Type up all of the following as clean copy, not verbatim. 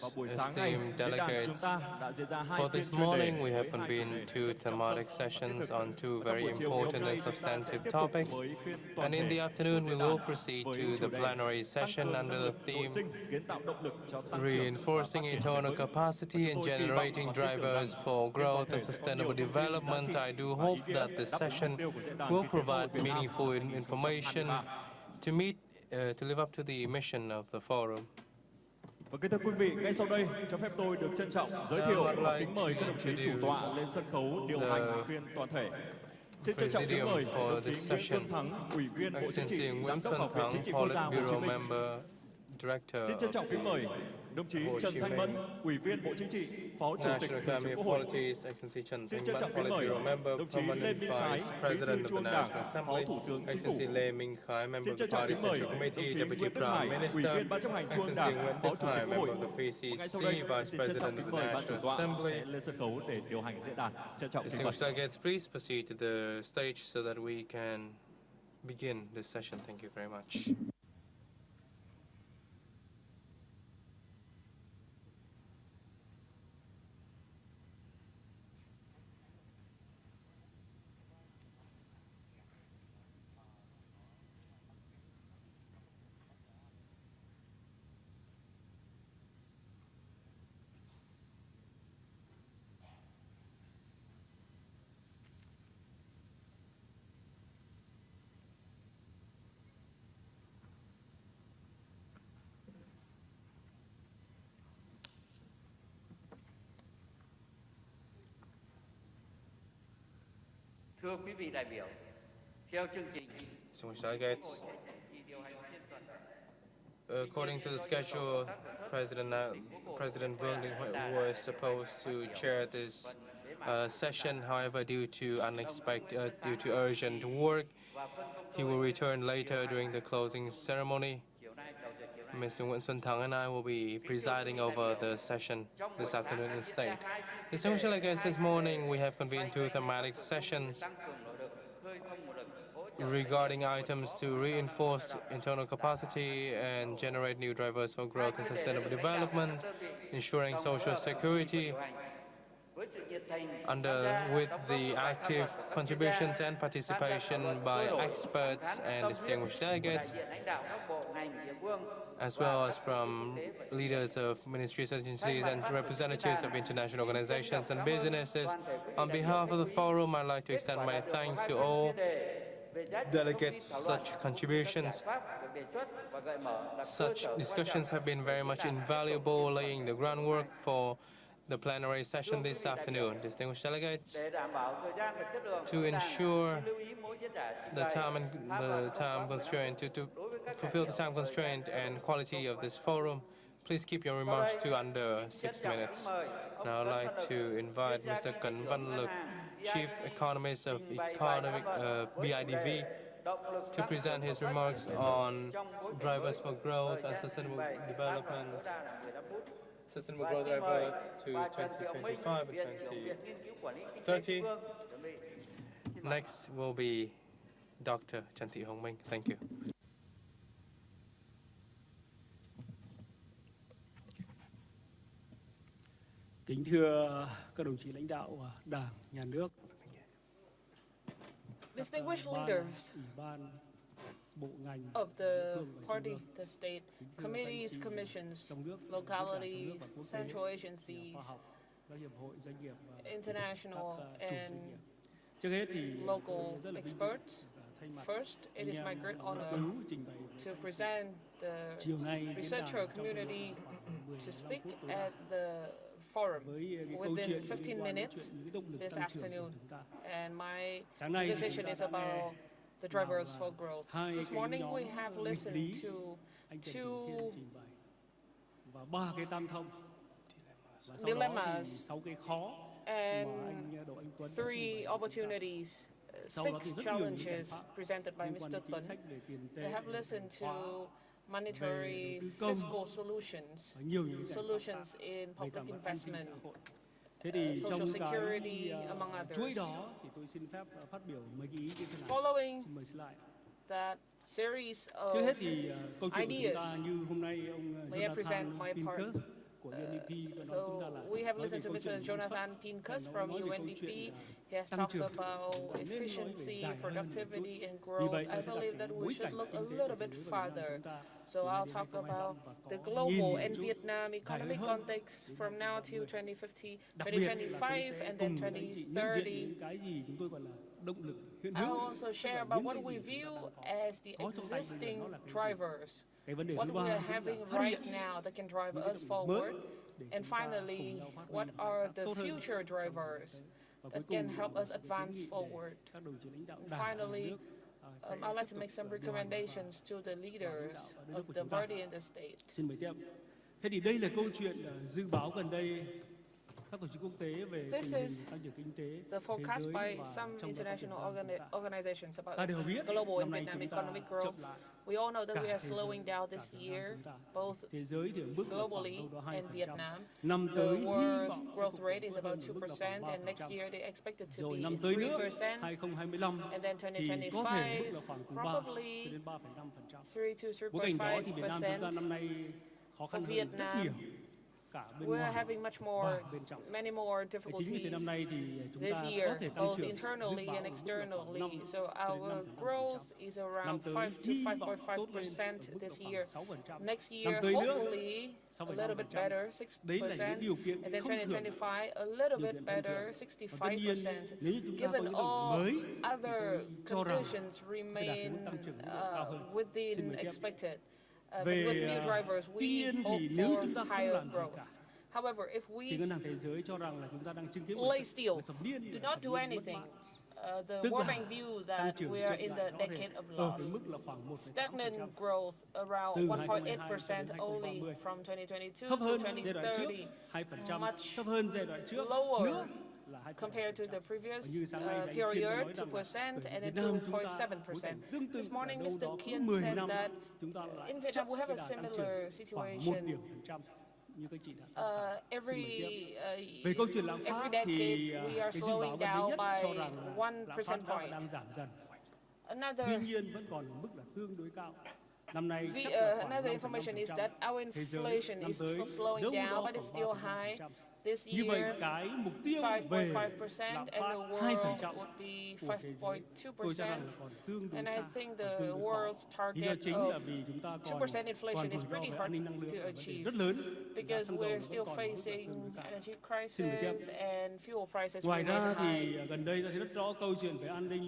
esteemed delegates, for this morning we have convened two thematic sessions on two very important and substantive topics, and in the afternoon we will proceed to the plenary session under the theme Reinforcing Internal Capacity and Generating Drivers for Growth and Sustainable Development. I do hope that this session will provide meaningful information to live up to the mission of the forum. Và kính thưa quý vị, ngay sau đây cho phép tôi được trân trọng giới thiệu và kính mời các đồng chí chủ tọa lên sân khấu điều hành phiên toàn thể. Xin trân trọng kính mời đồng chí Nguyễn Xuân Thắng, Ủy viên Bộ Chính trị, Giám đốc Học viện Chính trị Quốc gia Hồ Chí Minh. Xin trân trọng kính mời đồng chí Trần Thanh Mẫn, Ủy viên Bộ Chính trị, Phó Chủ tịch Thường trực Quốc hội. Xin trân trọng kính mời đồng chí Lê Minh Khái, Bí thư Trung ương Đảng, Phó Thủ tướng Chính phủ. Xin trân trọng kính mời đồng chí Nguyễn Đức Hải, Ủy viên Ban chấp hành Trung ương Đảng, Phó Chủ tịch Quốc hội. Ngay sau đây, xin trân trọng kính mời ban chủ tọa sẽ lên sân khấu để điều hành diễn đàn. Trân trọng kính mời. Delegates, please proceed to the stage so that we can begin this session. Thank you very much. Thưa quý vị đại biểu, theo chương trình, Delegates, according to the schedule, President Vương Đình Huệ was supposed to chair this session. However, due to urgent work, he will return later during the closing ceremony. Mr. Nguyễn Xuân Thắng and I will be presiding over the session this afternoon instead. Distinguished delegates, this morning we have convened two thematic sessions regarding items to reinforce internal capacity and generate new drivers for growth and sustainable development, ensuring social security, with the active contributions and participation by experts and distinguished delegates, as well as from leaders of ministries, agencies, and representatives of international organizations and businesses. On behalf of the forum, I'd like to extend my thanks to all delegates for such contributions. Such discussions have been very much invaluable, laying the groundwork for the plenary session this afternoon. Distinguished delegates, to ensure the time constraint, to fulfill the time constraint and quality of this forum, please keep your remarks to under 6 minutes. Now I'd like to invite Mr. Cẩn Văn Lực, Chief Economist of BIDV, to present his remarks on drivers for growth and sustainable development. Sustainable growth driver to 2025 and 2030. Next will be Dr. Trần Thị Hồng Minh. Thank you. Kính thưa các đồng chí lãnh đạo Đảng, Nhà nước, distinguished leaders of the party, the state, committees, commissions, localities, central agencies, international and local experts. First, it is my great honor to present the researcher community to speak at the forum within 15 minutes this afternoon. And my presentation is about the drivers for growth. This morning we have listened to two dilemmas and 3 opportunities, 6 challenges presented by Mr. Tuấn. They have listened to monetary fiscal solutions, solutions in public investment, social security, among others. Following that series of ideas, may I present my part So we have listened to Mr. Jonathan Pincus from UNDP. He has talked about efficiency, productivity, and growth. I believe that we should look a little bit farther. So I'll talk about the global and Vietnam economic context from now till 2050, 2025, and then 2030. I'll also share about what we view as the existing drivers, what we are having right now that can drive us forward, and finally, what are the future drivers that can help us advance forward. And finally, I'd like to make some recommendations to the leaders of the party and the state. Xin mời tiếp. Thế thì đây là câu chuyện dự báo gần đây các tổ chức quốc tế về tình hình tăng trưởng kinh tế The forecast by some international organizations about global and Vietnam economic growth. We all know that we are slowing down this year, both globally and Vietnam. The world's growth rate is about 2%, and next year they expect it to be 3%. And then 2025, probably 3 to 3.5%. For Vietnam, we're having many more difficulties this year, both internally and externally. So our growth is around 5 to 5.5% this year. Next year, hopefully, a little bit better, 6%. And then 2025, a little bit better, 65%. Given all other conditions remain within expected. But with new drivers, we hope for higher growth. However, if we lay still, do not do anything, the World Bank views that we are in the decade of loss. Stagnant growth around 1.8% only from 2022 to 2030, much lower compared to the previous period, 2% and then 2.7%. This morning, Mr. Kien said that in Vietnam we have a similar situation. Every decade we are slowing down by 1 percentage point. Another information is that our inflation is slowing down, but it's still high. This year, 5.5%, and the world would be 5.2%. And I think the world's target of 2% inflation is pretty hard to achieve because we're still facing energy crisis and fuel prices remain high.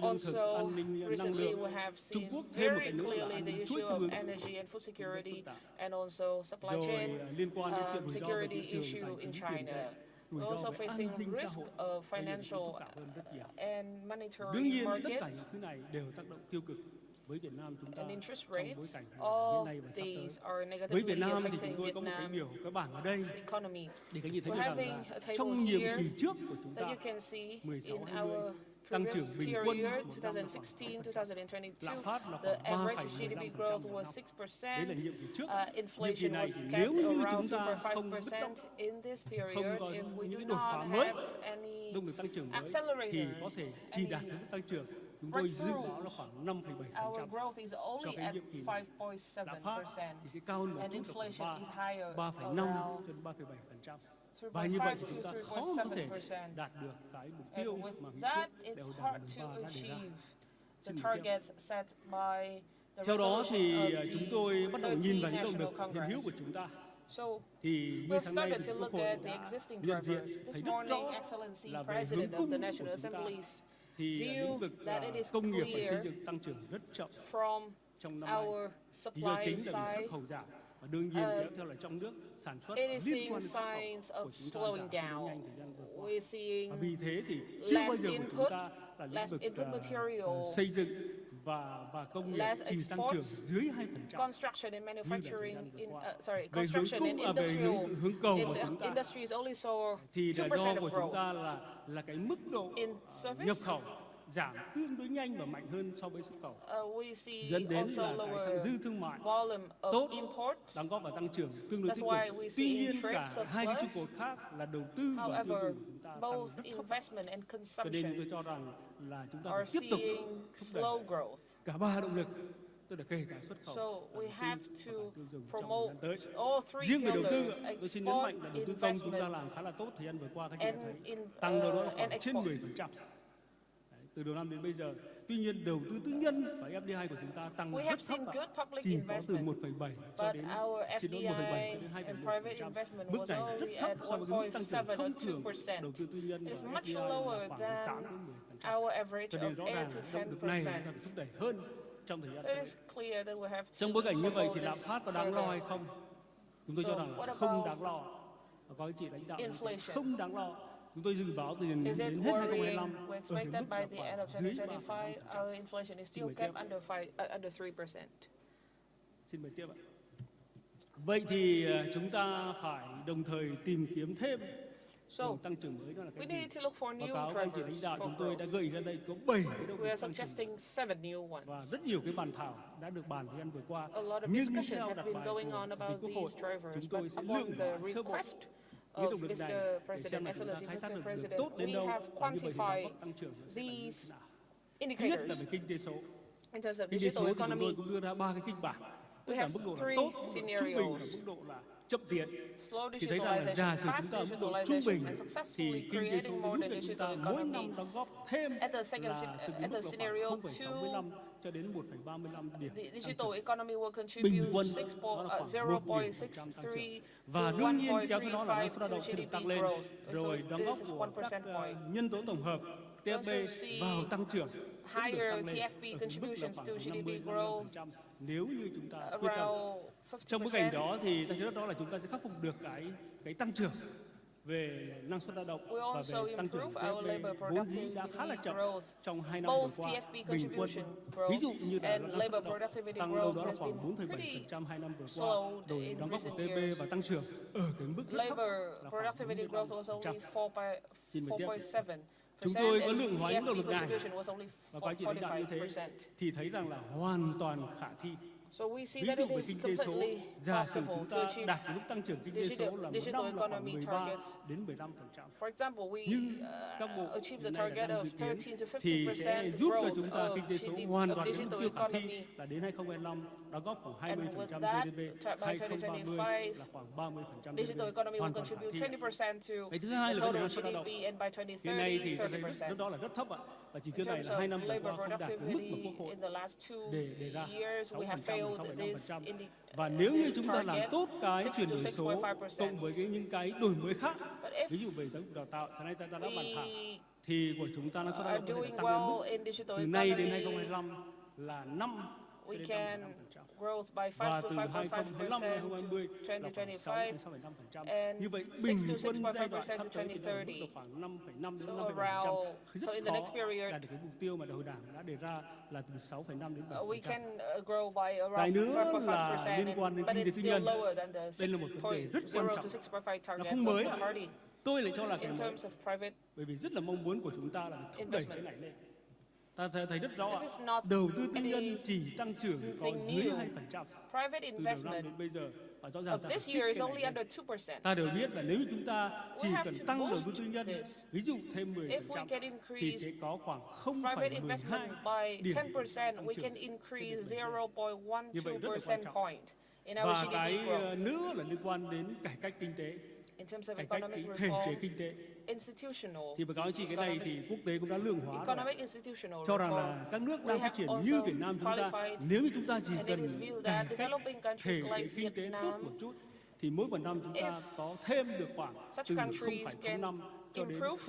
Also, recently we have seen very clearly the issue of energy and food security and also supply chain security issue in China. We're also facing risk of financial and monetary markets and interest rates. All these are negatively affecting Vietnam's economy. We're having a table here that you can see in our previous period, 2016-2022, the average GDP growth was 6%. Inflation was kept around 2.5% in this period. If we do not have any accelerators, any breakthroughs, our growth is only at 5.7%, and inflation is higher, around 3.5 to 3.7%. And with that, it's hard to achieve the targets set by the resolution of the 13th National Congress. So we've started to look at the existing drivers. This morning, Excellency President of the National Assembly's view that it is clear from our supply side. It is seeing signs of slowing down. We're seeing less input material, less exports, construction and manufacturing, construction and industries only saw 2% of growth. In service, we see also lower volume of imports. That's why we see trade surplus. However, both investment and consumption are seeing slow growth. tức là kể cả xuất khẩu, So we have to tiêu dùng trong promote thời gian tới. all three Riêng về đầu tư, pillars: tôi xin nhấn export, mạnh là đầu tư công chúng ta investment, làm khá là tốt thời gian vừa qua, các chị đã thấy and tăng đâu đó là and khoảng trên export. 10%. Từ đầu năm đến bây giờ. Tuy nhiên đầu tư tư nhân và FDI của chúng ta tăng We rất have thấp seen ạ. good public Chỉ có từ investment, 1,7 cho but đến our 1,7 cho FDI đến and 2,1%. private investment Mức was này rất only thấp at so với cái mức tăng trưởng 1.7 thông or thường 2%. đầu tư tư nhân It is và much FDI là lower khoảng than 8 đến 10%. our average Cho nên of rõ 8 ràng to động lực này 10%. chúng ta phải thúc đẩy hơn trong thời gian So it tới. is clear that we have to Trong bối cảnh như vậy thì promote lạm this phát có đáng lo hay further. không? Chúng tôi cho rằng what là không about đáng lo. Và có anh chị lãnh đạo như thế, inflation? không đáng lo. Chúng tôi dự báo từ đến Is it hết worrying? 2025 We ở expect cái that mức by là the end of khoảng dưới 2025, 3,5%. our inflation is still mời kept tiếp. under 3%. Xin mời tiếp ạ. Vậy thì chúng ta phải đồng thời tìm kiếm thêm So nguồn tăng trưởng mới, đó là cái we gì? need to look for Báo new cáo các anh chị drivers lãnh đạo for chúng tôi đã growth. gợi ra đây có 7 cái động We lực are tăng trưởng suggesting 7 new ones. và rất nhiều cái bàn thảo đã được bàn thời gian vừa qua. A lot of Nhưng discussions theo have đặt been bài going của on Chủ tịch about Quốc hội, these drivers, chúng but tôi sẽ upon lượng the hóa sơ bộ request cái of động lực này Mr. để xem President, là chúng ta Excellency khai thác Mr. được President, tốt đến we đâu have và như vậy thì đóng quantified góp tăng trưởng nó sẽ là như these thế nào. Thứ nhất là indicators. về kinh tế số. In terms of Kinh tế digital số thì chúng tôi economy, cũng đưa ra 3 cái kịch bản. Tức we là have mức độ là three tốt, mức độ trung bình và scenarios. mức độ là chậm tiến. Slow Thì thấy rằng là digitalization, giả sử fast chúng ta ở mức độ trung digitalization, bình and thì successfully kinh tế số creating sẽ more giúp than cho chúng digital ta mỗi economy. năm đóng góp thêm At the second là từ cái at mức the độ scenario khoảng two, 0,65 cho đến 1,35 điểm the tăng digital trưởng. economy will Bình contribute quân nó là khoảng 1.0% tăng trưởng. 0.63 Và to đương nhiên kéo theo đó là năng 1.35 suất lao to động sẽ được GDP tăng lên, growth. So rồi đóng góp this is của 1 các percent point. nhân tố tổng hợp TFP vào tăng trưởng cũng được Higher tăng lên TFP ở cái mức là contributions khoảng to 50 GDP đến growth 55% nếu như chúng ta quyết tâm. around Trong bối cảnh 50%. đó thì ta thấy đó là chúng ta sẽ khắc phục được cái tăng trưởng về năng suất lao động We và also về tăng trưởng improve our labor TFP vốn dĩ đã khá là productivity chậm growth. trong 2 năm vừa Both qua. TFP Bình quân, contribution growth ví dụ như là and năng suất lao labor động productivity tăng đâu growth đó là has khoảng been pretty 4,7% 2 năm vừa qua, slowed rồi in đóng góp của recent TFP years. và tăng trưởng ở cái mức rất thấp Labor là khoảng productivity growth was only 45%. Xin mời tiếp. 4.7%. Chúng tôi có and lượng hóa những động lực TFP này contribution was only và các anh chị lãnh đạo như thế 45%. thì thấy rằng là hoàn toàn khả thi. So we see Ví that dụ it về is kinh tế số, completely giả sử possible chúng to ta achieve. đạt cái mức tăng trưởng kinh tế số là mỗi digital năm là khoảng economy 13 targets. đến 15%. For example, we Nhưng các bộ achieve the hiện nay là target đang of dự 13 kiến to thì sẽ 50% giúp cho growth chúng ta of kinh tế số GDP hoàn of toàn đến mục digital tiêu khả thi economy. là đến 2025 đóng góp khoảng And 20% with that, GDP, by 2030 2025, là khoảng 30% digital GDP, economy will hoàn toàn khả contribute thi. 20% to Cái thứ hai the là vấn đề total năng suất lao động. GDP, and by Hiện nay thì 2030, ta thấy rất 30%. đó là rất thấp ạ. Và chỉ In tiêu này terms là 2 of năm vừa labor qua không đạt cái mức mà productivity Quốc hội in the last 2 đề ra years, we have 6% và failed this 6,5%. Và nếu như chúng ta làm target, tốt cái 6 chuyển to đổi số 6.5%. cộng với những cái đổi mới khác, But if ví dụ về giáo dục đào tạo, sáng nay ta đã bàn thảo, we thì của chúng ta năng suất lao are động có thể doing tăng lên well mức in digital từ nay đến economy, 2025 là 5 cho we đến can 5,5%. growth by 5 Và to từ 2025 đến 5.5% 2020 to là khoảng 6 2025. đến 6,5%. and Như vậy 6 bình to quân giai đoạn 6.5% sắp to tới thì là ở mức 2030. độ khoảng 5,5 đến So 5,7%. around- Rất so in the next khó period, đạt được cái mục tiêu mà Đại Đảng đã đề ra là từ 6,5 đến 7%. we can grow by Cái around nữa là 5.5%, liên quan đến but kinh tế it's tư still nhân. lower than the Đây là một vấn đề rất 6.0 quan to trọng. 6.5 Nó targets không of mới the ạ. party. Tôi lại cho là cái In mới. terms of private, Bởi vì rất là mong muốn của chúng ta là thúc đẩy cái này lên. Ta thấy rất rõ, This is not đầu tư tư nhân any chỉ tăng trưởng có thing dưới new. 2% private từ đầu năm investment đến bây giờ. Và rõ ràng of ta this phải year kích is cái only này under lên. 2%. Ta đều biết là nếu như chúng ta chỉ We have cần to tăng đầu boost tư tư nhân, this. ví dụ thêm If we 10%, can thì increase sẽ có khoảng private investment 0,12 by điểm 10%, we tăng can trưởng. increase Như vậy 0.12 rất là quan percent trọng. point in our Và GDP cái growth. nữa là liên quan đến cải cách kinh tế, In terms of cải cách economic cái thể chế reform, kinh tế. institutional, Thì báo cáo anh chị cái này thì quốc tế cũng đã lượng hóa rồi. economic institutional Cho rằng reform, là các nước we đang phát have triển also như Việt Nam chúng ta, qualified, nếu như chúng ta chỉ and it cần is viewed cải that cách developing thể countries chế like kinh tế tốt Vietnam, một chút, thì mỗi một năm chúng ta if có thêm được khoảng such từ countries 0,05 cho đến improve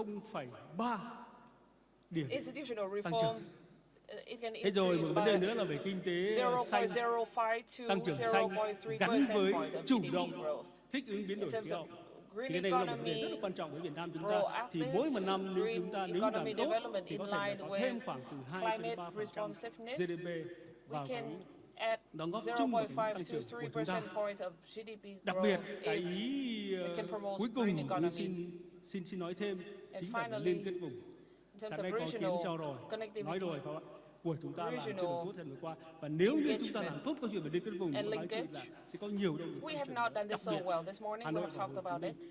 0,3 điểm institutional tăng reform, trưởng. it can Thế rồi increase một vấn đề by nữa là về kinh tế xanh, 0.05 to tăng trưởng xanh 0.3 gắn percent với point of chủ GDP động growth. thích ứng biến đổi In terms khí of hậu. green Thì cái này là một vấn đề rất là economy, quan trọng với Việt Nam chúng ta. Thì proactive mỗi một năm nếu chúng ta green nếu như làm economy tốt development thì có in thể là line có thêm with khoảng từ 2 cho đến climate 3% responsiveness, GDP we vào cái can add đóng góp chung vào cái 0.5 tăng to trưởng 3 của chúng ta. percent point of GDP Đặc biệt growth cái if ý it can promote cuối green cùng economy. tôi xin nói thêm And chính là về finally, liên kết vùng. in terms Sáng nay of có kiến regional trao rồi, connectivity, nói rồi phải không ạ? Của chúng ta làm chưa được regional tốt hơn vừa qua. Và nếu như chúng ta làm engagement tốt câu chuyện về liên kết vùng, and tôi nói chị linkage, là sẽ có nhiều động lực we tăng have trưởng. not done Đặc this so biệt well. This morning Hà we Nội have và talked Hồ Chí about it. Minh.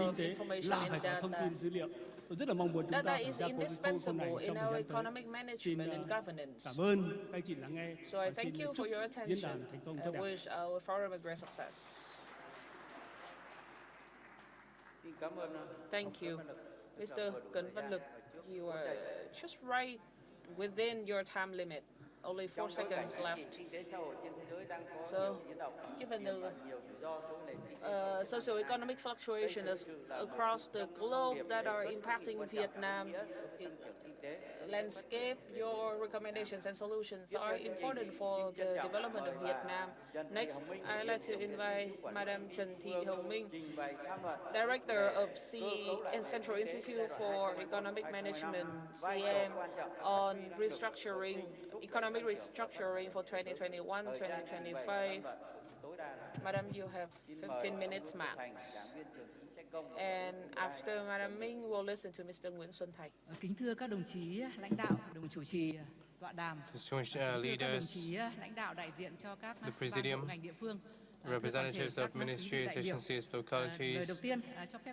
kinh tế là phải có thông tin dữ liệu. Tôi rất là mong muốn chúng ta Data phải is ra cố cái khâu này indispensable trong in thời our gian tới. economic Xin management and governance. cảm ơn các anh chị lắng nghe. So I Và xin thank you chúc for your diễn attention. đàn thành công I tốt đẹp. wish our forum a great success. Thank you. Mr. Cấn Văn Lực, you are just right within your time limit. Only 4 seconds left. So, given the socio-economic fluctuations across the globe that are impacting Vietnam landscape, your recommendations and solutions are important for the development of Vietnam. Next, I'd like to invite Madam Trần Thị Hồng Minh, Director of Central Institute for Economic Management, CM, on economic restructuring for 2021-2025. Madam, you have 15 minutes max. And after Madam Minh, we'll listen to Mr. Nguyễn Xuân Thành. Kính thưa các đồng chí lãnh đạo, đồng chủ trì tọa đàm, Leaders, lãnh đạo đại diện cho các the Presidium, ngành địa phương, representatives of ministries, agencies, localities,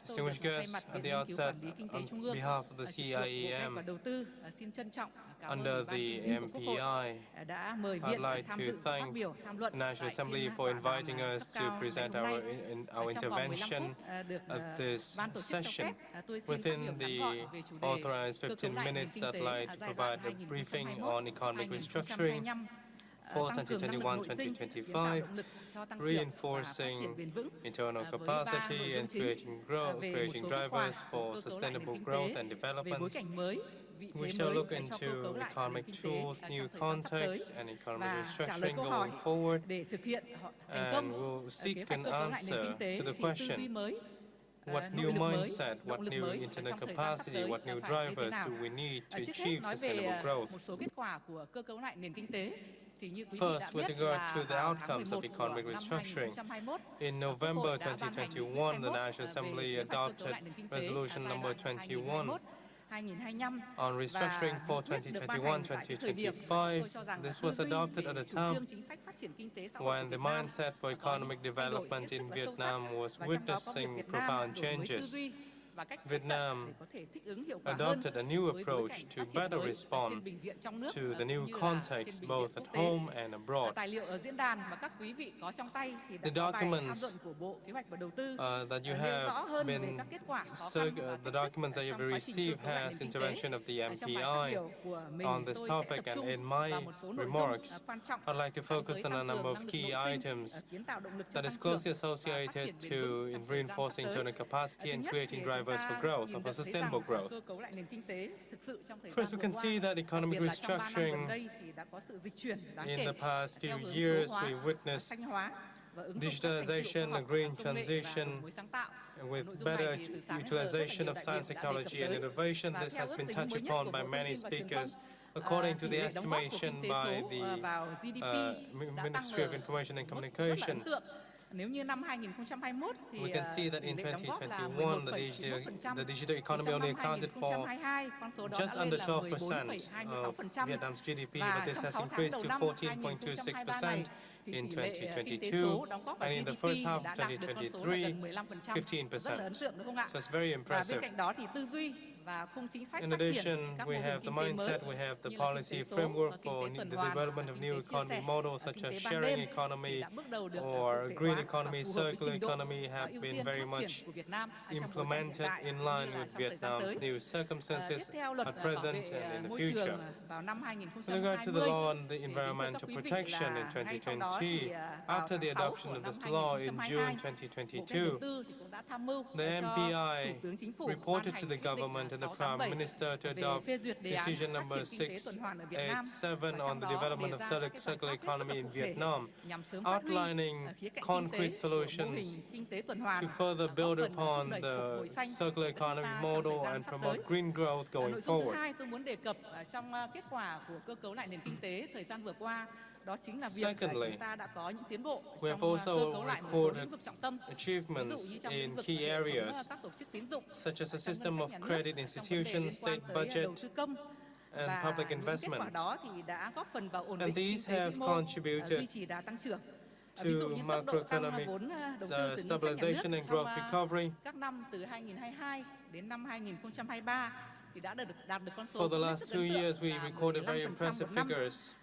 distinguished guests, at the outset, on behalf of the CIEM, under the MPI, I'd like to thank the National Assembly for inviting us to present our intervention at this session. Within the authorized 15 minutes, I'd like to provide a briefing on economic restructuring for 2021-2025, reinforcing internal capacity and creating drivers for sustainable growth and development. We shall look into economic tools, new contexts, and economic restructuring going forward, and we'll seek an answer to the question: what new mindset, what new internal capacity, what new drivers do we need to achieve sustainable growth? First, with regard to the outcomes of economic restructuring, in November 2021, the National Assembly adopted Resolution number 21 on restructuring for 2021-2025. This was adopted at a time when the mindset for economic development in Vietnam was witnessing profound changes. Vietnam adopted a new approach to better respond to the new context both at home and abroad. The documents that you have been, the documents that you have received has intervention of the MPI on this topic, and in my remarks, I'd like to focus on a number of key items that is closely associated to reinforcing internal capacity and creating drivers for growth, for sustainable growth. First, we can see that economic restructuring in the past few years, we witnessed digitalization, a green transition, with better utilization of science, technology, and innovation. This has been touched upon by many speakers. According to the estimation by the Ministry of Information and Communication, we can see that in 2021, the digital economy only accounted for just under 12% of Vietnam's GDP, but this has increased to 14.26% in 2022, and in the first half of 2023, 15%. So it's very impressive. In addition, we have the mindset, we have the policy framework for the development of new economy models such as sharing economy or green economy, circular economy have been very much implemented in line with Vietnam's new circumstances at present and in the future. With regard to the law on the environmental protection in 2020, after the adoption of this law in June 2022, the MPI reported to the government and the Prime Minister to adopt decision number 687 on the development of circular economy in Vietnam, outlining concrete solutions to further build upon the circular economy model and promote green growth going forward. Secondly, we have also recorded achievements in key areas, such as a system of credit institutions, state budget, and public investment. And these have contributed to macroeconomic stabilization and growth recovery. For the last 2 years, we recorded very impressive figures.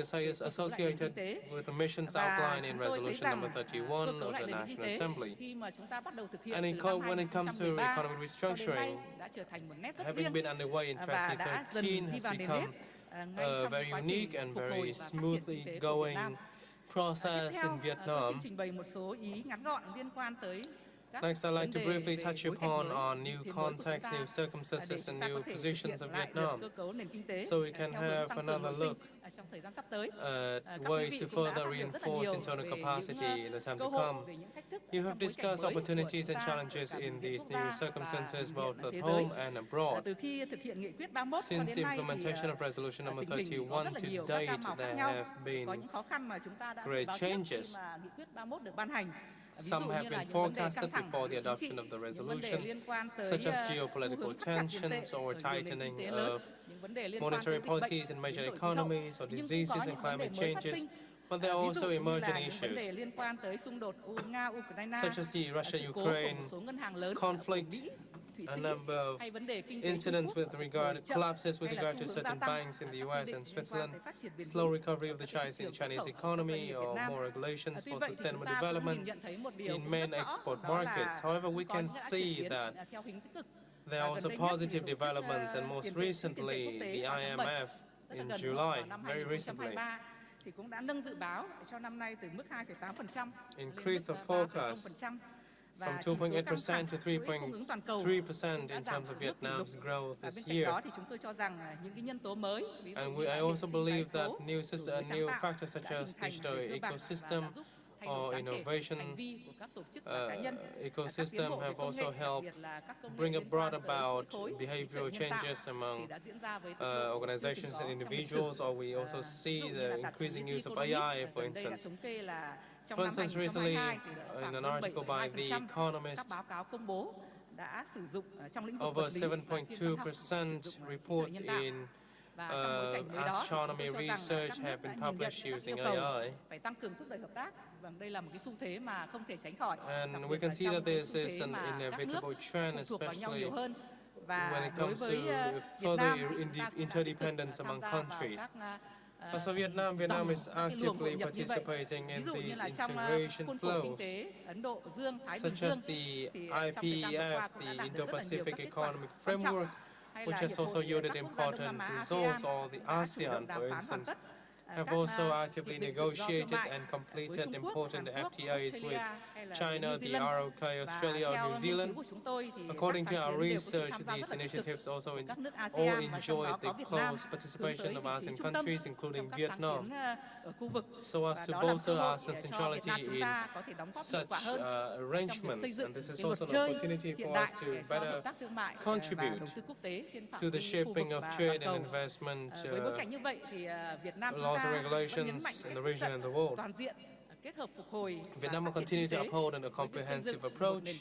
associated with the missions outlined in Resolution number 31 of the National Assembly. And when it comes to economic restructuring, having been underway in 2013 has become a very unique and very smoothly going process in Vietnam. Next, I'd like to briefly touch upon new context, new circumstances, and new positions of Vietnam, so we can have another look at ways to further reinforce internal capacity in the time to come. You have discussed opportunities and challenges in these new circumstances, both at home and abroad. Since the implementation of Resolution number 31 to date, there have been great changes. Some have been forecasted before the adoption of the resolution, such as geopolitical tensions or tightening of monetary policies in major economies or diseases and climate changes. But there are also emerging issues, such as the Russia-Ukraine conflict, a number of incidents with regard collapses with regard to certain banks in the US and Switzerland, slow recovery of the Chinese economy, or more regulations for sustainable development in main export markets. However, we can see that there are also positive developments, and most recently, the IMF in July, very recently, increased the forecast from 2.8% to 3.3% in terms of Vietnam's growth this year. And I also believe that new factors such as digital ecosystem or innovation ecosystem have also helped brought about behavioral changes among organizations and individuals, or we also see the increasing use of AI, for instance. For instance, recently, in an article by The Economist, over 7.2% reports in astronomy research have been published using AI. And we can see that this is an inevitable trend, especially when it comes to further interdependence among countries. As for Vietnam, Vietnam is actively participating in these integration flows, such as the IPEF, the Indo-Pacific Economic Framework, which has also yielded important results, or the ASEAN, for instance, have also actively negotiated and completed important FTAs with China, the ROK, Australia, or New Zealand. According to our research, these initiatives also all enjoyed the close participation of ASEAN countries, including Vietnam, so as to bolster ASEAN's centrality in such arrangements. And this is also an opportunity for us to better contribute to the shaping of trade and investment laws and regulations in the region and the world. Vietnam will continue to uphold a comprehensive approach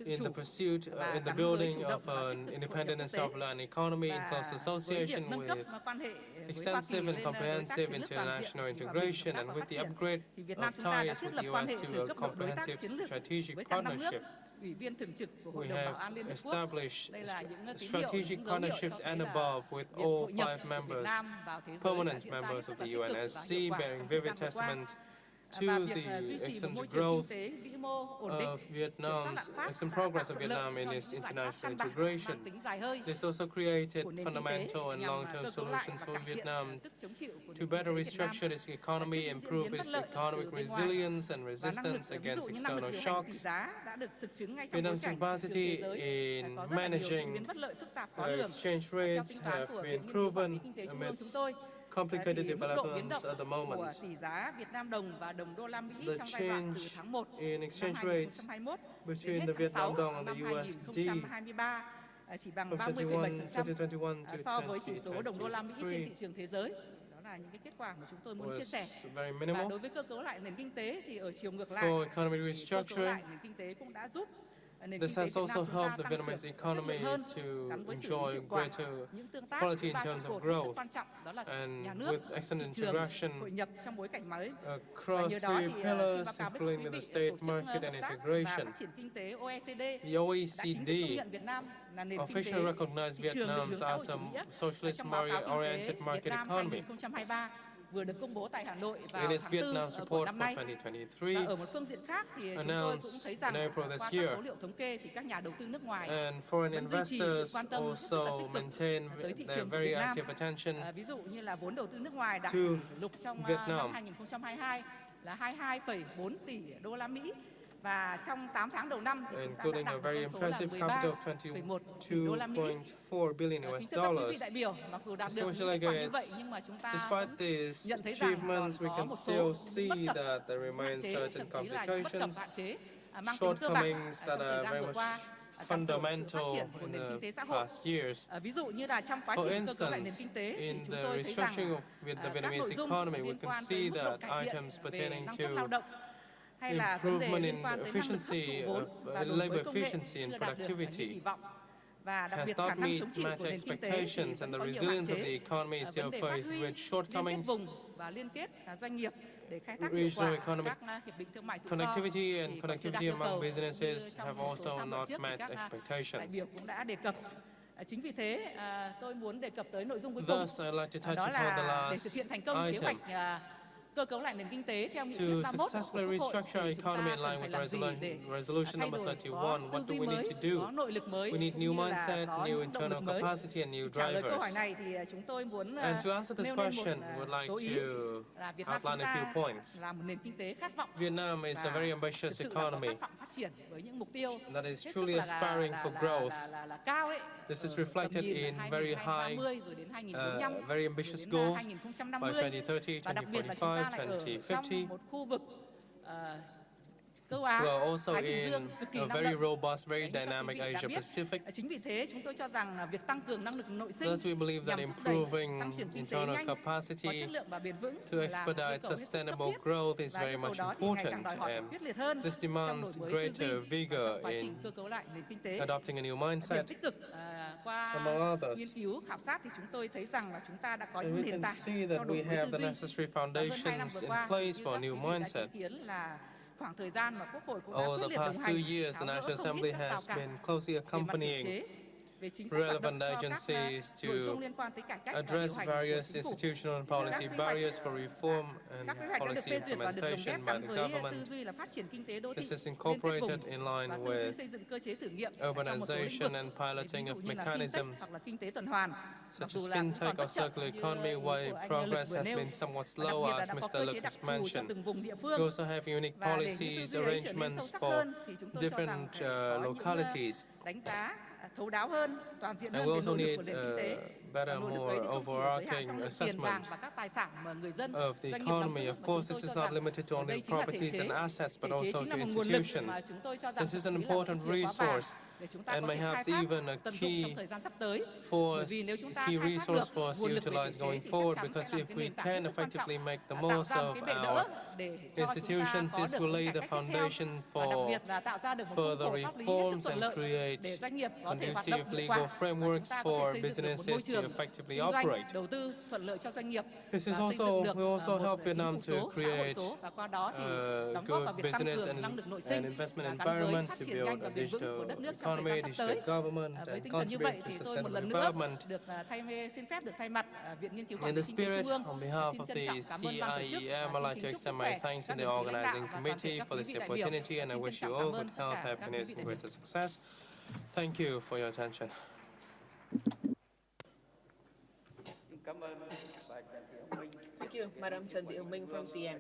in the pursuit, in the building of an independent and self-reliant economy in close association with extensive and comprehensive international integration, and with the upgrade of ties with the US to a comprehensive strategic partnership. We have established strategic partnerships and above with all 5 permanent members of the UNSC, bearing vivid testament to the excellent growth of Vietnam's excellent progress of Vietnam in its international integration. This also created fundamental and long-term solutions for Vietnam to better restructure its economy, improve its economic resilience and resistance against external shocks. Vietnam's capacity in managing exchange rates have been proven amidst complicated developments at the moment. The change in exchange rates between the Vietnam Dong and the USD from 2021 to 2023 was very minimal. For economic restructuring, this has also helped the Vietnamese economy to enjoy greater quality in terms of growth, and with excellent interaction across 3 pillars, including the state, market, and integration. The OECD officially recognized Vietnam as a socialist-oriented market economy in its Vietnam report for 2023, announced in April this year. And foreign investors also maintain their very active attention to Vietnam. Và trong 8 tháng đầu năm thì chúng ta đã including a đạt very được con số impressive là capital of 13,1 tỷ đô la Mỹ. 22.4 billion US Kính thưa các quý vị dollars. đại biểu, mặc dù đạt được những Distinguished kết quả như vậy delegates, nhưng mà chúng ta despite vẫn these nhận thấy rằng còn achievements, we có can một still số see những bất cập, that there những hạn remain chế, certain thậm chí là những bất cập complications, hạn chế mang tính cơ bản shortcomings trong that thời are gian very vừa much qua trong sự phát fundamental triển của in nền kinh tế the xã hội. past years. Ví dụ như là trong quá For trình cơ cấu lại nền instance, kinh tế thì in chúng the tôi thấy rằng restructuring of the các Vietnamese nội dung economy, we liên can quan see tới mức độ that cải thiện items về pertaining năng suất lao to động hay là vấn đề improvement liên in quan tới năng lực hấp efficiency thụ vốn of và đổi mới labor công nghệ efficiency and chưa đạt được như productivity kỳ vọng. Và đặc has biệt khả not năng chống chịu matched của nền kinh tế thì expectations, vẫn and the có nhiều hạn resilience of the chế. economy still Vấn đề phát faced huy with liên kết shortcomings. vùng và liên kết doanh nghiệp để khai thác hiệu Regional quả economic các hiệp định thương mại tự do connectivity and thì còn chưa đạt connectivity yêu among cầu businesses như have trong một số also tham luận not trước thì met các đại expectations. biểu cũng đã đề cập. Chính vì thế tôi muốn đề cập tới nội dung cuối cùng, Thus, I'd like to touch đó upon the là để last thực hiện thành công kế hoạch item. cơ cấu lại nền kinh tế theo nghị quyết To 31 của successfully Quốc hội restructure thì our chúng economy ta in cần line phải with làm gì để resolution thay number đổi 31, có tư what do duy we need mới, to do? có nội lực mới, We need cũng new như là mindset, có new những động internal lực mới. capacity, and new Trả lời câu hỏi drivers. này thì chúng tôi muốn And to answer this nêu lên một question, would số like ý to là Việt Nam chúng outline a few ta points. là một nền kinh tế khát vọng Vietnam is a very và ambitious thực sự là có economy khát vọng phát triển với những mục tiêu that is hết truly sức aspiring for growth. là cao ấy. This is Tầm reflected nhìn in là very 2030 high, rồi đến 2045 very rồi ambitious đến goals by 2050 2030, và đặc biệt là chúng 2045, ta lại ở 2050. trong một khu vực châu Á, We are also Thái Bình Dương in cực kỳ a năng very động. robust, very Như các quý dynamic vị đã Asia biết, Pacific. chính vì thế chúng tôi cho rằng việc tăng cường năng lực nội sinh Thus, we believe that nhằm thúc đẩy improving tăng trưởng kinh tế internal nhanh, có capacity chất lượng và bền vững to là một yêu expedite cầu hết sức cấp sustainable thiết. growth is Và very yêu cầu much đó thì ngày càng important, đòi hỏi and quyết liệt hơn this trong đổi demands mới tư greater duy và vigor trong quá trình in cơ cấu lại nền kinh tế. adopting a new Điểm mindset. tích cực qua Among others. nghiên cứu khảo sát thì chúng tôi thấy rằng là chúng ta đã có And những we nền can tảng see cho that đổi we mới have tư the duy. necessary Và hơn 2 năm foundations vừa in qua place như for a các new quý vị đã mindset. chứng kiến là khoảng thời gian mà Quốc hội cũng đã Over quyết the liệt đồng past hành 2 years, the tháo gỡ National không ít Assembly các rào has cản been closely về mặt thể accompanying chế, về chính sách hoạt relevant động cho các agencies to nội dung liên quan tới cải cách và điều address hành của various chính phủ. institutional and policy barriers for reform and Các quy hoạch đã được policy phê duyệt và được lồng ghép implementation by gắn the với tư government. duy là phát triển kinh tế đô thị, This is liên kết vùng incorporated in line và tư duy with xây dựng cơ chế thử nghiệm trong một số lĩnh vực, urbanization and ví piloting dụ of như là fintech mechanisms hoặc là kinh tế tuần hoàn. Mặc such dù as là cũng fintech còn or rất chậm circular như economy, ý while của anh progress Lực vừa has nêu, been somewhat và đặc slow, biệt là as đã có Mr. cơ chế Lucas đặc thù cho mentioned. từng vùng địa We phương. also have unique Và để những tư policies, duy ấy trở nên sâu arrangements sắc for hơn thì chúng tôi cho rằng different phải có những localities. đánh giá thấu đáo hơn, toàn diện And hơn we về also nỗ lực need của nền kinh tế. better, Nỗ lực more ấy thì không chỉ giới hạn overarching trong lượng tiền assessment vàng và các tài sản mà người dân, of the doanh nghiệp nắm economy. giữ, Of mà chúng course, tôi this cho is not rằng limited to ở only đây chính là thể properties chế. and assets, but Thể chế also chính to là một nguồn lực mà institutions. chúng tôi cho rằng This is thậm an chí là một important chìa khóa vàng resource để chúng ta and có thể khai perhaps thác even a tận dụng key trong thời gian sắp tới. for Bởi vì nếu chúng ta key khai thác resource được for us to nguồn lực về thể utilize chế going thì forward, chắc chắn because sẽ là if cái we nền tảng can rất quan trọng effectively make the tạo most ra một of cái bệ our đỡ để cho chúng ta institutions, có this được will lay cải the cách tiếp theo foundation và đặc for biệt là tạo ra được một khuôn further khổ pháp lý hết sức reforms thuận and lợi create để doanh nghiệp có thể hoạt động conducive hiệu quả legal và chúng frameworks ta có for thể xây dựng được một môi businesses to trường effectively kinh doanh, operate. đầu tư thuận lợi cho doanh nghiệp This is và xây dựng also, được we also một help chính Vietnam phủ to số, xã hội create số và qua đó thì a đóng góp vào good việc tăng business cường năng lực nội and sinh investment và gắn với environment phát to triển build nhanh a và bền vững của digital đất nước trong thời economy, gian sắp digital tới. government, Với and tinh thần như vậy contribute thì to tôi một sustainable lần nữa development. được xin phép được thay mặt Viện Nghiên cứu Quản In lý the Kinh tế spirit, Trung ương on behalf xin of trân the trọng cảm ơn ban tổ chức CIEM, I'd và like xin to kính chúc sức extend my khỏe thanks to các the đồng chí lãnh đạo organizing và toàn thể committee các for quý this vị đại biểu. opportunity, and I Xin trân wish you trọng all cảm good ơn tất health, cả các quý happiness, vị and đại biểu. greater success. Thank you for your attention. Cảm ơn bà Trần Thị Hồng Minh. Thank you, Madam Trần Thị Hồng Minh from CM.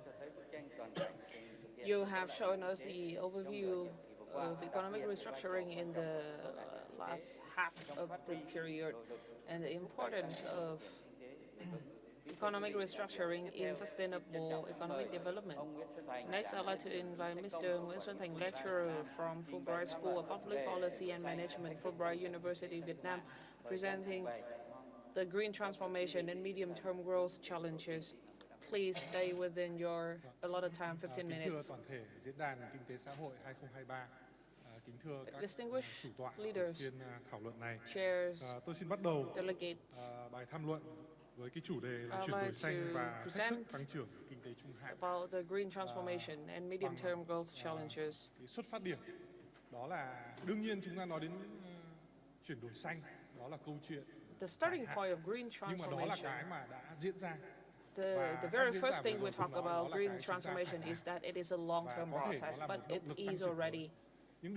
You have shown us the overview of economic restructuring in the last half of the period and the importance of economic restructuring in sustainable economic development. Next, I'd like to invite Mr. Nguyễn Xuân Thành, lecturer from Fulbright School of Public Policy and Management, Fulbright University, Vietnam, presenting the green transformation and medium-term growth challenges. Please stay within your allotted time, 15 minutes. Kính thưa toàn thể Diễn đàn Kinh tế Xã hội 2023, kính thưa các chủ tọa của phiên thảo luận này, tôi xin bắt đầu bài tham luận với cái chủ đề là chuyển đổi xanh và thách thức tăng trưởng kinh tế trung hạn. About the green transformation and medium-term growth challenges. Cái xuất phát điểm đó là đương nhiên chúng ta nói đến chuyển đổi xanh, đó là câu chuyện The starting point of green nhưng mà đó là transformation. cái mà đã diễn ra. The very first thing we talk about green transformation is that it is a long-term process, but it is already in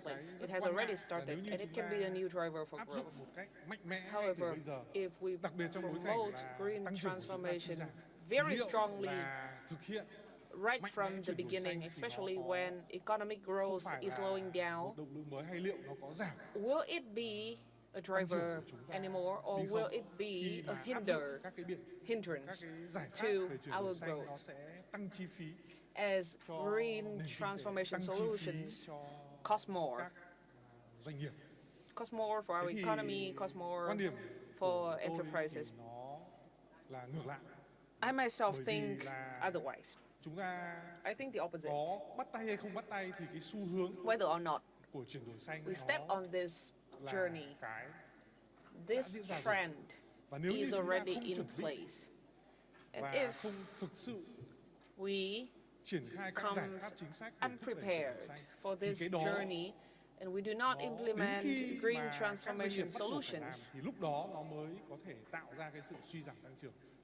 place. It has already started, and it can be a new driver for growth. However, if we promote green transformation very strongly right from the beginning, especially when economic growth is slowing down, will it be a driver anymore, or will it be a hindrance to our growth? As green transformation solutions cost more for our economy, cost more for enterprises. I myself think otherwise. I think the opposite. Whether or not we step on this journey, this trend is already in place. And if we come unprepared for this journey and we do not implement green transformation solutions,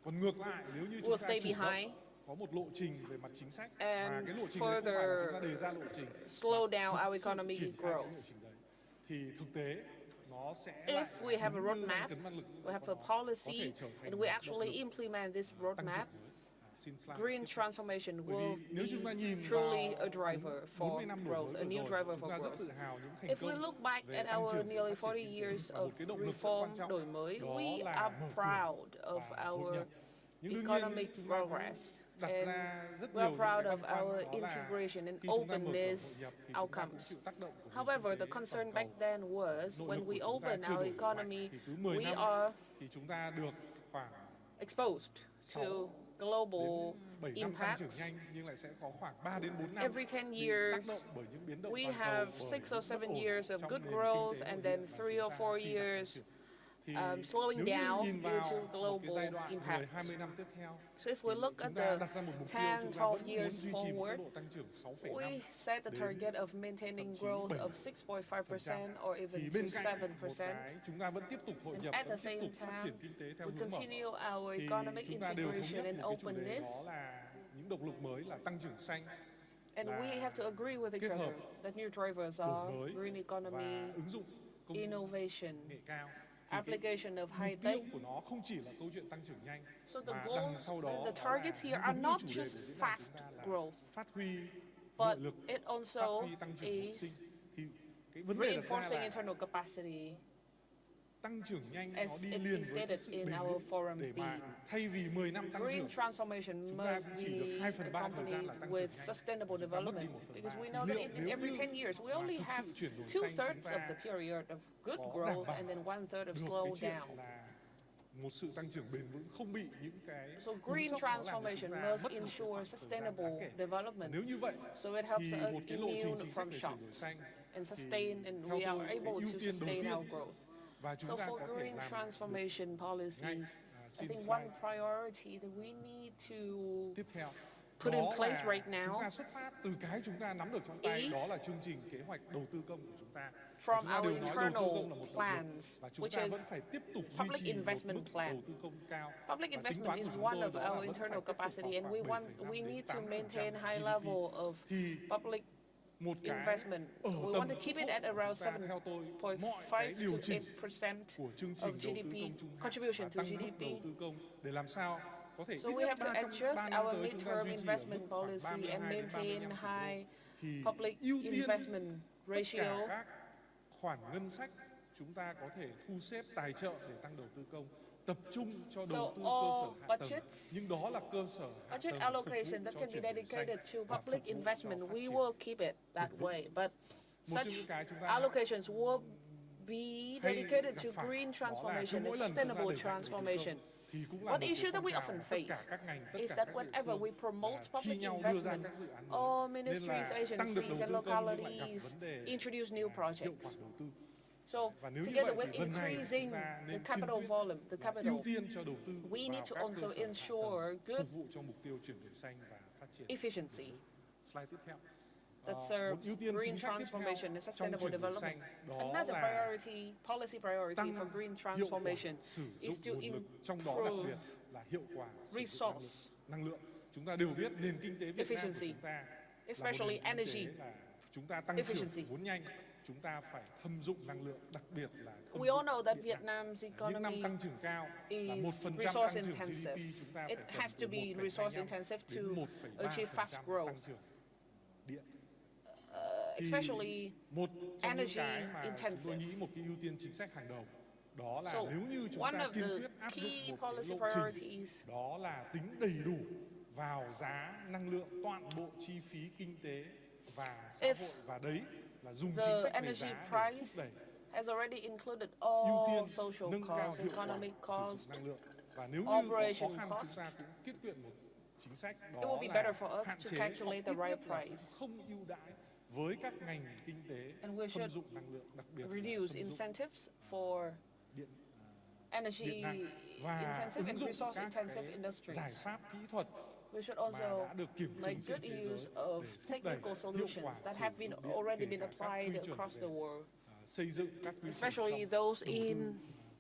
we'll stay behind and further slow down our economic growth. If we have a roadmap, we have a policy, and we actually implement this roadmap, green transformation will be truly a driver for growth, a new driver for growth. If we look back at our nearly 40 years of reform, đổi mới, we are proud of our economic progress. And we are proud of our integration and openness outcomes. However, the concern back then was when we open our economy, we are exposed to global impacts. Every 10 years, we have 6 or 7 years of good growth, and then 3 or 4 years slowing down due to global impacts. So if we look at the 10, 12 years forward, we set the target of maintaining growth of 6.5% or even to 7%. And at the same time, we continue our economic integration and openness. And we have to agree with each other that new drivers are green economy, innovation, application of high tech. So the goals, the targets here are not just fast growth, but it also is reinforcing internal capacity, as it is stated in our forum theme. Green transformation must be accompanied with sustainable development, because we know that in every 10 years, we only have 2/3 of the period of good growth and then 1/3 of slow down. So green transformation must ensure sustainable development, so it helps us immune from shocks and sustain, and we are able to sustain our growth. So for green transformation policies, I think one priority that we need to put in place right now is from our internal plans, which is public investment plan. Public investment is one of our internal capacity, and we need to maintain high level of public investment. We want to keep it at around 7.5 to 8% of GDP, contribution to GDP. So we have to adjust our midterm investment policy and maintain high public investment ratio. So all budget allocation that can be dedicated to public investment, we will keep it that way. But such allocations will be dedicated to green transformation and sustainable transformation. One issue that we often face is that whenever we promote public investment, all ministries, agencies, and localities introduce new projects. So together with increasing the capital volume, we need to also ensure good efficiency that serves green transformation and sustainable development. Another policy priority for green transformation is to improve resource efficiency, especially energy efficiency. chúng ta phải thâm dụng năng lượng, đặc biệt là thâm We all dụng know that điện năng. Vietnam's Những năm economy tăng trưởng cao là is 1% resource tăng trưởng intensive. GDP, chúng ta phải It cần has to từ be 1,25 resource intensive to đến achieve 1,3% fast growth. tăng trưởng điện. Especially Một trong những cái energy mà chúng intensive. tôi nghĩ một cái ưu tiên chính sách hàng đầu đó là So, nếu như chúng one ta of kiên the quyết áp dụng key một cái policy lộ priorities trình đó là tính đầy đủ vào giá năng lượng toàn bộ chi phí kinh tế và xã hội, và đấy là dùng chính the sách về energy giá để thúc price đẩy has already included ưu all tiên social nâng cao costs, hiệu quả economic sử costs. dụng năng lượng. Và nếu như có operation khó khăn, cost, chúng ta cũng kết quyện một chính sách it đó will be là better for us hạn to chế calculate the hoặc ít right nhất là price. không ưu đãi với các ngành kinh tế And we thâm should dụng năng lượng, đặc biệt là reduce thâm dụng incentives for điện energy năng và intensive ứng and dụng resource các intensive cái industries. giải pháp kỹ thuật We should mà also đã được kiểm make chứng trên good thế giới use of để thúc đẩy technical hiệu solutions quả that sử have been dụng điện, already kể been cả các quy applied chuẩn across về the world, xây dựng các quy chuẩn especially trong those đầu in tư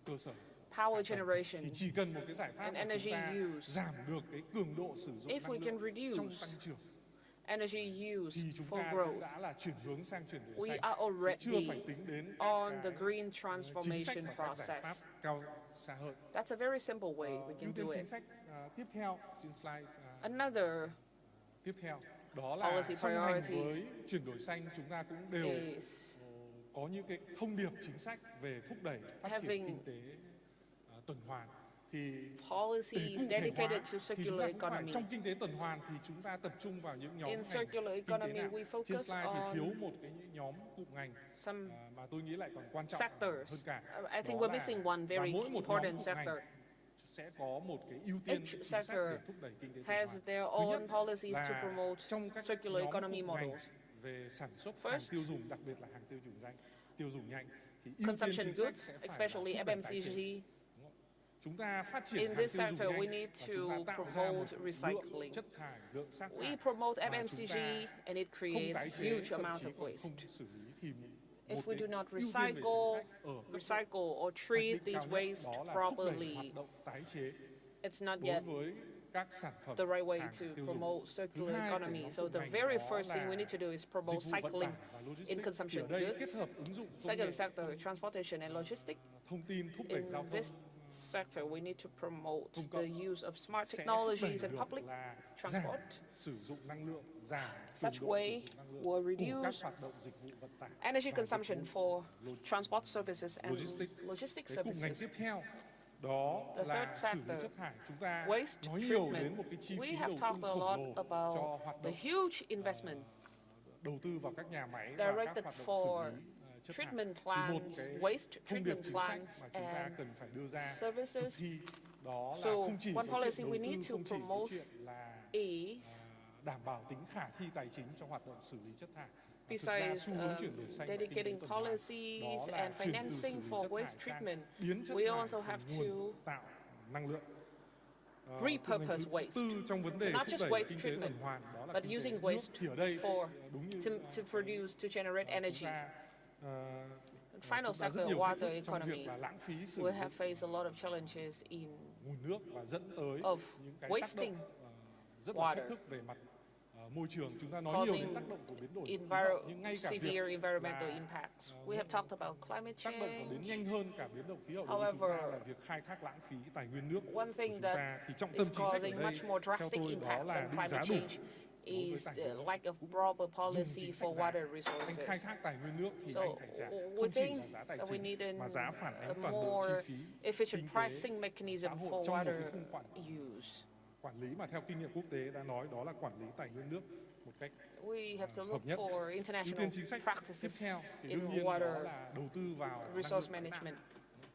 cơ sở power hạ tầng. generation Thì chỉ cần một cái giải pháp and mà chúng energy ta use. giảm được cái cường độ sử dụng If we năng can lượng reduce trong tăng trưởng energy use thì chúng for ta cũng growth, đã là chuyển hướng sang chuyển đổi we xanh, are chứ chưa phải already tính đến on các the cái green chính sách transformation và các giải pháp process. cao xa hơn. That's a very simple way we can Ưu tiên do chính it. sách tiếp theo, xin slide Another tiếp theo, đó là policy song hành priorities với chuyển đổi xanh, chúng ta cũng đều is có những cái thông điệp chính sách về thúc đẩy phát triển having kinh tế tuần hoàn. Thì để policies cụ thể dedicated hóa to thì chúng circular ta cũng phải economy. trong kinh tế tuần hoàn thì chúng ta tập trung vào những nhóm In ngành circular kinh tế economy, nào. we focus Trên slide thì on thiếu một cái nhóm cụm ngành some mà tôi nghĩ lại còn quan trọng sectors. hơn cả. I think Đó we're là missing one và very mỗi một important nhóm cụm ngành sector. sẽ có một cái ưu tiên Each chính sách sector để thúc đẩy kinh tế tuần has hoàn. their Thứ nhất own policies to là promote trong các circular nhóm economy cụm ngành models. về sản xuất hàng First, tiêu dùng, đặc biệt là hàng tiêu dùng nhanh thì ưu tiên consumption chính sách goods, sẽ phải là especially thúc đẩy tái chế. FMCG. Chúng ta phát triển In hàng this tiêu dùng sector, nhanh we need và chúng ta to tạo ra một promote lượng recycling. chất thải, lượng rác We thải promote mà chúng FMCG ta and it không creates tái chế, huge thậm amount chí of còn waste. không xử lý thì If một we cái do not ưu tiên về chính sách ở cấp recycle or hoạch treat định these cao nhất waste đó là thúc đẩy properly, hoạt động tái chế it's not đối yet với các sản phẩm the right way hàng to tiêu dùng. promote Thứ circular hai của economy. nhóm So cụm the ngành very đó first thing we là need to do is promote dịch vụ vận cycling tải và in logistics. Thì consumption ở đây kết goods. hợp ứng dụng công Second nghệ sector, transportation and logistics. thông tin, thúc đẩy In giao thông this sector, we need to promote công the cộng use of smart sẽ thúc đẩy technologies and được public là giảm transport. sử dụng năng lượng, giảm Such cường độ way sử dụng năng lượng will của các reduce hoạt động dịch vụ vận tải energy và consumption dịch vụ for transport services and logistics. logistics Cái cụm ngành services. tiếp theo đó The là third xử lý sector, chất thải. Chúng ta waste nói nhiều đến treatment. một cái chi We phí have đầu talked tư a khổng lot lồ about cho hoạt the động huge investment đầu tư vào các nhà máy và các directed hoạt động for xử lý chất thải. treatment Thì một plants, cái waste thông điệp treatment chính sách plants mà chúng ta and cần phải đưa ra thực services. thi đó là So không chỉ one có policy chuyện đầu we tư, need to không chỉ có promote chuyện là is đảm bảo tính khả thi tài chính cho hoạt động xử lý chất thải. Thực ra besides xu hướng chuyển đổi xanh và kinh tế dedicating tuần hoàn policies đó là and chuyển từ financing xử lý for chất waste thải sang treatment, biến chất we thải also have thành to nguồn tạo năng lượng. repurpose Thứ waste. tư trong vấn đề So not thúc just đẩy waste kinh tế treatment, tuần hoàn đó là but kinh tế using nước. waste Thì ở đây for đúng như to produce, to generate chúng energy. ta Final cũng đã rất sector, nhiều thách thức water trong việc economy. là lãng phí sử We dụng have faced a lot of challenges in nguồn nước và dẫn tới of những cái tác wasting động rất là thách water, thức về mặt môi trường. Chúng ta nói nhiều đến causing tác động của biến đổi khí hậu, nhưng ngay cả việc severe environmental là impacts. We have talked about climate tác động còn đến change. nhanh hơn cả biến đổi khí hậu đối với chúng ta However, là việc khai thác lãng phí tài nguyên nước One của thing chúng that ta. Thì trọng tâm is chính sách ở causing đây much more theo drastic tôi đó impacts là on định giá climate đủ change đối với is tài the nguyên. lack of proper Dùng policy chính sách for giá. water Anh khai resources. thác tài nguyên nước thì So anh phải trả we không chỉ think là giá tài that we chính need mà giá phản a ánh toàn bộ chi more phí efficient kinh tế pricing mechanism xã hội for trong một cái water khung khoản use. quản lý mà theo kinh nghiệm quốc tế đã nói đó là quản lý tài nguyên nước một cách We have to hợp look nhất. for Ưu international tiên chính sách tiếp practices theo thì in đương nhiên đó water là đầu tư vào năng resource lượng tái tạo. management.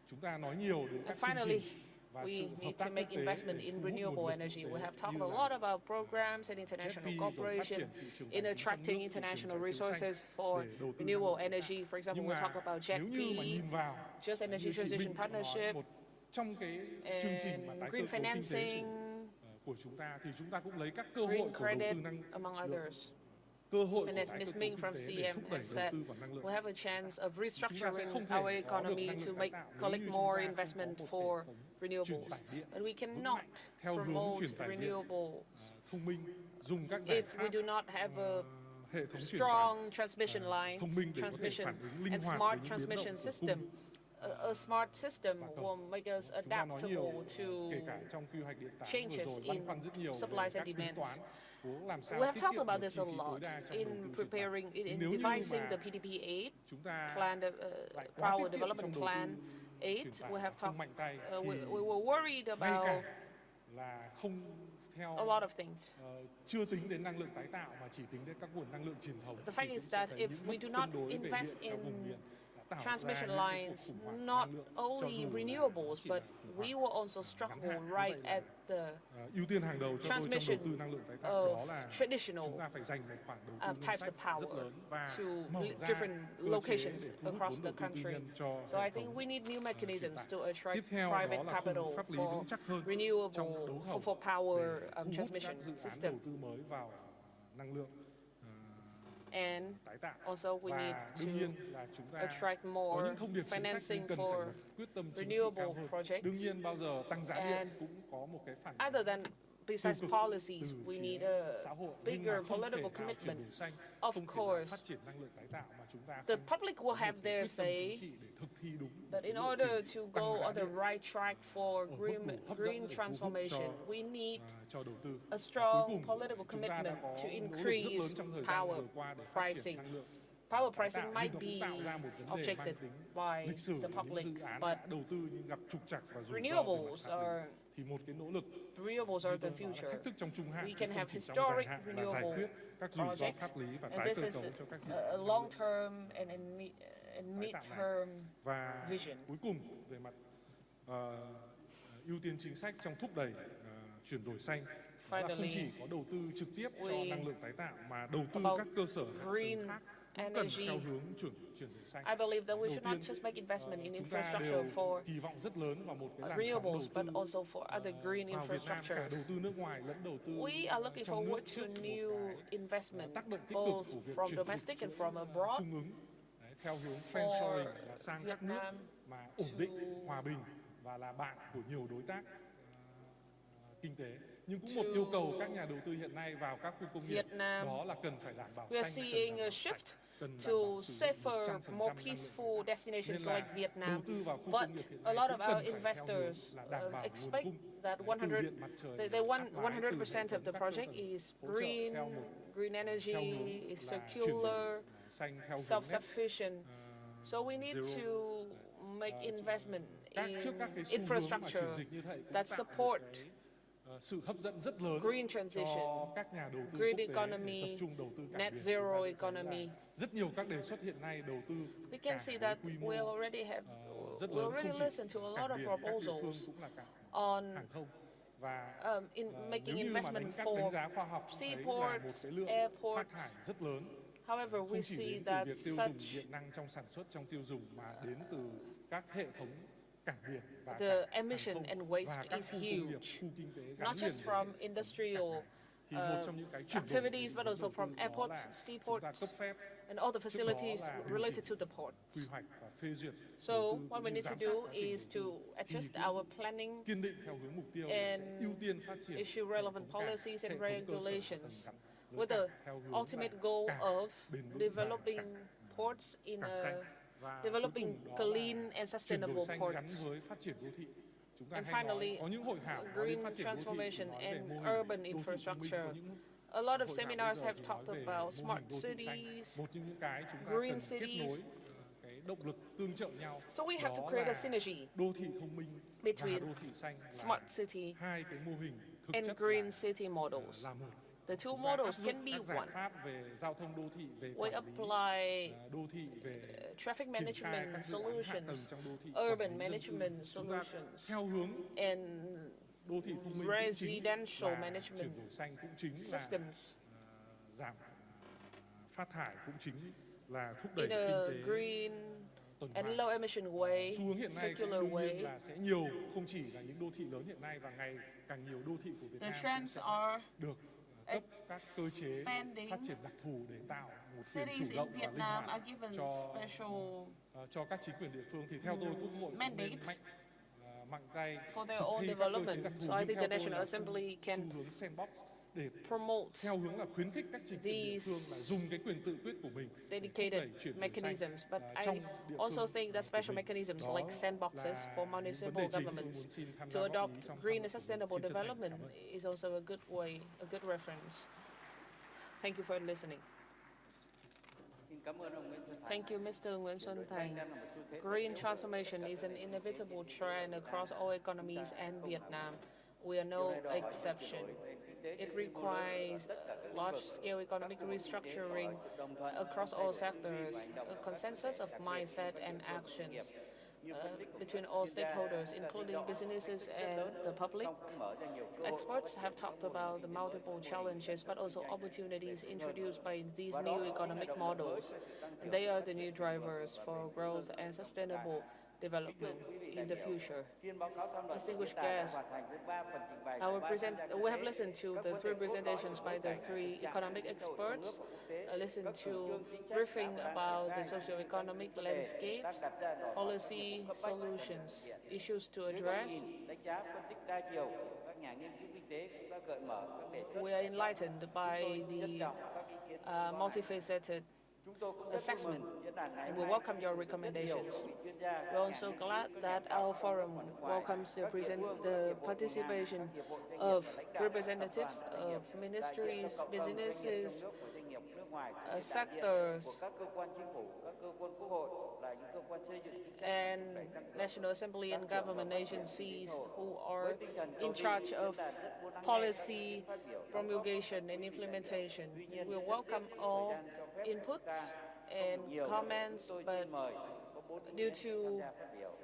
Chúng ta nói nhiều đến các And chương finally, trình và sự we hợp need tác to quốc make tế investment để in thu hút nguồn renewable lực energy. quốc We tế have talked như a là lot about programs and international JETP, rồi phát cooperation triển thị trường in tài chính trong attracting nước, thị trường international trái phiếu xanh resources for để đầu tư năng renewable lượng tái energy. For example, Nhưng we mà talk about nếu như mà JETP, nhìn vào Just Energy như chị Transition Minh có nói, Partnership, một trong cái chương trình mà tái green cơ cấu kinh tế financing, của chúng ta thì chúng ta cũng lấy các cơ hội green của đầu credit, tư năng among lượng, others. cơ hội And của as tái Ms. cơ cấu Ming kinh from tế để CM thúc đẩy has đầu said, tư vào năng lượng. we have a chance of Chúng ta sẽ restructuring không thể our có được economy năng to lượng tái make tạo nếu collect như chúng more ta không investment có một for hệ thống truyền renewables. tải điện But we vững cannot mạnh theo hướng promote truyền tải điện renewables thông minh, dùng các giải if we pháp do not have a hệ thống truyền strong transmission thông lines, minh để có thể phản ứng linh and hoạt smart với những biến transmission động của system. cung. A smart system will make us Chúng ta nói nhiều, adaptable to kể cả trong quy hoạch điện tảng vừa changes rồi, in băn khoăn rất nhiều về supplies and các tính demands. toán, cố làm sao We have tiết talked kiệm about được this chi a phí tối lot đa trong đầu in tư truyền tải. preparing, in Nếu như devising mà the PDP-8 chúng ta plan, lại quá Power tiết kiệm Development trong đầu Plan tư 8. truyền tải We have không talked. mạnh tay thì We were worried ngay about cả là không theo a lot of things. chưa tính đến năng lượng tái tạo mà chỉ tính đến các nguồn năng lượng truyền thống. The fact is that if we do not invest in transmission lines, not only renewables, but we will also struggle right at the ưu tiên hàng đầu cho tôi trong đầu transmission tư năng lượng tái tạo đó là traditional chúng ta phải dành một khoản đầu tư ngân types sách of rất power lớn và to mở ra different cơ chế locations để thu hút across vốn the đầu tư tư country. nhân cho So I hệ think thống we need new mechanisms to tiếp attract theo private đó là capital khung pháp lý for vững chắc hơn renewable, trong đấu thầu for power để thu hút transmission các dự án system. đầu tư mới vào năng lượng And tái tạo. also we need Và đương nhiên là chúng ta attract có more những thông điệp chính sách financing nhưng cần for phải quyết tâm chính trị renewable cao hơn. projects. Đương nhiên bao giờ tăng giá điện And cũng có một cái phản other than besides tiêu cực policies, từ we phía need a xã hội, nhưng bigger mà không thể political nào commitment. chuyển đổi xanh, Of không thể nào course, phát triển năng lượng tái tạo mà chúng ta the không public will có have một cái their quyết tâm say, chính trị để thực thi đúng but in lộ order trình to tăng go giá on the điện right track for ở mức độ hấp dẫn green để thu hút transformation, we need cho đầu tư. a Cuối strong cùng, political chúng ta đã commitment có to nỗ lực rất increase lớn trong thời gian power vừa qua để phát triển pricing. năng lượng Power tái pricing tạo, might nhưng nó cũng be tạo ra một vấn đề mang objected tính by lịch sử the những public, dự án but đã đầu tư nhưng gặp trục trặc và rủi ro về mặt renewables pháp lý. are Thì một cái nỗ lực renewables are the như tôi nói là future. thách thức trong trung hạn, We chứ can không have chỉ trong dài historic hạn là giải renewable quyết các rủi ro projects, pháp lý và and tái this cơ is cấu cho các dự a án long term and mid-term và vision. cuối cùng về mặt ưu tiên chính sách trong thúc đẩy chuyển đổi xanh đó là không chỉ có đầu tư trực tiếp cho năng lượng tái tạo mà đầu tư các cơ sở hạ tầng khác cũng cần theo hướng chuyển đổi xanh. I believe that we Đầu should not tiên, just make investment in chúng ta infrastructure đều for kỳ vọng rất lớn vào một cái làn sóng đầu renewables, tư but also for other green vào Việt Nam, cả đầu infrastructures. tư nước ngoài lẫn đầu tư We are looking trong nước forward trước to một new cái investment, tác động tích cực both của việc from chuyển dịch domestic and chuỗi from abroad, cung ứng theo hướng for friendshoring là sang các nước Vietnam mà ổn định, hòa bình và là bạn của nhiều đối tác kinh tế. Nhưng cũng một yêu cầu các nhà đầu tư hiện nay vào các khu công nghiệp Vietnam. đó là cần phải đảm bảo We are xanh, cần seeing đảm a bảo shift sạch, cần đảm to bảo sử dụng safer, 100% more năng lượng peaceful tái tạo. destinations Nên là like Vietnam. đầu tư vào khu But công nghiệp hiện a nay lot of cũng cần our phải theo hướng investors là đảm bảo nguồn expect cung that từ 100, điện mặt trời, they want áp mái, từ 100% hệ of the thống các cơ project sở is hỗ trợ green, theo một green energy, theo hướng is là chuyển đổi circular, xanh theo hướng net self-sufficient. So we need zero. to make investment Trước các in cái xu hướng mà infrastructure chuyển dịch như vậy cũng that tạo support một cái sự hấp dẫn rất lớn green transition, cho các nhà đầu tư green quốc tế economy, để tập trung đầu tư cảng net biển. zero Chúng ta thấy economy. là rất nhiều các đề xuất hiện nay đầu tư We can cảng see với that quy mô we already have, rất we lớn, already không chỉ listened to a lot cảng of biển, các địa phương proposals cũng là cảng on hàng không và in making nếu như mà investment các for đánh giá khoa học thấy là seaports, một cái lượng airports. phát thải rất lớn, However, we không chỉ see đến từ that việc tiêu dùng such điện năng trong sản xuất, trong tiêu dùng mà đến từ các hệ thống cảng biển và the cảng hàng emission không and và waste các is khu công nghiệp, huge, khu kinh tế gắn not liền just với from industrial thì một trong những cái chuyển đổi activities, but also from airports, chúng ta seaports, cấp phép and all the trước đó facilities là điều related chỉnh to the port. quy hoạch và phê duyệt So đầu tư what cũng we như need to giám sát do quá trình is to đầu tư. adjust Thì our planning, kiên định theo hướng mục tiêu là sẽ and ưu tiên phát triển issue relevant hệ thống cảng, policies and hệ thống cơ sở hạ tầng regulations cảng với with the cảng theo hướng ultimate là goal cảng of bền vững và developing cảng ports in cảng a xanh. Và developing cuối cùng đó là clean and chuyển sustainable đổi xanh ports. gắn với phát triển đô thị. Chúng ta And hay nói finally, có những hội thảo nói green đến phát triển đô thị, transformation nói về and mô hình urban đô thị thông minh, infrastructure. có những A lot of hội thảo seminars bây giờ have thì talked nói về about mô smart hình đô thị xanh. cities, Một trong những cái chúng ta green cần kết cities. nối cái động lực tương trợ nhau. So we have to Đó create a là synergy đô thị thông minh và between đô thị xanh smart là city hai cái mô hình thực and chất green là, city models. là một. The two Chúng ta áp models dụng can be các giải one. pháp về giao thông đô thị, về We quản lý apply đô thị, về traffic triển khai management các dự án hạ tầng solutions, trong đô thị, urban quản lý dân cư. management Chúng ta solutions, theo hướng and đô thị thông minh cũng chính residential là management chuyển đổi xanh, cũng chính là systems giảm phát thải, cũng chính là thúc đẩy in a kinh tế green tuần and hoàn. low emission way, Xu hướng hiện nay cũng circular đương nhiên way. là sẽ nhiều, không chỉ là những đô thị lớn hiện nay và ngày càng nhiều đô thị của Việt The Nam cũng trends sẽ are được cấp các cơ chế expanding. phát triển đặc thù để tạo một quyền chủ Cities in động và linh Vietnam hoạt are given cho special cho các chính quyền địa phương. Thì theo tôi Quốc hội cũng mandate nên mạnh tay for their thực own thi các cơ chế development. đặc thù. So I Nhưng think theo the tôi National là Assembly can xu hướng sandbox, để promote theo hướng là khuyến khích các chính quyền địa phương là dùng cái quyền tự quyết của mình dedicated mechanisms, but I also think that special mechanisms like sandboxes for municipal governments to adopt green and sustainable development is also a good way, a good reference. Thank you for listening. Thank you, Mr. Nguyễn Xuân Thành. Green transformation is an inevitable trend across all economies and Vietnam. We are no exception. It requires large-scale economic restructuring across all sectors, a consensus of mindset and actions between all stakeholders, including businesses and the public. Experts have talked about the multiple challenges, but also opportunities introduced by these new economic models. They are the new drivers for growth and sustainable development in the future. Distinguished guests, we have listened to the three presentations by the three economic experts, listened to briefing about the socio-economic landscape, policy solutions, issues to address. We are enlightened by the multifaceted assessment, and we welcome your recommendations. We're also glad that our forum welcomes the participation of representatives of ministries, businesses, sectors, and National Assembly and government agencies who are in charge of policy promulgation and implementation. We welcome all inputs and comments, but due to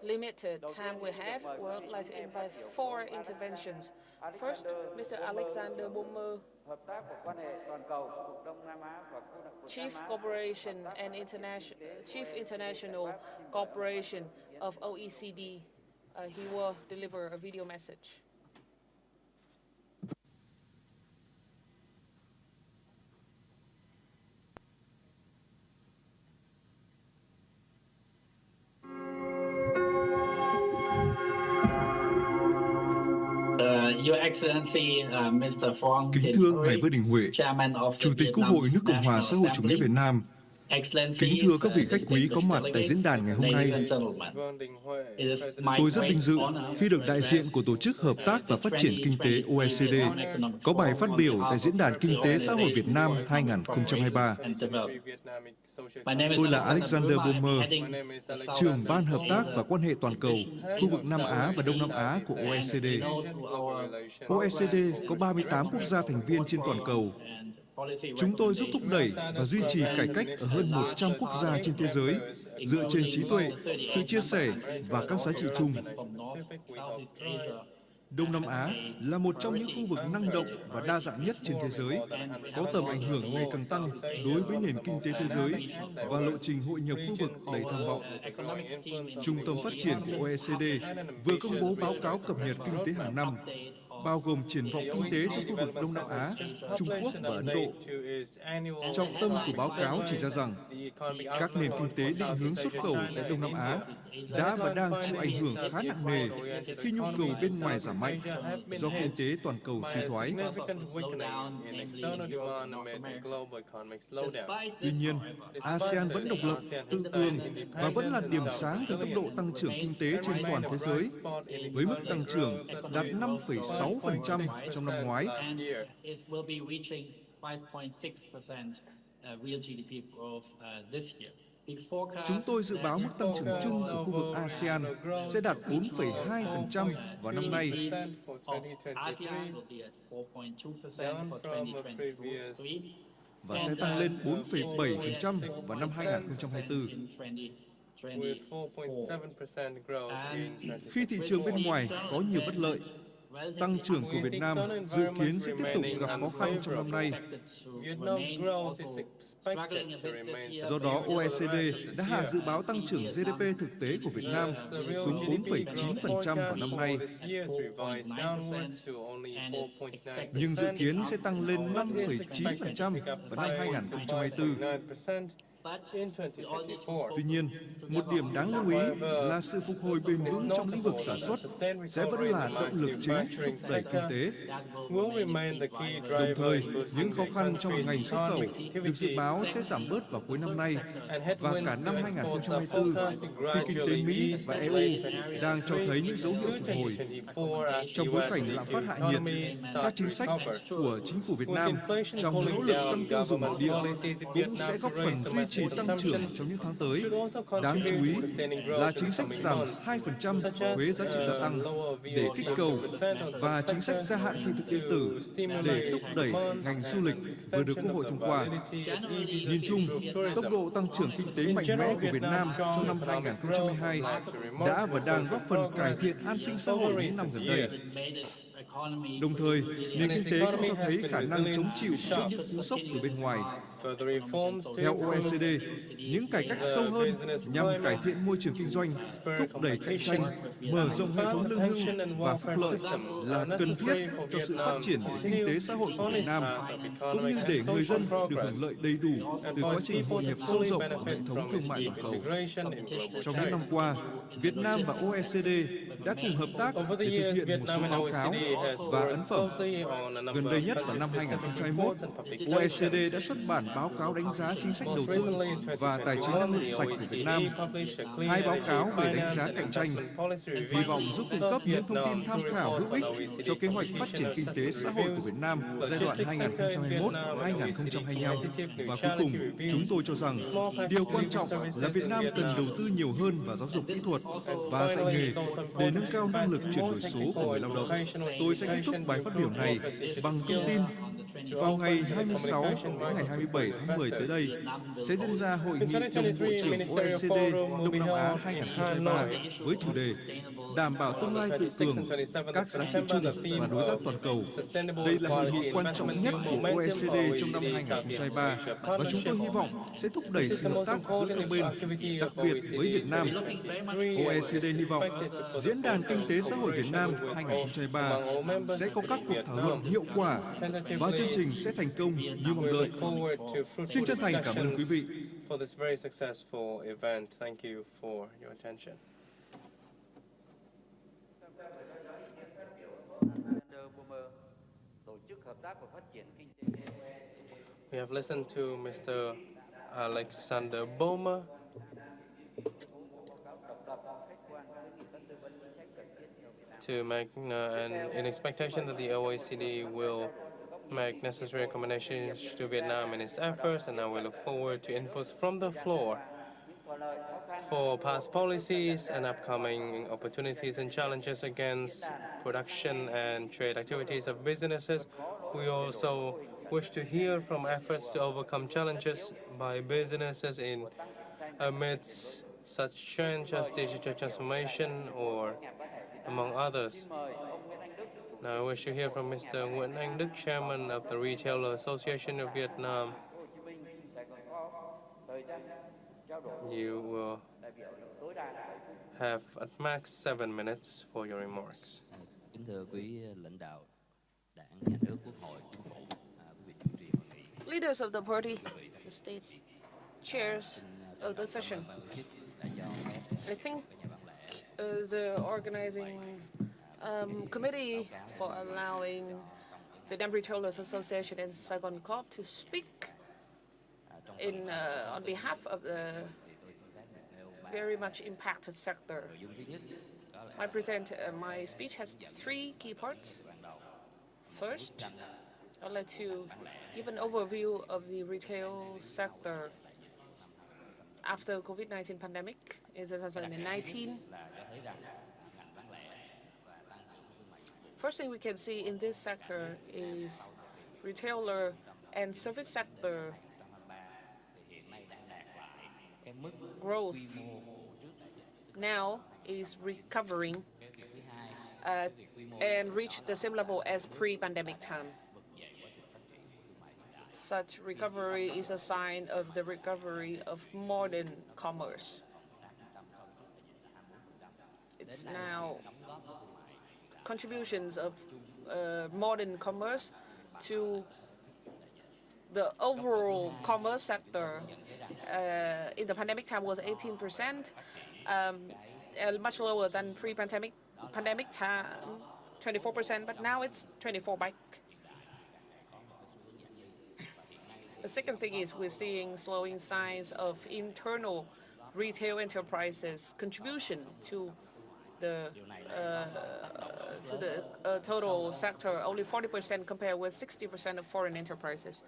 limited time we have, we would like to invite 4 interventions. First, Mr. Alexander Bummer, Chief Corporation and Chief International Corporation of OECD. He will deliver a video message. Kính thưa Ngài Vương Đình Huệ, Chủ tịch Quốc hội nước Cộng hòa xã hội chủ nghĩa Việt Nam, kính thưa các vị khách quý có mặt tại diễn đàn ngày hôm nay. Tôi rất vinh dự khi được đại diện của Tổ chức Hợp tác và Phát triển Kinh tế OECD có bài phát biểu tại Diễn đàn Kinh tế Xã hội Việt Nam 2023. Tôi là Alexander Bomer, trưởng Ban Hợp tác và Quan hệ Toàn cầu, khu vực Nam Á và Đông Nam Á của OECD. OECD có 38 quốc gia thành viên trên toàn cầu. Chúng tôi giúp thúc đẩy và duy trì cải cách ở hơn 100 quốc gia trên thế giới, dựa trên trí tuệ, sự chia sẻ và các giá trị chung. Đông Nam Á là một trong những khu vực năng động và đa dạng nhất trên thế giới, có tầm ảnh hưởng ngày càng tăng đối với nền kinh tế thế giới và lộ trình hội nhập khu vực đầy tham vọng. Trung tâm Phát triển của OECD vừa công bố báo cáo cập nhật kinh tế hàng năm, bao gồm triển vọng kinh tế cho khu vực Đông Nam Á, Trung Quốc và Ấn Độ. Trọng tâm của báo cáo chỉ ra rằng các nền kinh tế định hướng xuất khẩu tại Đông Nam Á đã và đang chịu ảnh hưởng khá nặng nề khi nhu cầu bên ngoài giảm mạnh do kinh tế toàn cầu suy thoái. Tuy nhiên, ASEAN vẫn độc lập, tự cường và vẫn là điểm sáng về tốc độ tăng trưởng kinh tế trên toàn thế giới, với mức tăng trưởng đạt 5,6% trong năm ngoái. Chúng tôi dự báo mức tăng trưởng chung của khu vực ASEAN sẽ đạt 4,2% vào năm nay, và sẽ tăng lên 4,7% vào năm 2024. Khi thị trường bên ngoài có nhiều bất lợi, tăng trưởng của Việt Nam dự kiến sẽ tiếp tục gặp khó khăn trong năm nay. Do đó, OECD đã hạ dự báo tăng trưởng GDP thực tế của Việt Nam xuống 4,9% vào năm nay, nhưng dự kiến sẽ tăng lên 5,9% vào năm 2024. In 2024, Tuy nhiên, một điểm đáng lưu ý là sự phục hồi bền vững trong lĩnh vực sản xuất sẽ vẫn là động lực chính thúc đẩy kinh tế. Đồng Đồng thời, những khó khăn trong ngành xuất khẩu được dự báo sẽ giảm bớt vào cuối năm nay và cả năm 2024 khi kinh tế Mỹ và EU đang cho thấy những dấu hiệu phục hồi. Trong bối cảnh lạm phát hạ nhiệt, các chính sách của chính phủ Việt Nam trong nỗ lực tăng tiêu dùng nội địa cũng sẽ góp phần duy trì tăng trưởng trong những tháng tới. Đáng chú ý là chính sách giảm 2% thuế giá trị gia tăng để kích cầu và chính sách gia hạn thị thực điện tử để thúc đẩy ngành du lịch vừa được Quốc hội thông qua. Nhìn chung, tốc độ tăng trưởng kinh tế mạnh mẽ của Việt Nam trong năm 2022 đã và đang góp phần cải thiện an sinh xã hội những năm gần đây. Đồng thời, nền kinh tế cũng cho thấy khả năng chống chịu trước những cú sốc từ bên ngoài. Theo OECD, những cải cách sâu hơn nhằm cải thiện môi trường kinh doanh, thúc đẩy cạnh tranh, mở rộng hệ thống lương hưu và phúc lợi là cần thiết cho sự phát triển về kinh tế xã hội của Việt Nam, cũng như để người dân được hưởng lợi đầy đủ từ quá trình hội nhập sâu rộng vào hệ thống thương mại toàn cầu. Trong những năm qua, Việt Nam và OECD đã cùng hợp tác để thực hiện một số báo cáo và ấn phẩm. Gần đây nhất vào năm 2021, OECD đã xuất bản báo cáo đánh giá chính sách đầu tư và tài chính năng lượng sạch của Việt Nam. Hai báo cáo về đánh giá cạnh tranh, hy vọng giúp cung cấp những thông tin tham khảo hữu ích cho kế hoạch phát triển kinh tế xã hội của Việt Nam giai đoạn 2021-2025. Và cuối cùng, chúng tôi cho rằng điều quan trọng là Việt Nam cần đầu tư nhiều hơn vào giáo dục kỹ thuật và dạy nghề để nâng cao năng lực chuyển đổi số của người lao động. Tôi sẽ kết thúc bài phát biểu này bằng thông tin. Vào ngày 26 đến ngày 27 tháng 10 tới đây sẽ diễn ra hội nghị đồng bộ trưởng OECD Đông Nam Á 2023 với chủ đề đảm bảo tương lai tự cường, các giá trị chung và đối tác toàn cầu. Đây là hội nghị quan trọng nhất của OECD trong năm 2023 và chúng tôi hy vọng sẽ thúc đẩy sự hợp tác giữa các bên, đặc biệt với Việt Nam. OECD hy vọng Diễn đàn Kinh tế Xã hội Việt Nam 2023 sẽ có các cuộc thảo luận hiệu quả và chương trình sẽ thành công như mong đợi. Xin chân thành cảm ơn quý vị. We have listened to Mr. Alexander Bomer. To make and in expectation that the OECD will make necessary recommendations to Vietnam in its efforts, and now we look forward to inputs from the floor for past policies and upcoming opportunities and challenges against production and trade activities of businesses. We also wish to hear from efforts to overcome challenges by businesses amidst such trends as digital transformation or among others. Now I wish to hear from Mr. Nguyễn Anh Đức, Chairman of the Retailer Association of Vietnam. You will have at max 7 minutes for your remarks. Kính thưa quý lãnh đạo Đảng, Nhà nước, Quốc hội, Chính phủ, quý vị chủ trì hội nghị. Leaders of the party, the state chairs of the session. I think the organizing committee for allowing the Vietnam Retailers Association and Saigon Co. to speak on behalf of the very much impacted sector. My speech has three key parts. First, I'd like to give an overview of the retail sector after COVID-19 pandemic in 2019. First thing we can see in this sector is retailer and service sector growth now is recovering and reached the same level as pre-pandemic time. Such recovery is a sign of the recovery of modern commerce. It's now contributions of modern commerce to the overall commerce sector in the pandemic time was 18%, much lower than pre-pandemic time, 24%, but now it's 24% back. The second thing is we're seeing slowing signs of internal retail enterprises' contribution to the total sector, only 40% compared with 60% of foreign enterprises.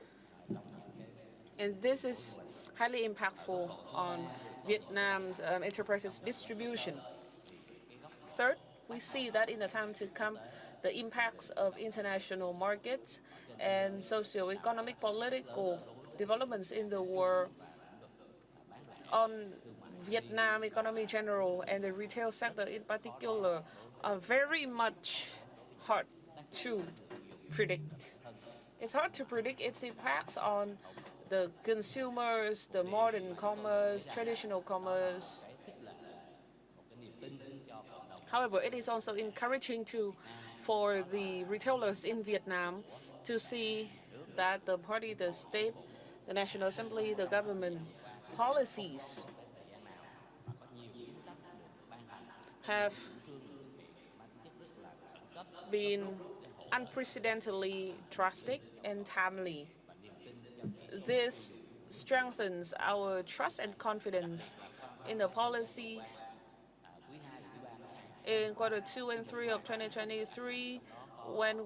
And this is highly impactful on Vietnam's enterprises distribution. Third, we see that in the time to come, the impacts of international markets and socio-economic political developments in the world on Vietnam economy in general and the retail sector in particular are very much hard to predict. It's hard to predict its impacts on the consumers, the modern commerce, traditional commerce. However, it is also encouraging for the retailers in Vietnam to see that the party, the state, the National Assembly, the government policies have been unprecedentedly drastic and timely. This strengthens our trust and confidence in the policies. In Q2 and 3 of 2023, when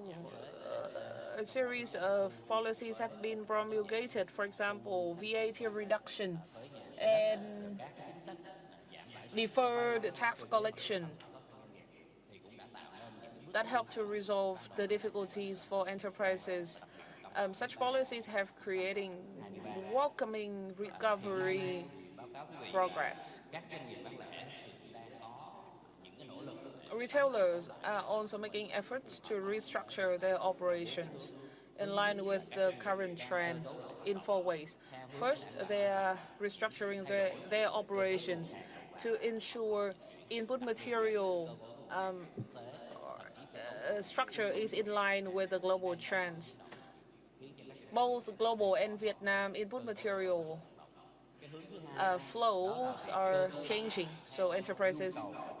a series of policies have been promulgated, for example, VAT reduction and deferred tax collection, that helped to resolve the difficulties for enterprises. Such policies have created welcoming recovery progress. Retailers are also making efforts to restructure their operations in line with the current trend in 4 ways. First, they are restructuring their operations to ensure input material structure is in line with the global trends. Both global and Vietnam input material flows are changing, so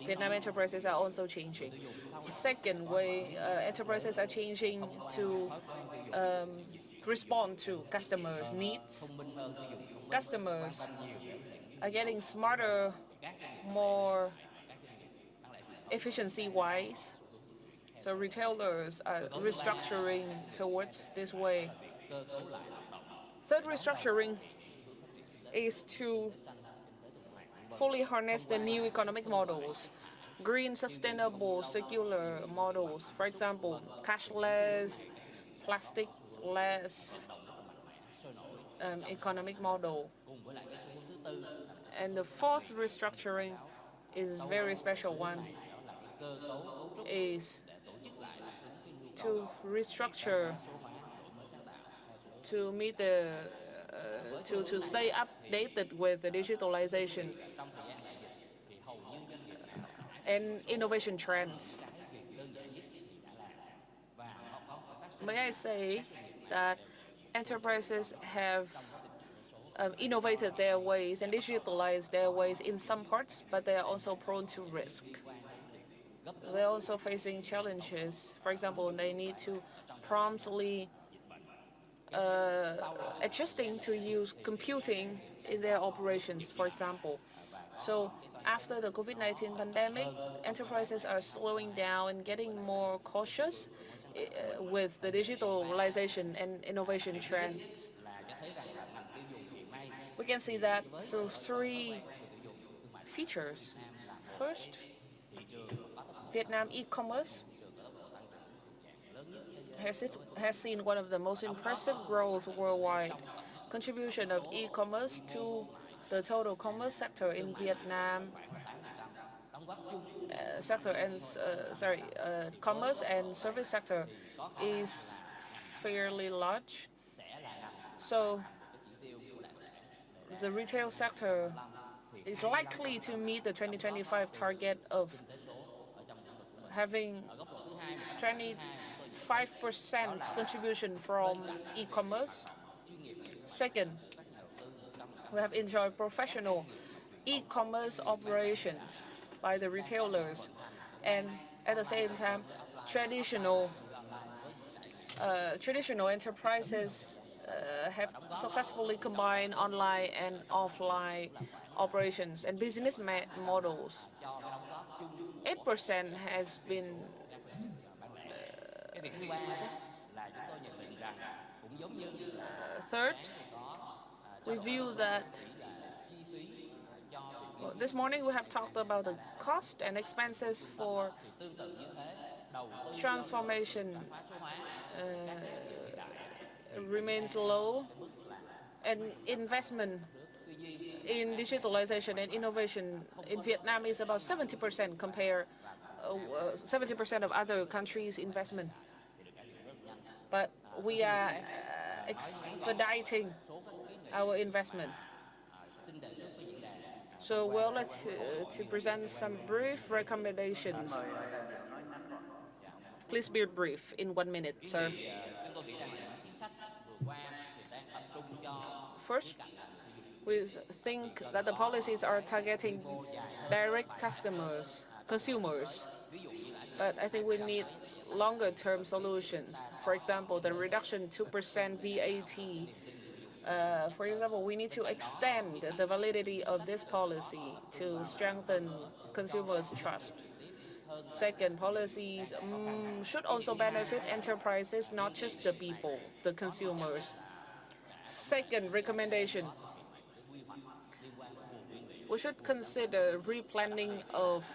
Vietnam enterprises are also changing. Second way, enterprises are changing to respond to customers' needs. Customers are getting smarter, more efficiency-wise, so retailers are restructuring towards this way. Third restructuring is to fully harness the new economic models, green, sustainable, circular models. For example, cashless, plastic-less economic model. And the fourth restructuring is a very special one, is to restructure to meet the to stay updated with the digitalization and innovation trends. May I say that enterprises have innovated their ways and digitalized their ways in some parts, but they are also prone to risk. They're also facing challenges. For example, they need to promptly adjusting to use computing in their operations, for example. So after the COVID-19 pandemic, enterprises are slowing down and getting more cautious with the digitalization and innovation trends. We can see that through 3 features. First, Vietnam e-commerce has seen one of the most impressive growth worldwide. Contribution of e-commerce to the total commerce sector in Vietnam, commerce and service sector is fairly large. So the retail sector is likely to meet the 2025 target of having 25% contribution from e-commerce. Second, we have enjoyed professional e-commerce operations by the retailers, and at the same time, traditional enterprises have successfully combined online and offline operations and business models. 8% has been third, we view that this morning we have talked about the cost and expenses for transformation remains low, and investment in digitalization and innovation in Vietnam is about 70% compare 70% of other countries' investment. But we are expediting our investment. So we'll like to present some brief recommendations. Please be brief in 1 minute, sir. First, we think that the policies are targeting direct consumers, but I think we need longer-term solutions. For example, the reduction 2% VAT. For example, we need to extend the validity of this policy to strengthen consumers' trust. Second, policies should also benefit enterprises, not just the people, the consumers. Second recommendation, we should consider replanning of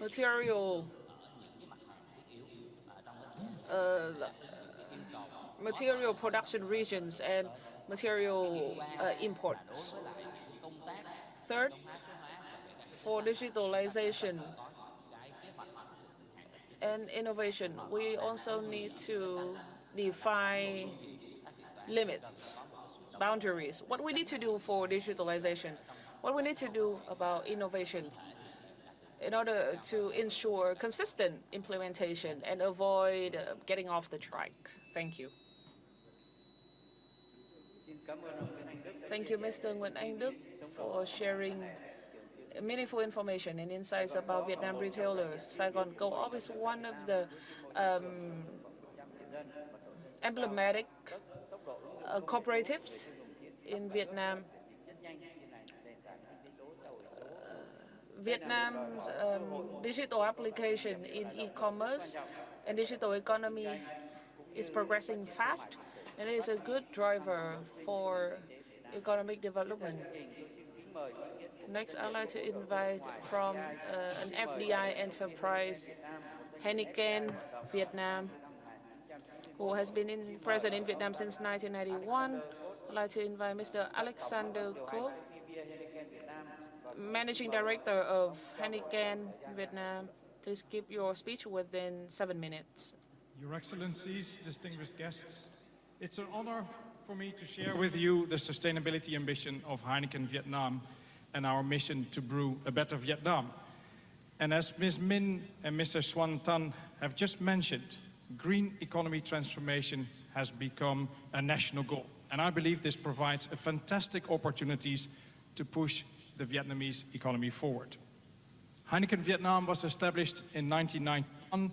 material production regions and material imports. Third, for digitalization and innovation, we also need to define limits, boundaries. What we need to do for digitalization, what we need to do about innovation in order to ensure consistent implementation and avoid getting off the track. Thank you. Thank you, Mr. Nguyễn Anh Đức, for sharing meaningful information and insights about Vietnam retailers. Saigon Co-op is one of the emblematic cooperatives in Vietnam. Vietnam's digital application in e-commerce and digital economy is progressing fast, and it is a good driver for economic development. Next, I'd like to invite from an FDI enterprise, Heineken Vietnam, who has been present in Vietnam since 1991. I'd like to invite Mr. Alexander Quốc, Managing Director of Heineken Vietnam. Please keep your speech within 7 minutes. Your Excellencies, distinguished guests, it's an honor for me to share with you the sustainability ambition of Heineken Vietnam and our mission to brew a better Vietnam. And as Ms. Min and Mr. Xuan Tan have just mentioned, green economy transformation has become a national goal. And I believe this provides a fantastic opportunities to push the Vietnamese economy forward. Heineken Vietnam was established in 1991,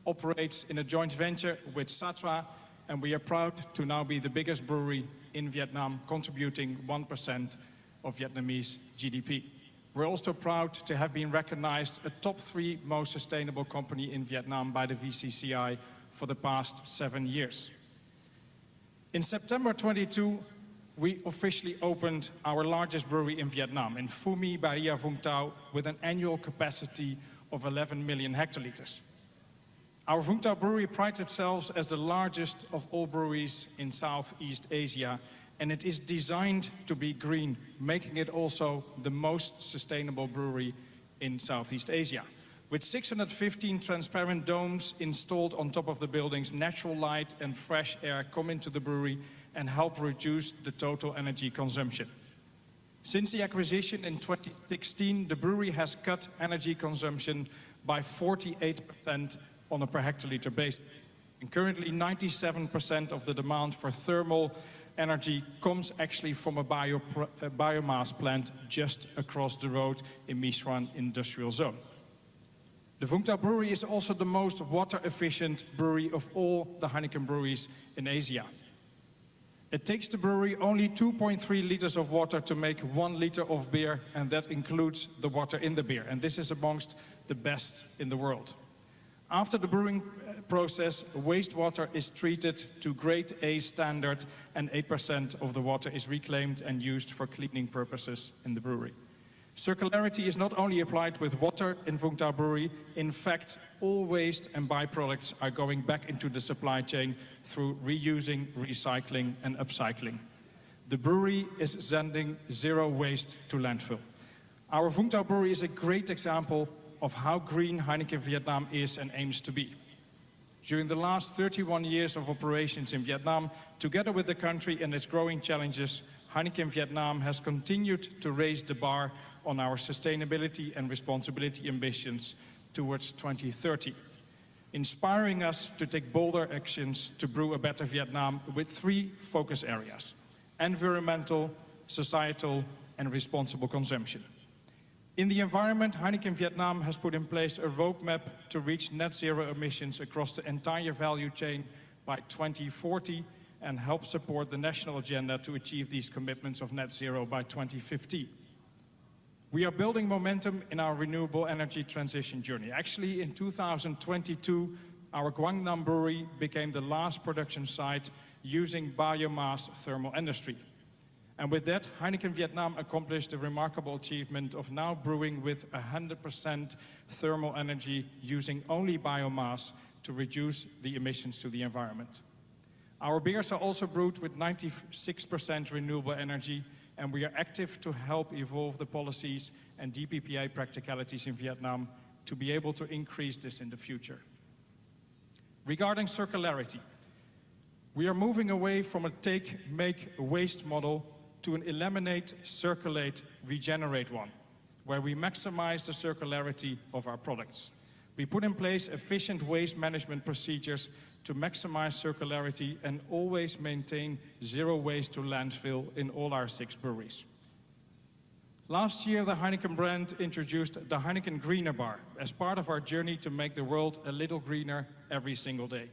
operates in a joint venture with Satra, and we are proud to now be the biggest brewery in Vietnam, contributing 1% of Vietnamese GDP. We're also proud to have been recognized a top 3 most sustainable company in Vietnam by the VCCI for the past 7 years. In September 22, we officially opened our largest brewery in Vietnam, in Phu My, Bà Vũng Tàu, with an annual capacity of 11 million hectoliters. Our Vũng Tàu brewery prides itself as the largest of all breweries in Southeast Asia, and it is designed to be green, making it also the most sustainable brewery in Southeast Asia. With 615 transparent domes installed on top of the buildings, natural light and fresh air come into the brewery and help reduce the total energy consumption. Since the acquisition in 2016, the brewery has cut energy consumption by 48% on a per hectoliter basis. And currently 97% of the demand for thermal energy comes actually from a biomass plant just across the road in Misran Industrial Zone. The Vung Tau Brewery is also the most water-efficient brewery of all the Heineken breweries in Asia. It takes the brewery only 2.3 liters of water to make 1 liter of beer, and that includes the water in the beer. And this is amongst the best in the world. After the brewing process, wastewater is treated to grade A standard, and 8% of the water is reclaimed and used for cleaning purposes in the brewery. Circularity is not only applied with water in Vung Tau Brewery. In fact, all waste and byproducts are going back into the supply chain through reusing, recycling and upcycling. The brewery is sending zero waste to landfill. Our Vung Tau Brewery is a great example of how green Heineken Vietnam is and aims to be. During the last 31 years of operations in Vietnam, together with the country and its growing challenges, Heineken Vietnam has continued to raise the bar on our sustainability and responsibility ambitions towards 2030, inspiring us to take bolder actions to brew a better Vietnam with 3 focus areas: environmental, societal, and responsible consumption. In the environment, Heineken Vietnam has put in place a roadmap to reach net zero emissions across the entire value chain by 2040 and help support the national agenda to achieve these commitments of net zero by 2050. We are building momentum in our renewable energy transition journey. Actually, in 2022, our Quang Nam brewery became the last production site using biomass thermal industry. And with that, Heineken Vietnam accomplished a remarkable achievement of now brewing with 100% thermal energy using only biomass to reduce the emissions to the environment. Our beers are also brewed with 96% renewable energy, and we are active to help evolve the policies and DPPA practicalities in Vietnam to be able to increase this in the future. Regarding circularity, we are moving away from a take, make, waste model to an eliminate, circulate, regenerate one, where we maximize the circularity of our products. We put in place efficient waste management procedures to maximize circularity and always maintain zero waste to landfill in all our 6 breweries. Last year, the Heineken brand introduced the Heineken Greener Bar as part of our journey to make the world a little greener every single day.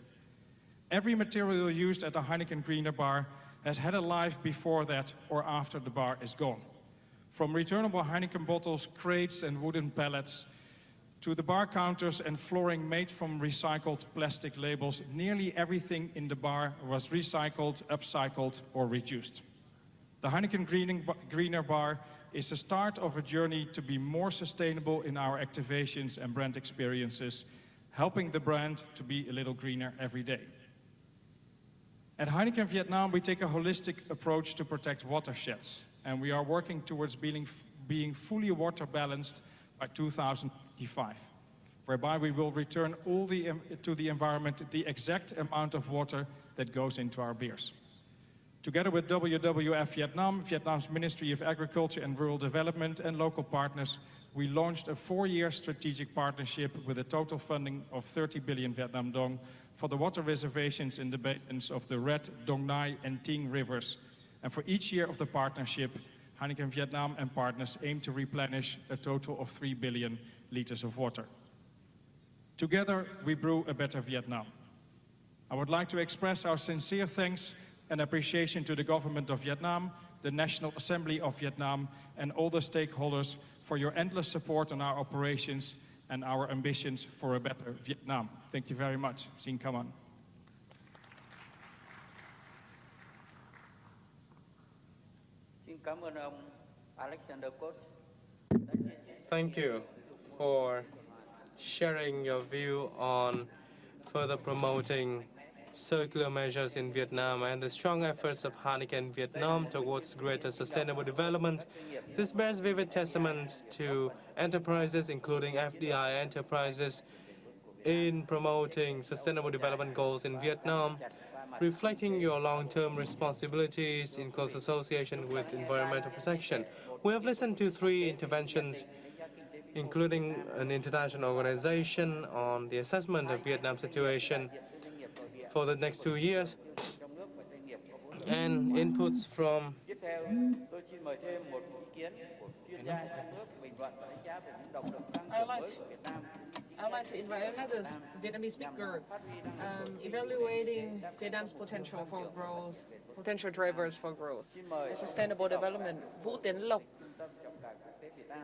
Every material used at the Heineken Greener Bar has had a life before that or after the bar is gone. From returnable Heineken bottles, crates and wooden pallets, to the bar counters and flooring made from recycled plastic labels, nearly everything in the bar was recycled, upcycled or reduced. The Heineken Greener Bar is the start of a journey to be more sustainable in our activations and brand experiences, helping the brand to be a little greener every day. At Heineken Vietnam, we take a holistic approach to protect watersheds, and we are working towards being fully water balanced by 2025, whereby we will return to the environment the exact amount of water that goes into our beers. Together with WWF Vietnam, Vietnam's Ministry of Agriculture and Rural Development and local partners, we launched a 4-year strategic partnership with a total funding of 30 billion Vietnam dong for the water reservations in the basins of the Red, Dong Nai and Ting rivers. And for each year of the partnership, Heineken Vietnam and partners aim to replenish a total of 3 billion liters of water. Together, we brew a better Vietnam. I would like to express our sincere thanks and appreciation to the government of Vietnam, the National Assembly of Vietnam, and all the stakeholders for your endless support on our operations and our ambitions for a better Vietnam. Thank you very much. Xin cảm ơn. Xin cảm ơn ông Alexander Koch. Thank you for sharing your view on further promoting circular measures in Vietnam and the strong efforts of Heineken Vietnam towards greater sustainable development. This bears vivid testament to enterprises, including FDI enterprises, in promoting sustainable development goals in Vietnam, reflecting your long-term responsibilities in close association with environmental protection. We have listened to 3 interventions, including an international organization on the assessment of Vietnam's situation for the next 2 years. and inputs from Tiếp theo, tôi xin mời thêm một ý kiến của chuyên gia trong nước bình luận và đánh giá về những động lực tăng trưởng mới của Việt Nam. I'd like to invite another Vietnamese speaker evaluating Vietnam's potential for growth, potential drivers for growth and sustainable development. Vũ Tiến Lộc,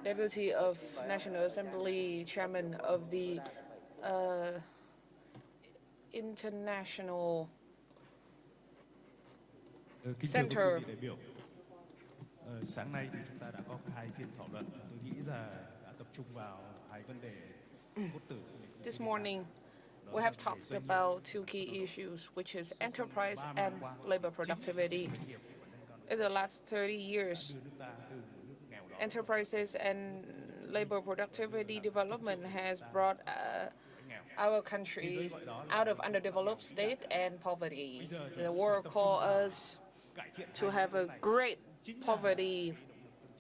Deputy of National Assembly, Chairman of the International Center. Sáng nay thì chúng ta đã có hai phiên thảo luận. Tôi nghĩ là đã tập trung vào hai vấn đề cốt tử. This morning, we have talked about two key issues, which is enterprise and labor productivity. In the last 30 years, enterprises and labor productivity development has brought our country out of underdeveloped state and poverty. The world called us to have a great poverty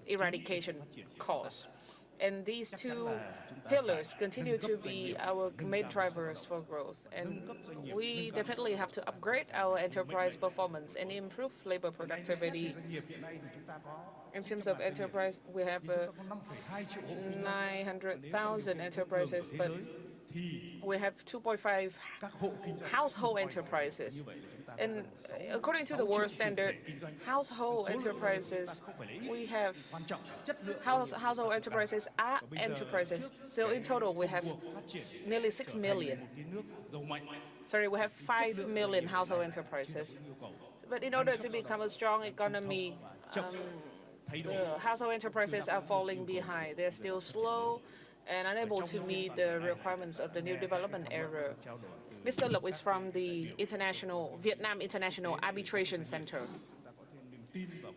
eradication cause. And these two pillars continue to be our main drivers for growth. And we definitely have to upgrade our enterprise performance and improve labor productivity. In terms of enterprise, we have 900,000 enterprises, but we have 2.5 household enterprises. And according to the world standard, household enterprises, we have household enterprises are enterprises. So in total, we have nearly 6 million. Sorry, we have 5 million household enterprises. But in order to become a strong economy, the household enterprises are falling behind. They're still slow and unable to meet the requirements of the new development era. Mr. Lộc is from the Vietnam International Arbitration Center.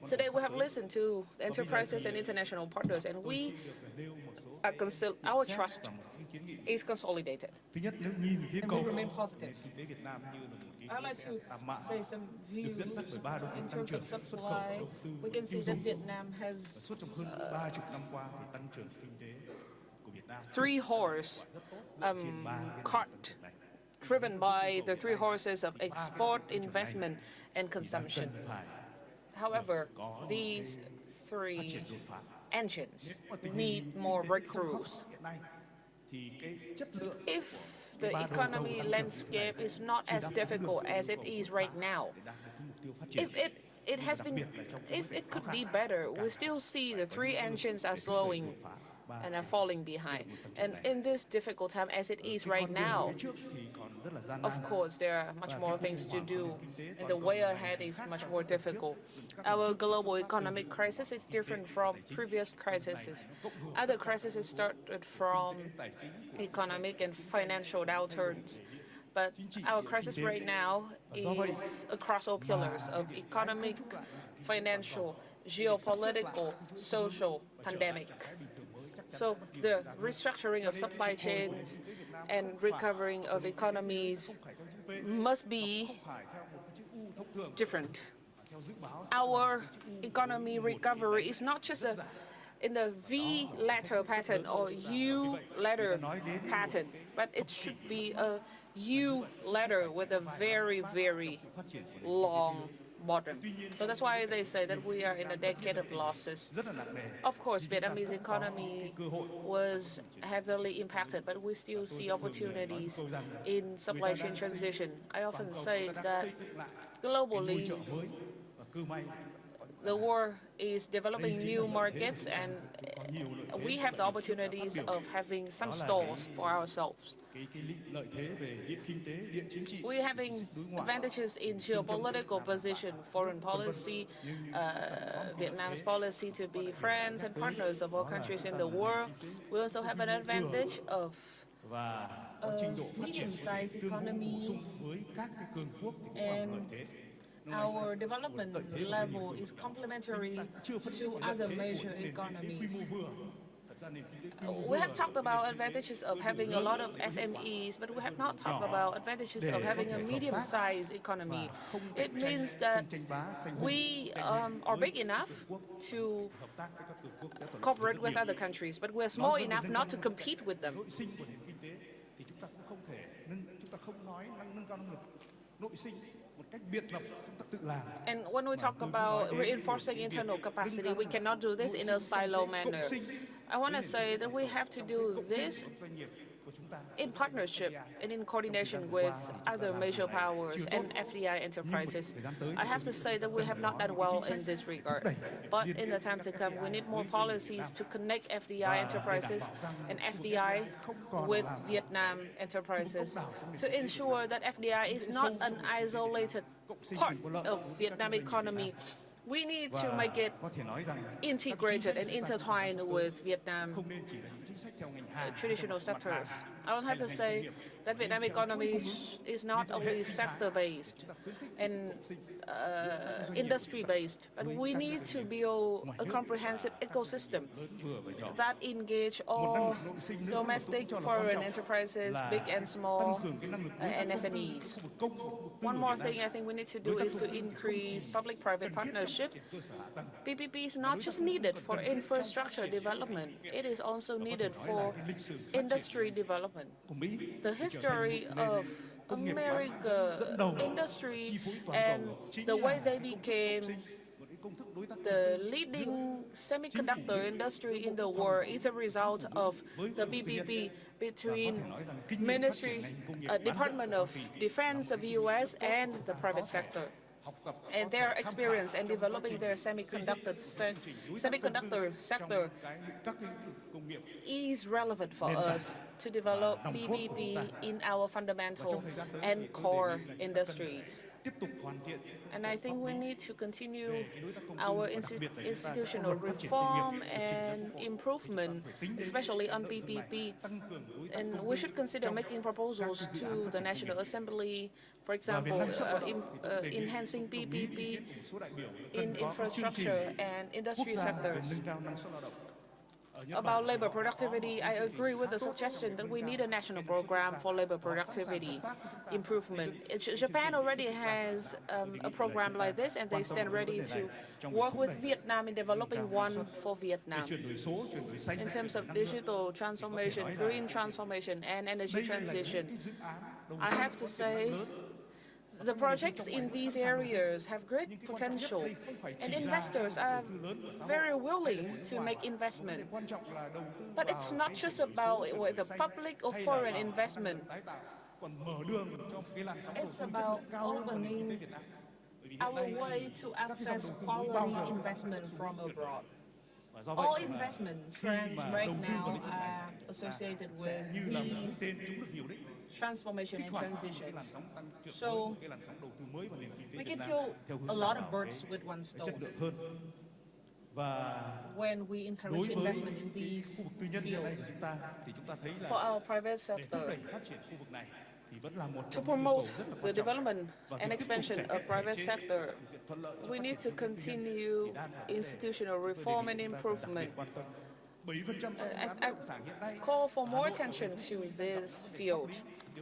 Today we have listened to the enterprises and international partners, and our trust is consolidated. And we remain positive. I'd like to say some views in terms of supply. We can see that Vietnam has 3-horse cart driven by the 3 horses of export, investment, and consumption. However, these 3 engines need more breakthroughs. If the economy landscape is not as difficult as it is right now, if it could be better, we still see the 3 engines are slowing and are falling behind. And in this difficult time as it is right now, of course, there are much more things to do, and the way ahead is much more difficult. Our global economic crisis is different from previous crises. Other crises started from economic and financial downturns. But our crisis right now is across all pillars of economic, financial, geopolitical, social, pandemic. So the restructuring of supply chains and recovering of economies must be different. Our economy recovery is not just in the V-letter pattern or U-letter pattern, but it should be a U-letter with a very, very long bottom. So that's why they say that we are in a decade of losses. Of course, Vietnamese economy was heavily impacted, but we still see opportunities in supply chain transition. I often say that globally, the world is developing new markets, and we have the opportunities of having some stalls for ourselves. We're having advantages in geopolitical position, foreign policy, Vietnam's policy to be friends and partners of all countries in the world. We also have an advantage of medium-sized economy, and our development level is complementary to other major economies. We have talked about advantages of having a lot of SMEs, but we have not talked about advantages of having a medium-sized economy. It means that we are big enough to cooperate with other countries, but we're small enough not to compete with them. And when we talk about reinforcing internal capacity, we cannot do this in a silo manner. I want to say that we have to do this in partnership and in coordination with other major powers and FDI enterprises. I have to say that we have not done well in this regard. But in the time to come, we need more policies to connect FDI enterprises and FDI with Vietnam enterprises to ensure that FDI is not an isolated part of Vietnam economy. We need to make it integrated and intertwined with Vietnam traditional sectors. I would have to say that Vietnam economy is not only sector-based and industry-based, but we need to build a comprehensive ecosystem that engage all domestic, foreign enterprises, big and small, and SMEs. One more thing I think we need to do is to increase public-private partnership. PPP is not just needed for infrastructure development, it is also needed for industry development. The history of America industry and the way they became the leading semiconductor industry in the world is a result of the PPP between Department of Defense of US and the private sector. And their experience in developing their semiconductor sector is relevant for us to develop PPP in our fundamental and core industries. And I think we need to continue our institutional reform and improvement, especially on PPP. And we should consider making proposals to the National Assembly, for example, enhancing PPP in infrastructure and industry sectors. About labor productivity, I agree with the suggestion that we need a national program for labor productivity improvement. Japan already has a program like this, and they stand ready to work with Vietnam in developing one for Vietnam. In terms of digital transformation, green transformation, and energy transition, I have to say the projects in these areas have great potential, and investors are very willing to make investment. But it's not just about whether public or foreign investment. It's about opening our way to access quality investment from abroad. All investment trends right now are associated with these transformation and transitions. So we can kill a lot of birds with one stone when we encourage investment in these fields. For our private sector, to promote the development and expansion of private sector, we need to continue institutional reform and improvement. I call for more attention to this field.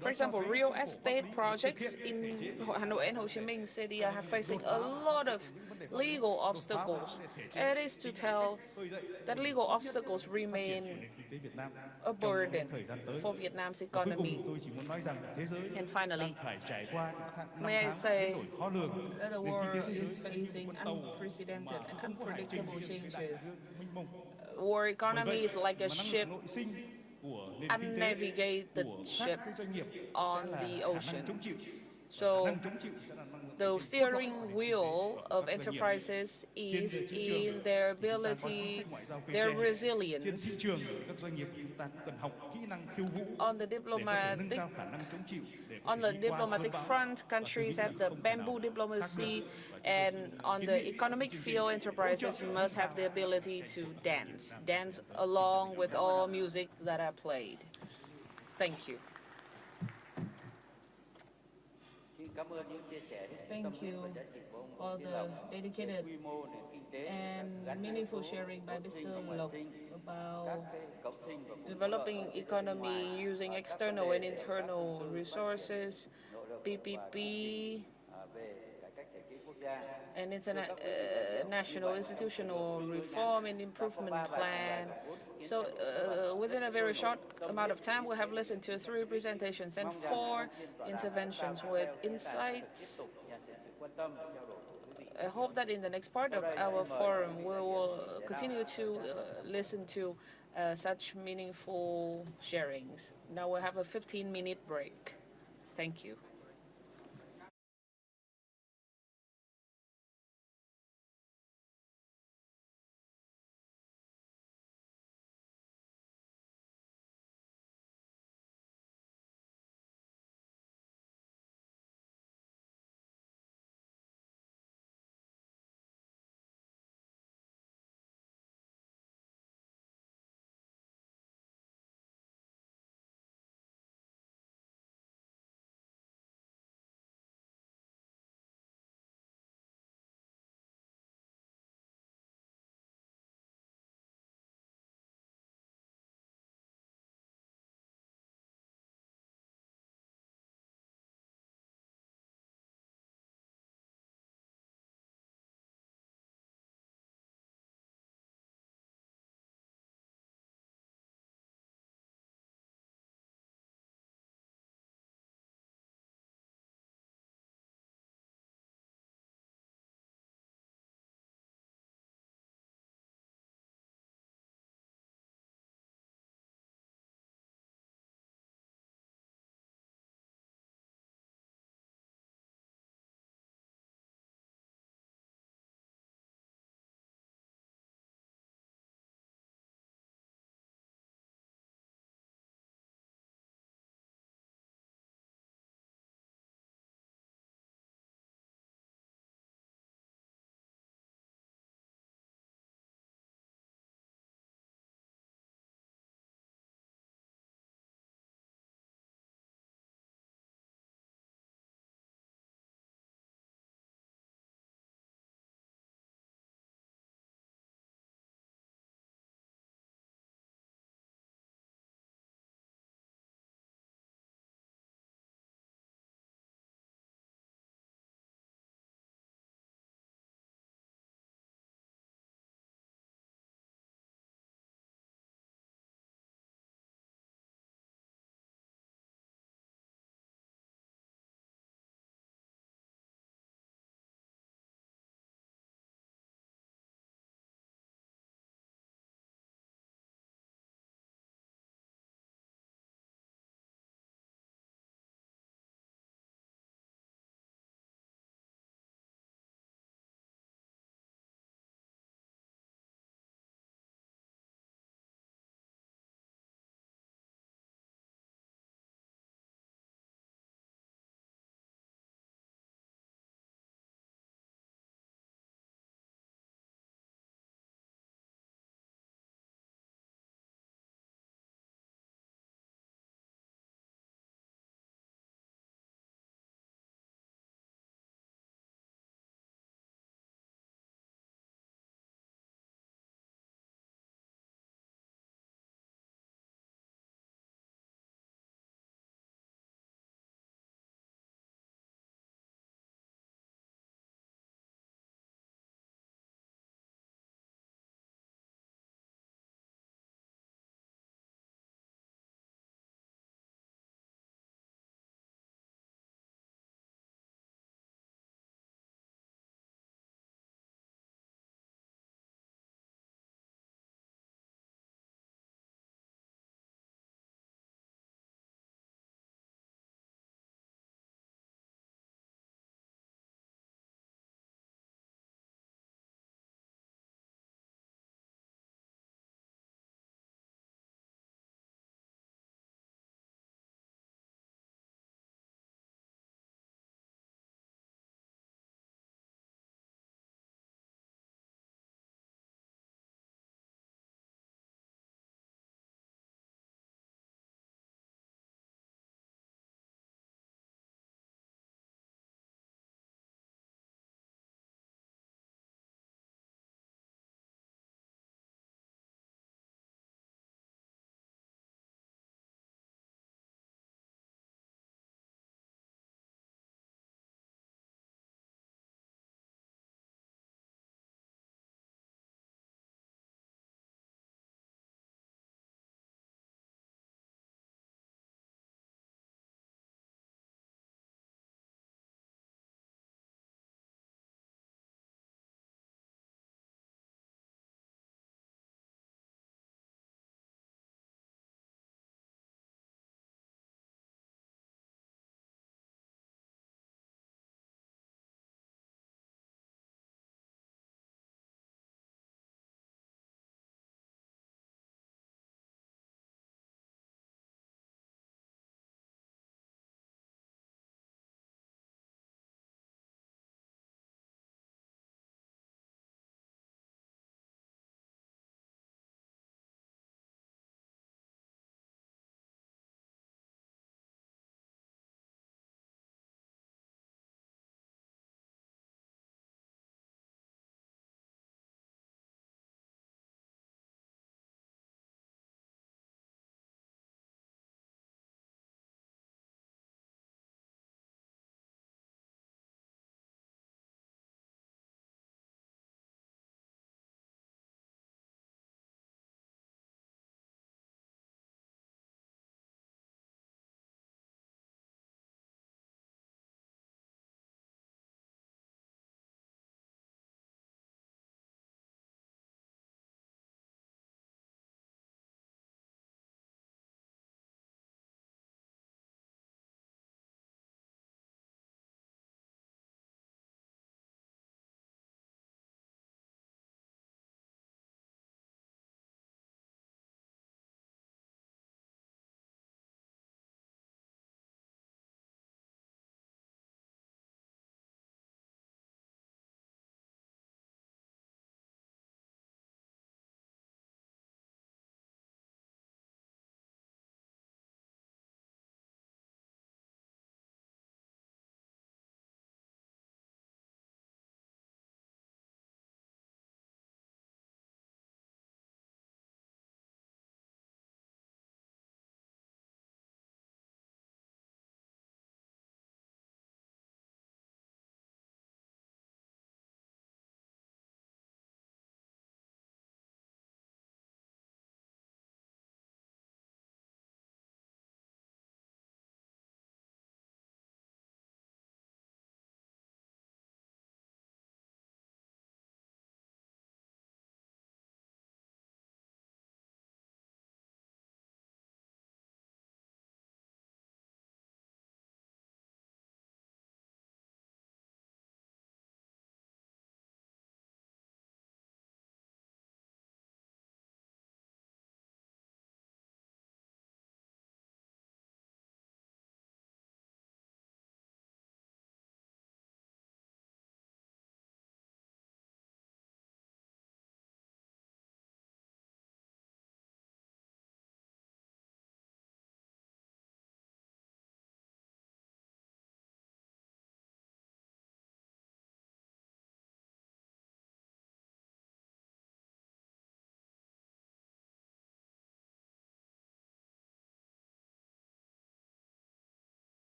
For example, real estate projects in Hanoi and Ho Chi Minh City are facing a lot of legal obstacles. It is to tell that legal obstacles remain a burden for Vietnam's economy. And finally, may I say that the world is facing unprecedented and unpredictable changes. Our economy is like a ship, unnavigated ship on the ocean. So the steering wheel of enterprises is in their ability, their resilience. On the diplomatic front, countries have the bamboo diplomacy, and on the economic field, enterprises must have the ability to dance along with all music that are played. Thank you. Thank you for the dedicated and meaningful sharing by Mr. Lộc about developing economy using external and internal resources, PPP, and international institutional reform and improvement plan. So within a very short amount of time, we have listened to 3 presentations and 4 interventions with insights I hope that in the next part of our forum, we will continue to listen to such meaningful sharings. Now we'll have a 15-minute break. Thank you.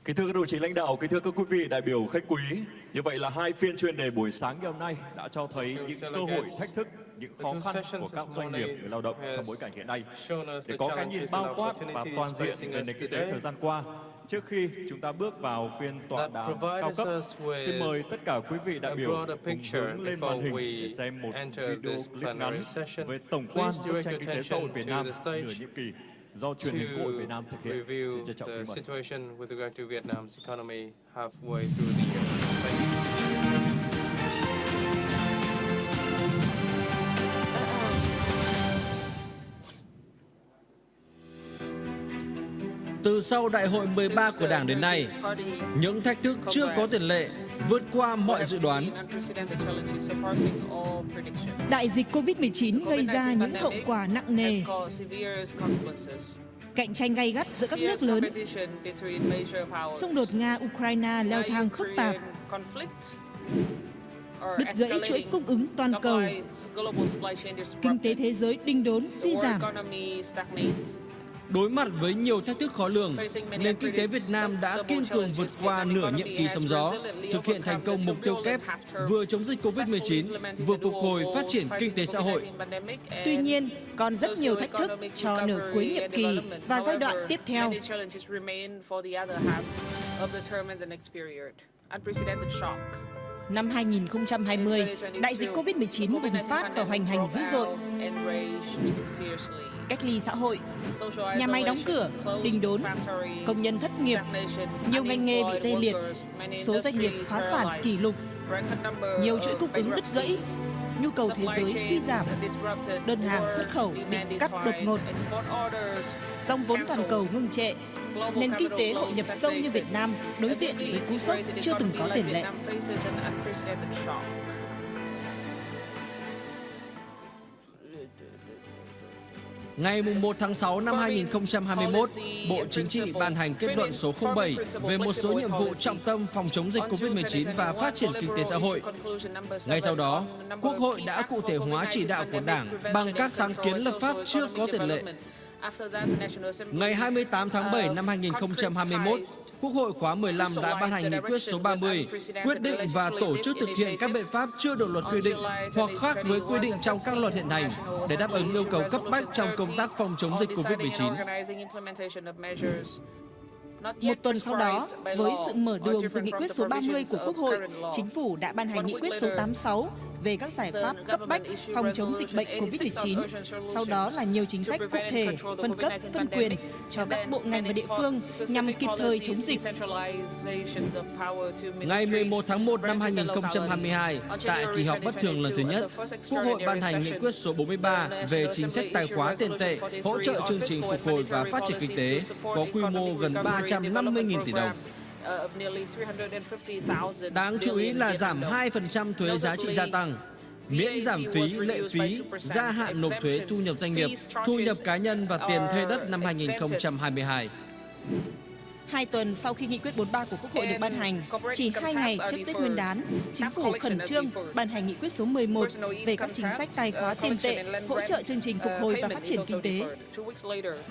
Kính thưa các đồng chí lãnh đạo, kính thưa các quý vị đại biểu khách quý, như vậy là 2 phiên chuyên đề buổi sáng ngày hôm nay đã cho thấy những cơ hội, thách thức, những khó khăn của các doanh nghiệp, người lao động trong bối cảnh hiện nay. Để có cái nhìn bao quát và toàn diện về nền kinh tế thời gian qua, trước khi chúng ta bước vào phiên tọa đàm cao cấp, xin mời tất cả quý vị đại biểu cùng hướng lên màn hình để xem một video clip ngắn về tổng quan bức tranh kinh tế xã hội Việt Nam nửa nhiệm kỳ do Truyền hình Quốc hội Việt Nam thực hiện. Xin trân trọng kính mời. Situation with regard to Vietnam's economy halfway through the year. Thank you. Từ sau Đại hội 13 của Đảng đến nay, những thách thức chưa có tiền lệ vượt qua mọi dự đoán. Đại dịch Covid-19 gây ra những hậu quả nặng nề. Cạnh tranh gay gắt giữa các nước lớn. Xung đột Nga-Ukraine leo thang phức tạp. Đứt gãy chuỗi cung ứng toàn cầu. Kinh tế thế giới đinh đốn suy giảm. Đối mặt với nhiều thách thức khó lường, nền kinh tế Việt Nam đã kiên cường vượt qua nửa nhiệm kỳ sóng gió, thực hiện thành công mục tiêu kép vừa chống dịch Covid-19, vừa phục hồi phát triển kinh tế xã hội. Tuy nhiên, còn rất nhiều thách thức cho nửa cuối nhiệm kỳ và giai đoạn tiếp theo. Năm 2020, đại dịch Covid-19 bùng phát và hoành hành dữ dội. Cách ly xã hội, nhà máy đóng cửa, đình đốn, công nhân thất nghiệp, nhiều ngành nghề bị tê liệt, số doanh nghiệp phá sản kỷ lục, nhiều chuỗi cung ứng đứt gãy, nhu cầu thế giới suy giảm, đơn hàng xuất khẩu bị cắt đột ngột, dòng vốn toàn cầu ngưng trệ, nền kinh tế hội nhập sâu như Việt Nam đối diện với cú sốc chưa từng có tiền lệ. Ngày 1 tháng 6 năm 2021, Bộ Chính trị ban hành kết luận số 07 về một số nhiệm vụ trọng tâm phòng chống dịch Covid-19 và phát triển kinh tế xã hội. Ngay sau đó, Quốc hội đã cụ thể hóa chỉ đạo của Đảng bằng các sáng kiến lập pháp chưa có tiền lệ. Ngày 28 tháng 7 năm 2021, Quốc hội khóa 15 đã ban hành nghị quyết số 30, quyết định và tổ chức thực hiện các biện pháp chưa được luật quy định hoặc khác với quy định trong các luật hiện hành để đáp ứng yêu cầu cấp bách trong công tác phòng chống dịch Covid-19. Một tuần sau đó, với sự mở đường từ nghị quyết số 30 của Quốc hội, Chính phủ đã ban hành nghị quyết số 86 về các giải pháp cấp bách phòng chống dịch bệnh Covid-19. Sau đó là nhiều chính sách cụ thể, phân cấp, phân quyền cho các bộ ngành và địa phương nhằm kịp thời chống dịch. Ngày 11 tháng 1 năm 2022, tại kỳ họp bất thường lần thứ nhất, Quốc hội ban hành nghị quyết số 43 về chính sách tài khóa tiền tệ, hỗ trợ chương trình phục hồi và phát triển kinh tế, có quy mô gần 350.000 tỷ đồng. Đáng chú ý là giảm 2% thuế giá trị gia tăng, miễn giảm phí, lệ phí, gia hạn nộp thuế thu nhập doanh nghiệp, thu nhập cá nhân và tiền thuê đất năm 2022. 2 tuần sau khi nghị quyết 43 của Quốc hội được ban hành, chỉ 2 ngày trước Tết Nguyên đán, Chính phủ khẩn trương ban hành nghị quyết số 11 về các chính sách tài khóa tiền tệ, hỗ trợ chương trình phục hồi và phát triển kinh tế.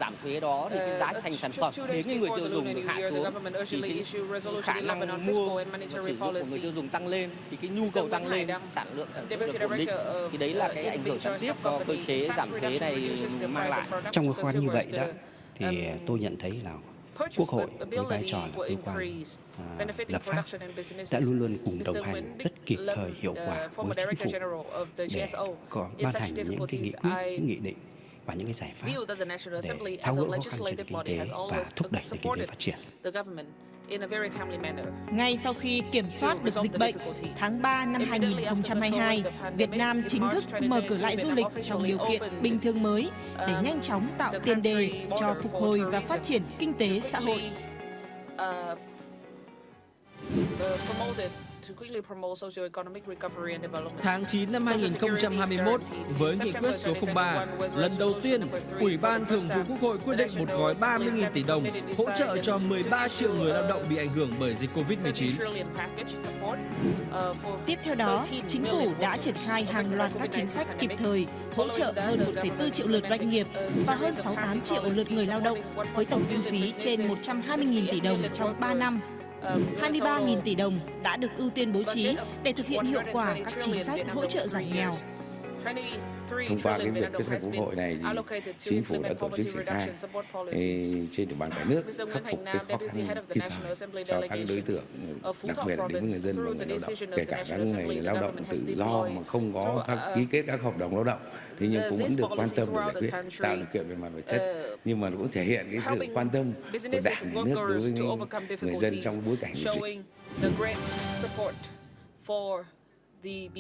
Giảm thuế đó thì cái giá thành sản phẩm đến người tiêu dùng được hạ xuống, thì cái khả năng mua và sử dụng của người tiêu dùng tăng lên, thì cái nhu cầu tăng lên, sản lượng sản xuất được ổn định. Thì đấy là cái ảnh hưởng trực tiếp do cơ chế giảm thuế này mang lại. Trong cái khoản như vậy đó, thì tôi nhận thấy là Quốc hội với vai trò là cơ quan lập pháp đã luôn luôn cùng đồng hành rất kịp thời, hiệu quả với Chính phủ để có ban hành những cái nghị quyết, những nghị định và những cái giải pháp để tháo gỡ khó khăn cho nền kinh tế và thúc đẩy nền kinh tế phát triển. Ngay sau khi kiểm soát được dịch bệnh, tháng 3 năm 2022, Việt Nam chính thức mở cửa lại du lịch trong điều kiện bình thường mới để nhanh chóng tạo tiền đề cho phục hồi và phát triển kinh tế xã hội. Tháng 9 năm 2021, với nghị quyết số 03, lần đầu tiên, Ủy ban Thường vụ Quốc hội quyết định một gói 30.000 tỷ đồng hỗ trợ cho 13 triệu người lao động bị ảnh hưởng bởi dịch Covid-19. Tiếp theo đó, Chính phủ đã triển khai hàng loạt các chính sách kịp thời, hỗ trợ hơn 1,4 triệu lượt doanh nghiệp và hơn 68 triệu lượt người lao động, với tổng kinh phí trên 120.000 tỷ đồng trong 3 năm. 23.000 tỷ đồng đã được ưu tiên bố trí để thực hiện hiệu quả các chính sách hỗ trợ giảm nghèo. Thông qua cái việc quyết sách Quốc hội này thì Chính phủ đã tổ chức triển khai trên địa bàn cả nước khắc phục cái khó khăn kịp thời cho các đối tượng, đặc biệt là đến với người dân và người lao động, kể cả các người lao động tự do mà không có ký kết các hợp đồng lao động, thì nhưng cũng vẫn được quan tâm để giải quyết, tạo điều kiện về mặt vật chất, nhưng mà cũng thể hiện cái sự quan tâm của Đảng, Nhà nước đối với người dân trong bối cảnh dịch.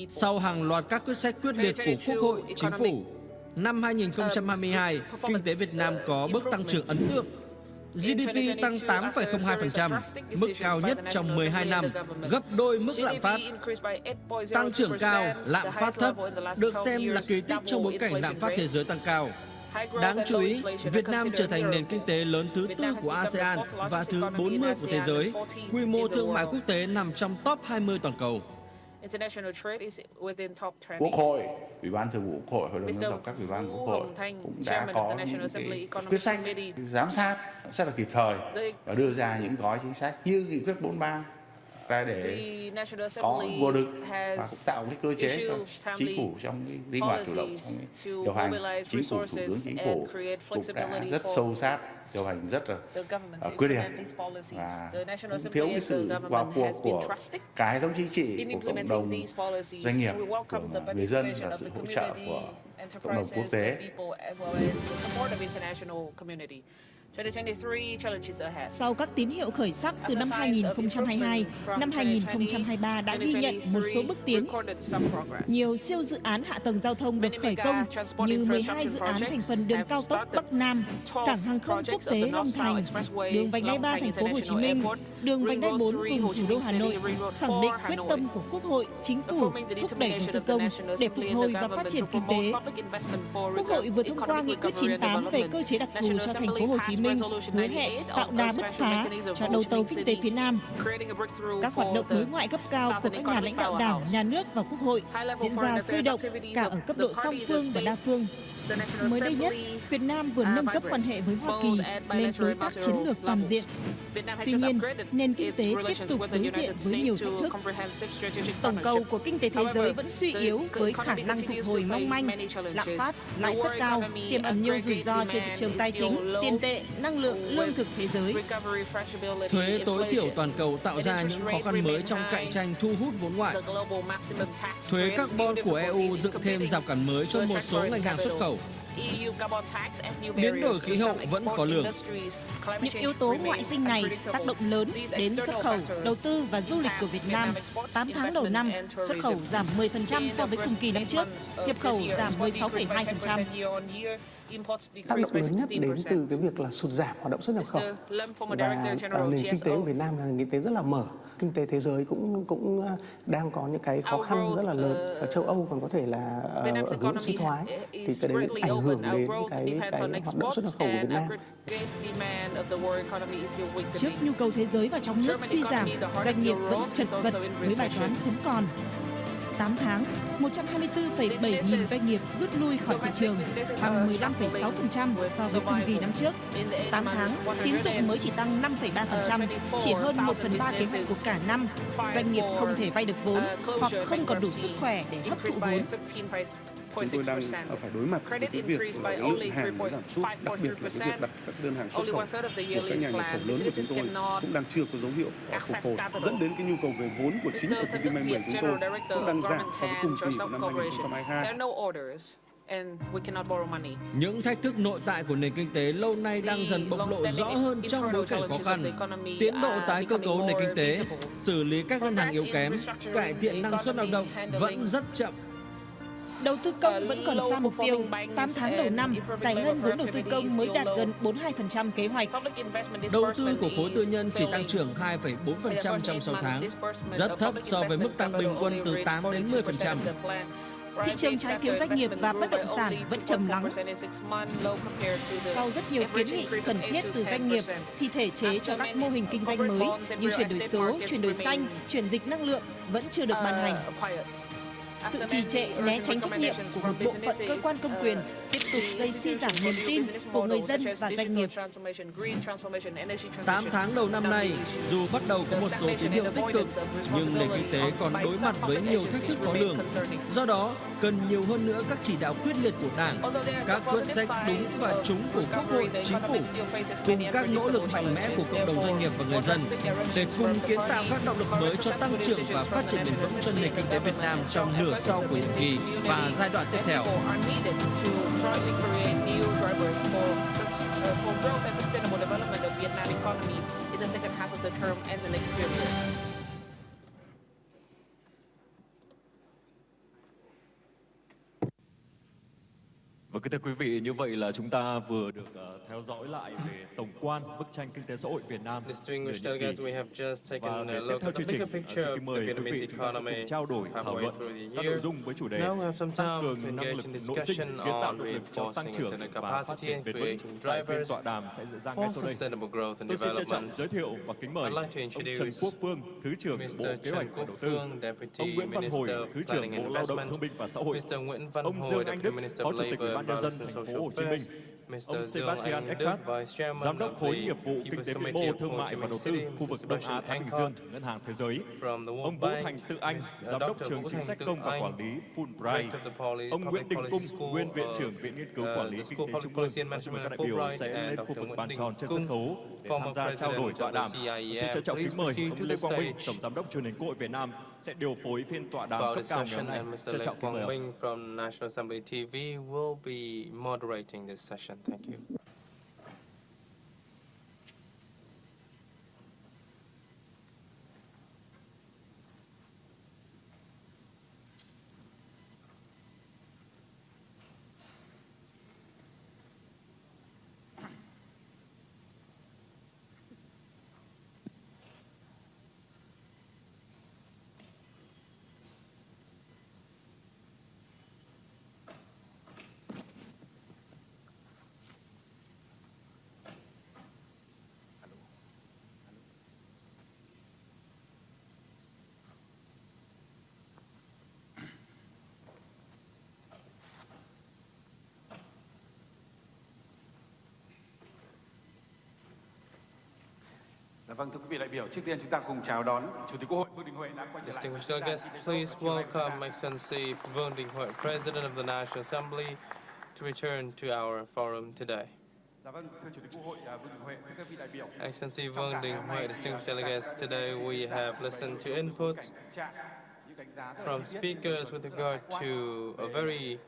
Sau hàng loạt các quyết sách quyết liệt của Quốc hội, Chính phủ, năm 2022, kinh tế Việt Nam có bước tăng trưởng ấn tượng. GDP tăng 8,02%, mức cao nhất trong 12 năm, gấp đôi mức lạm phát. Tăng trưởng cao, lạm phát thấp, được xem là kỳ tích trong bối cảnh lạm phát thế giới tăng cao. Đáng chú ý, Việt Nam trở thành nền kinh tế lớn thứ 4 của ASEAN và thứ 40 của thế giới. Quy mô thương mại quốc tế nằm trong top 20 toàn cầu. Quốc hội, Ủy ban Thường vụ Quốc hội, Hội đồng Nhân dân các ủy ban Quốc hội cũng đã có những cái quyết sách giám sát rất là kịp thời và đưa ra những gói chính sách như nghị quyết 43 ra để có nguồn lực và cũng tạo cái cơ chế cho Chính phủ trong cái linh hoạt chủ động trong cái điều hành. Chính phủ, Thủ tướng Chính phủ cũng đã rất sâu sát, điều hành rất là quyết liệt và cũng thiếu cái sự vào cuộc của cả hệ thống chính trị, của cộng đồng doanh nghiệp, của người dân và sự hỗ trợ của cộng đồng quốc tế. Sau các tín hiệu khởi sắc từ năm 2022, năm 2023 đã ghi nhận một số bước tiến. Nhiều siêu dự án hạ tầng giao thông được khởi công như 12 dự án thành phần đường cao tốc Bắc Nam, cảng hàng không quốc tế Long Thành, đường vành đai 3 thành phố Hồ Chí Minh, đường vành đai 4 vùng thủ đô Hà Nội, khẳng định quyết tâm của Quốc hội, Chính phủ thúc đẩy đầu tư công để phục hồi và phát triển kinh tế. Quốc hội vừa thông qua nghị quyết 98 về cơ chế đặc thù cho thành phố Hồ Chí Minh, hứa hẹn tạo đà bứt phá cho đầu tàu kinh tế phía Nam. Các hoạt động đối ngoại cấp cao của các nhà lãnh đạo Đảng, Nhà nước và Quốc hội diễn ra sôi động cả ở cấp độ song phương và đa phương. Mới đây nhất, Việt Nam vừa nâng cấp quan hệ với Hoa Kỳ lên đối tác chiến lược toàn diện. Tuy nhiên, nền kinh tế tiếp tục đối diện với nhiều thách thức. Tổng cầu của kinh tế thế giới vẫn suy yếu với khả năng phục hồi mong manh, lạm phát, lãi suất cao, tiềm ẩn nhiều rủi ro trên thị trường tài chính, tiền tệ, năng lượng, lương thực thế giới. Thuế tối thiểu toàn cầu tạo ra những khó khăn mới trong cạnh tranh thu hút vốn ngoại. Thuế carbon của EU dựng thêm rào cản mới cho một số ngành hàng xuất khẩu. Biến đổi khí hậu vẫn khó lường. Những yếu tố ngoại sinh này tác động lớn đến xuất khẩu, đầu tư và du lịch của Việt Nam. 8 tháng đầu năm, xuất khẩu giảm 10% so với cùng kỳ năm trước, nhập khẩu giảm 16,2%. Tác động lớn nhất đến từ cái việc là sụt giảm hoạt động xuất nhập khẩu và nền kinh tế của Việt Nam là nền kinh tế rất là mở. Kinh tế thế giới cũng đang có những cái khó khăn rất là lớn. Ở châu Âu còn có thể là ở hướng suy thoái, thì cái đấy ảnh hưởng đến cái hoạt động xuất nhập khẩu của Việt Nam. Trước nhu cầu thế giới và trong nước suy giảm, doanh nghiệp vẫn chật vật với bài toán sống còn. 8 tháng, 124,7 nghìn doanh nghiệp rút lui khỏi thị trường, bằng 15,6% so với cùng kỳ năm trước. 8 tháng, tín dụng mới chỉ tăng 5,3%, chỉ hơn 1/3 kế hoạch của cả năm. Doanh nghiệp không thể vay được vốn hoặc không còn đủ sức khỏe để hấp thụ vốn. Chúng tôi đang phải đối mặt với cái việc là lượng hàng giảm sút, đặc biệt là cái việc đặt các đơn hàng xuất khẩu của các nhà nhập khẩu lớn của chúng tôi cũng đang chưa có dấu hiệu phục hồi, dẫn đến cái nhu cầu về vốn của chính của công ty may 10 chúng tôi cũng đang giảm so với cùng kỳ của năm 2022. Những thách thức nội tại của nền kinh tế lâu nay đang dần bộc lộ rõ hơn trong bối cảnh khó khăn. Tiến độ tái cơ cấu nền kinh tế, xử lý các ngân hàng yếu kém, cải thiện năng suất lao động vẫn rất chậm. Đầu tư công vẫn còn xa mục tiêu. 8 tháng đầu năm, giải ngân vốn đầu tư công mới đạt gần 42% kế hoạch. Đầu tư của khối tư nhân chỉ tăng trưởng 2,4% trong 6 tháng, rất thấp so với mức tăng bình quân từ 8 đến 10%. Thị trường trái phiếu doanh nghiệp và bất động sản vẫn trầm lắng. Sau rất nhiều kiến nghị cần thiết từ doanh nghiệp, thì thể chế cho các mô hình kinh doanh mới như chuyển đổi số, chuyển đổi xanh, chuyển dịch năng lượng vẫn chưa được ban hành. Sự trì trệ, né tránh trách nhiệm của một bộ phận cơ quan công quyền tiếp tục gây suy giảm niềm tin của người dân và doanh nghiệp. 8 tháng đầu năm nay, dù bắt đầu có một số tín hiệu tích cực, nhưng nền kinh tế còn đối mặt với nhiều thách thức khó lường. Do đó, cần nhiều hơn nữa các chỉ đạo quyết liệt của Đảng, các quyết sách đúng và trúng của Quốc hội, Chính phủ, cùng các nỗ lực mạnh mẽ của cộng đồng doanh nghiệp và người dân, để cùng kiến tạo các động lực mới cho tăng trưởng và phát triển bền vững cho nền kinh tế Việt Nam trong nửa sau của nhiệm kỳ và giai đoạn tiếp theo. Jointly create new drivers for growth and sustainable development of Vietnam economy in the second half of the term and the next period. Và kính thưa quý vị, như vậy là chúng ta vừa được theo dõi lại về tổng quan bức tranh kinh tế xã hội Việt Nam. Distinguished delegates, we have just taken a Tiếp look theo at the chương trình, bigger picture xin of kính mời the quý Vietnamese vị chúng ta sẽ economy cùng trao đổi, thảo halfway luận through the các year. nội dung với chủ đề Now we have some tăng time cường to năng engage lực in nội sinh, discussion kiến tạo on động lực cho tăng reinforcing trưởng internal và phát capacity triển and bền vững. creating Tại phiên drivers tọa đàm sẽ diễn ra ngay for sau đây. sustainable growth and Tôi xin trân trọng development. giới thiệu và kính mời I'd like to ông Trần introduce Quốc Phương, Thứ trưởng Bộ Kế hoạch và Đầu tư, ông Nguyễn Văn Hồi, Thứ trưởng Bộ Lao động Thương binh và Xã hội, ông Dương Anh Đức, Phó Chủ tịch Ủy ban Nhân dân Thành phố Hồ Chí Minh, ông Sebastian Eckert, Giám đốc khối nghiệp vụ kinh tế vĩ mô, thương mại và đầu tư khu vực Đông Á Thái Bình Dương, Ngân hàng Thế giới, ông Vũ Thành Tự Anh, Giám đốc trường chính sách công và quản lý Fulbright, ông Nguyễn Đình Cung, nguyên viện trưởng Viện nghiên cứu quản lý kinh tế Trung ương. Xin mời các đại biểu sẽ lên khu vực bàn tròn trên sân khấu để tham gia trao đổi tọa đàm. Xin trân trọng kính mời ông Lê Quang Minh, Tổng Giám đốc Truyền hình Quốc hội Việt Nam sẽ điều phối phiên tọa đàm cấp cao ngày hôm nay. Trân trọng kính mời ông. From National Assembly TV will be moderating this session. Thank you. Vâng, thưa quý vị đại biểu, trước tiên chúng ta cùng chào đón Chủ tịch Quốc hội Vương Đình Huệ đã quay trở lại. Distinguished delegates, please welcome Excellency Vương Đình Huệ, President of the National Assembly, to return to our forum today. Dạ vâng, thưa Chủ tịch Quốc hội Vương Đình Huệ, thưa các vị đại biểu. Excellency Vương Đình Huệ, distinguished delegates, today we have listened to input from speakers with regard to a very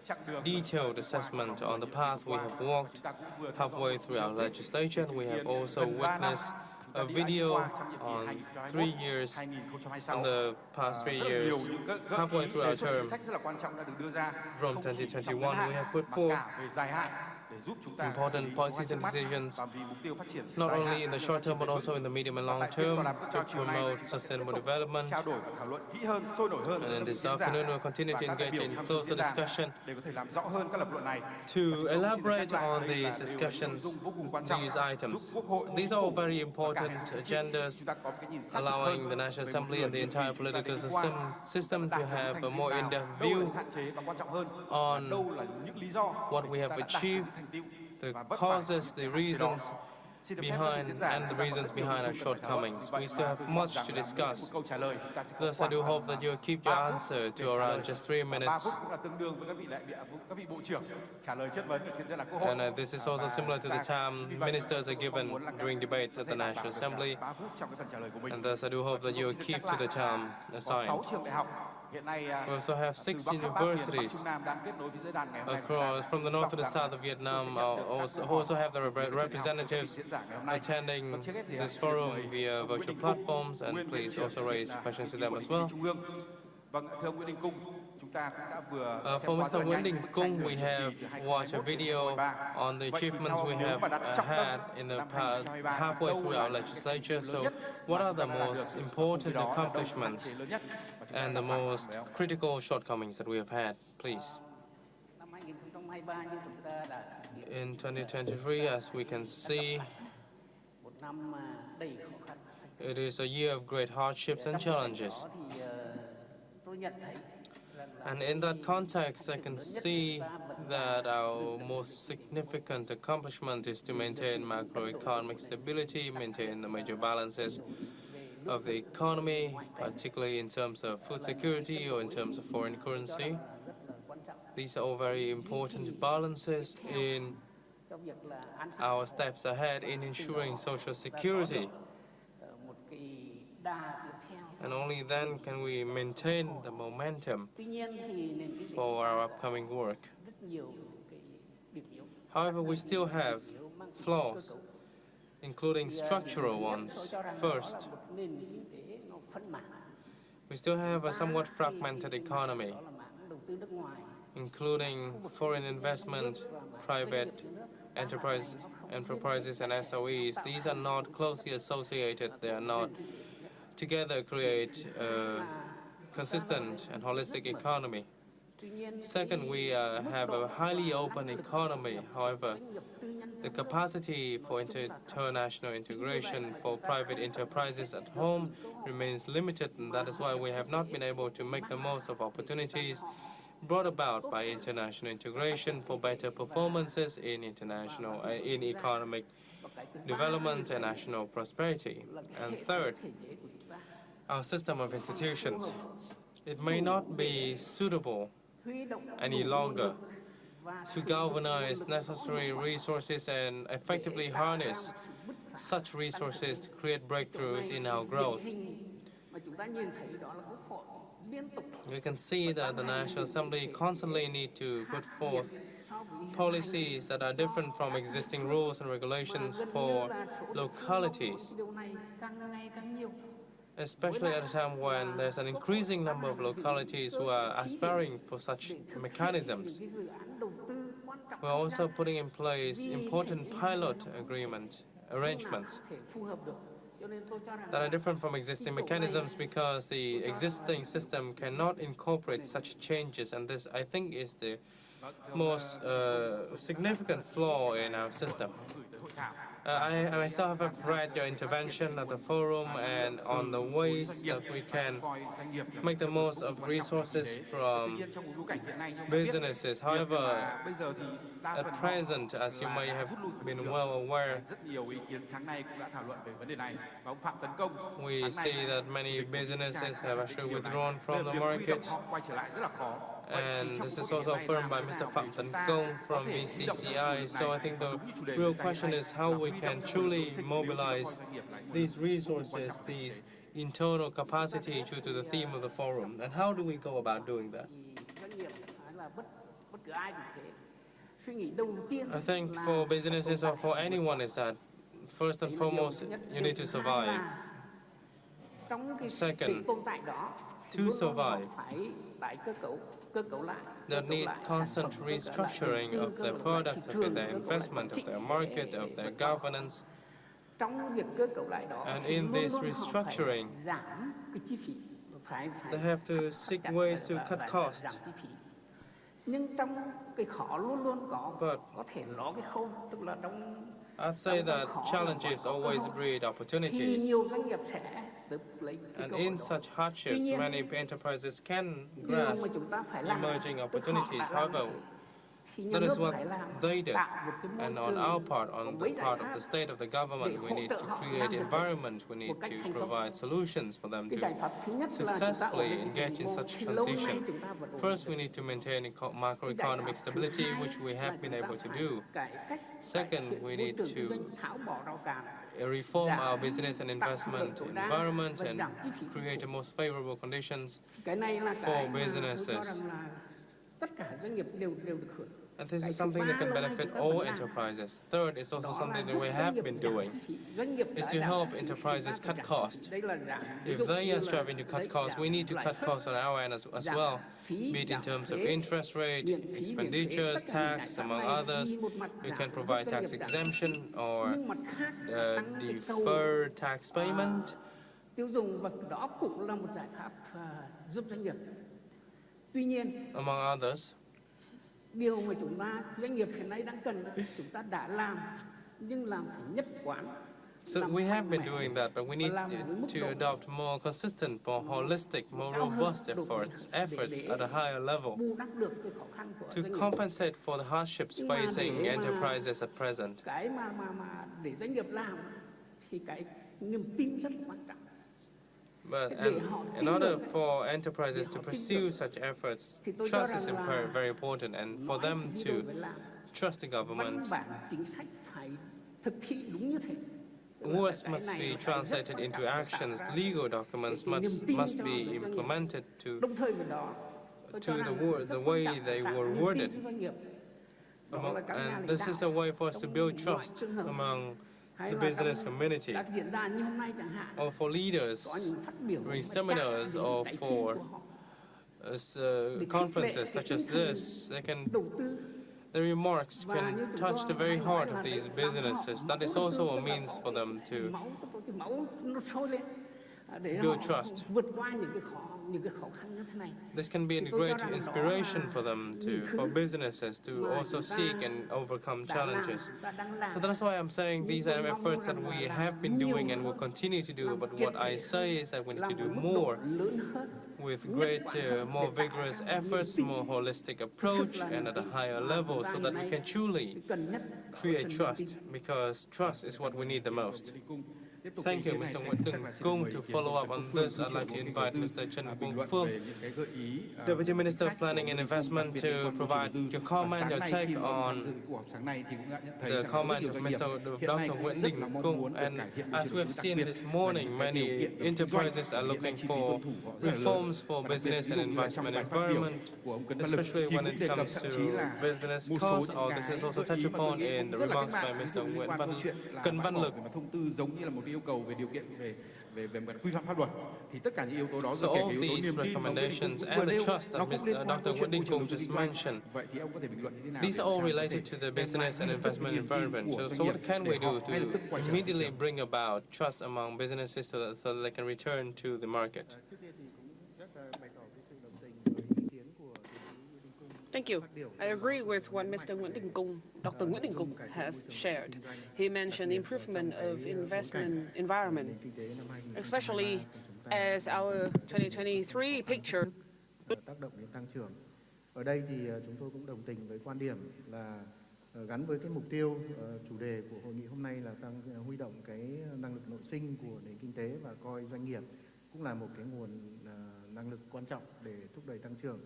detailed assessment on the path we have walked halfway through our legislation. We have also witnessed a video on 3 years, in the past 3 years, halfway through our term. From 2021, we have put forth important policies and decisions, not only in the short term but also in the medium and long term, to promote sustainable development. And in this afternoon, we'll continue to engage in closer discussion to elaborate on these discussions, these items. These are all very important agendas, allowing the National Assembly and the entire political system to have a more in-depth view on what we have achieved, the causes, the reasons behind, and the reasons behind our shortcomings. We still have much to discuss. Thus, I do hope that you'll keep your answer to around just 3 minutes. And this is also similar to the time ministers are given during debates at the National Assembly. And thus, I do hope that you'll keep to the time assigned. We also have 6 universities across from the north to the south of Vietnam, who also have their representatives attending this forum via virtual platforms, and please also raise questions to them as well. For Mr. Nguyễn Đình Cung, we have watched a video on the achievements we have had in the past halfway through our legislature. So what are the most important accomplishments and the most critical shortcomings that we have had, please? In 2023, as we can see, it is a year of great hardships and challenges. And in that context, I can see that our most significant accomplishment is to maintain macroeconomic stability, maintain the major balances of the economy, particularly in terms of food security or in terms of foreign currency. These are all very important balances in our steps ahead in ensuring social security. And only then can we maintain the momentum for our upcoming work. However, we still have flaws, including structural ones. First, we still have a somewhat fragmented economy, including foreign investment, private enterprises and SOEs. These are not closely associated. They are not together create a consistent and holistic economy. Second, we have a highly open economy. However, the capacity for international integration for private enterprises at home remains limited, and that is why we have not been able to make the most of opportunities brought about by international integration for better performances in economic development and national prosperity. And third, our system of institutions. It may not be suitable any longer to galvanize necessary resources and effectively harness such resources to create breakthroughs in our growth. We can see that the National Assembly constantly need to put forth policies that are different from existing rules and regulations for localities, especially at a time when there's an increasing number of localities who are aspiring for such mechanisms. We're also putting in place important pilot arrangements that are different from existing mechanisms because the existing system cannot incorporate such changes, and this, I think, is the most significant flaw in our system. I myself have read your intervention at the forum and on the ways that we can make the most of resources from businesses. However, at present, as you may have been well aware, we see that many businesses have actually withdrawn from the market. And this is also affirmed by Mr. Phạm Tấn Công from VCCI. So I think the real question is how we can truly mobilize these resources, these internal capacity due to the theme of the forum. And how do we go about doing that? I think for businesses or for anyone is that, first and foremost, you need to survive. Second, to survive, they need constant restructuring of their products, of their investment, of their market, of their governance. And in this restructuring, they have to seek ways to cut costs. But I'd say that challenges always breed opportunities. And in such hardships, many enterprises can grasp emerging opportunities. However, that is what they did. And on our part, on the part of the state, of the government, we need to create environment, we need to provide solutions for them to successfully engage in such transition. First, we need to maintain macroeconomic stability, which we have been able to do. Second, we need to reform our business and investment environment and create the most favorable conditions for businesses. And this is something that can benefit all enterprises. Third, it's also something that we have been doing, is to help enterprises cut costs. If they are striving to cut costs, we need to cut costs on our end as well, be it in terms of interest rate, expenditures, tax, among others. We can provide tax exemption or deferred tax payment. Among others. Điều mà doanh nghiệp hiện nay đang cần, chúng ta đã làm, nhưng làm phải nhất quán. So we have been doing that, but we need to adopt more consistent, more holistic, more robust efforts at a higher level to compensate for the hardships facing enterprises at present. Cái mà để doanh nghiệp làm thì cái niềm tin rất quan trọng. But in order for enterprises to pursue such efforts, trust is very important, and for them to trust the government, words must be translated into actions, legal documents must be implemented to the way they were worded. And this is a way for us to build trust among the business community, or for leaders during seminars, or for conferences such as this. The remarks can touch the very heart of these businesses. That is also a means for them to build trust. This can be a great inspiration for them, for businesses to also seek and overcome challenges. So that's why I'm saying these are efforts that we have been doing and will continue to do. But what I say is that we need to do more with more vigorous efforts, more holistic approach, and at a higher level, so that we can truly create trust, because trust is what we need the most. Thank you, Mr. Nguyễn Đình. To follow up on this, I'd like to invite Mr. Trần Quang Phương, Deputy Minister of Planning and Investment, to provide your comment, your take on the comment of Dr. Nguyễn Đình. And as we have seen this morning, many enterprises are looking for reforms for business and investment environment, especially when it comes to business costs. This is also touched upon in the remarks by Mr. Cân Văn Lực. Yêu cầu về điều kiện về quy phạm pháp luật thì tất cả những yếu tố đó so all these recommendations and the trust that Dr. Nguyễn Đình just mentioned, these are all related to the business and investment environment. So what can we do to immediately bring about trust among businesses so that they can return to the market? Thank you. I agree with what Mr. Dr. Nguyễn Đình Cung has shared. He mentioned improvement of investment environment, especially as our 2023 picture. Tác động đến tăng trưởng. Ở đây thì chúng tôi cũng đồng tình với quan điểm là gắn với cái mục tiêu chủ đề của hội nghị hôm nay là huy động cái năng lực nội sinh của nền kinh tế và coi doanh nghiệp cũng là một cái nguồn năng lực quan trọng để thúc đẩy tăng trưởng.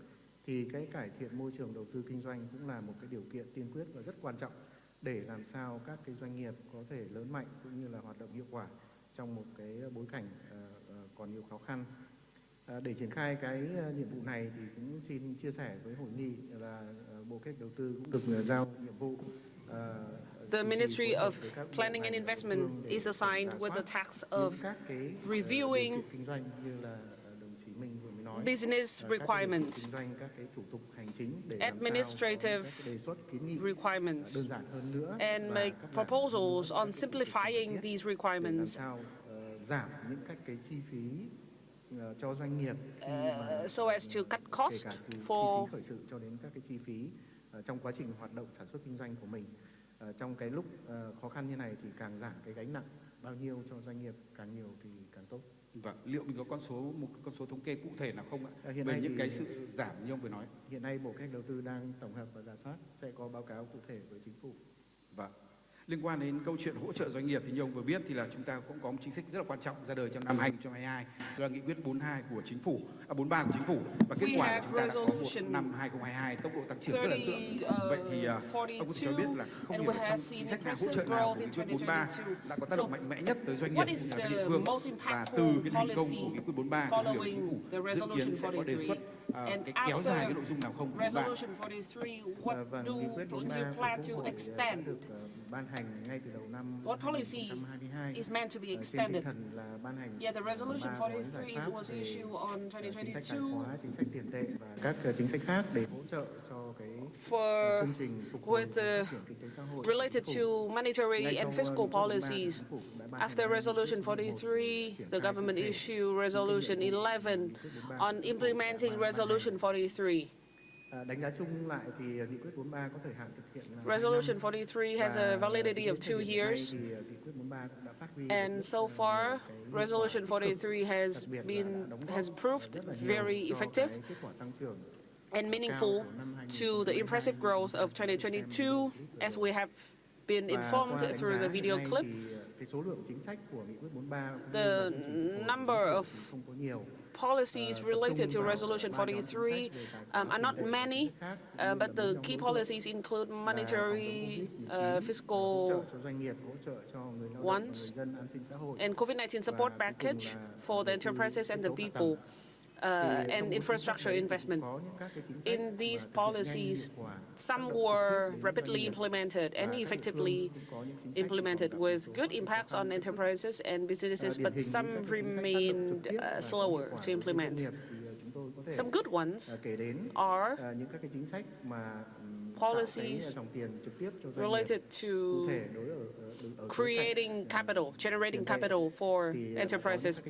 Thì cái cải thiện môi trường đầu tư kinh doanh cũng là một cái điều kiện tiên quyết và rất quan trọng để làm sao các cái doanh nghiệp có thể lớn mạnh cũng như là hoạt động hiệu quả trong một cái bối cảnh còn nhiều khó khăn. Để triển khai cái nhiệm vụ này thì cũng xin chia sẻ với hội nghị là Bộ Kế hoạch Đầu tư cũng được giao nhiệm vụ. The Ministry of Planning and Investment is assigned with the task of reviewing business requirements, administrative requirements, and make proposals on simplifying these requirements so as to cut costs for trong quá trình hoạt động sản xuất kinh doanh của mình. Trong cái lúc khó khăn như này thì càng giảm cái gánh nặng bao nhiêu cho doanh nghiệp càng nhiều thì càng tốt. Vâng, liệu mình có một con số thống kê cụ thể nào không ạ? Về những cái sự giảm như ông vừa nói. Hiện nay Bộ Kế hoạch Đầu tư đang tổng hợp và rà soát, sẽ có báo cáo cụ thể với chính phủ. Vâng. Liên quan đến câu chuyện hỗ trợ doanh nghiệp thì như ông vừa biết thì là chúng ta cũng có một chính sách rất là quan trọng ra đời trong năm 2022, đó là nghị quyết 42 của chính phủ, 43 của chính phủ, và kết quả là chúng ta đã có một năm 2022 tốc độ tăng trưởng rất là ấn tượng. Vậy thì ông có thể cho biết là không hiểu trong chính sách nào, hỗ trợ nào của nghị quyết 43 đã có tác động mạnh mẽ nhất tới doanh nghiệp cũng như các địa phương, và từ cái thành công của nghị quyết 43 thì liệu chính phủ dự kiến sẽ có đề xuất cái kéo dài cái nội dung nào không của bạn? Vâng, nghị quyết 43 của Quốc hội đã được ban hành ngay từ đầu năm 2022. Is meant to be extended. Yeah, the resolution 43 was issued on 2022 chính sách tiền tệ và các chính sách khác để hỗ trợ cho cái chương trình phục hồi phát triển kinh tế xã hội. Related to monetary and fiscal policies. After resolution 43, the government issued resolution 11 on implementing resolution 43. Đánh giá chung lại thì nghị quyết 43 có thời hạn thực hiện là Resolution 43 has a validity of 2 years, and so far, Resolution 43 has proved very effective and meaningful to the impressive growth of 2022, as we have been informed through the video clip. The number of policies related to Resolution 43 are not many, but the key policies include monetary, fiscal ones, and COVID-19 support package for the enterprises and the people, and infrastructure investment. In these policies, some were rapidly implemented and effectively implemented with good impacts on enterprises and businesses, but some remained slower to implement. Some good ones are policies related to creating capital, generating capital for enterprises.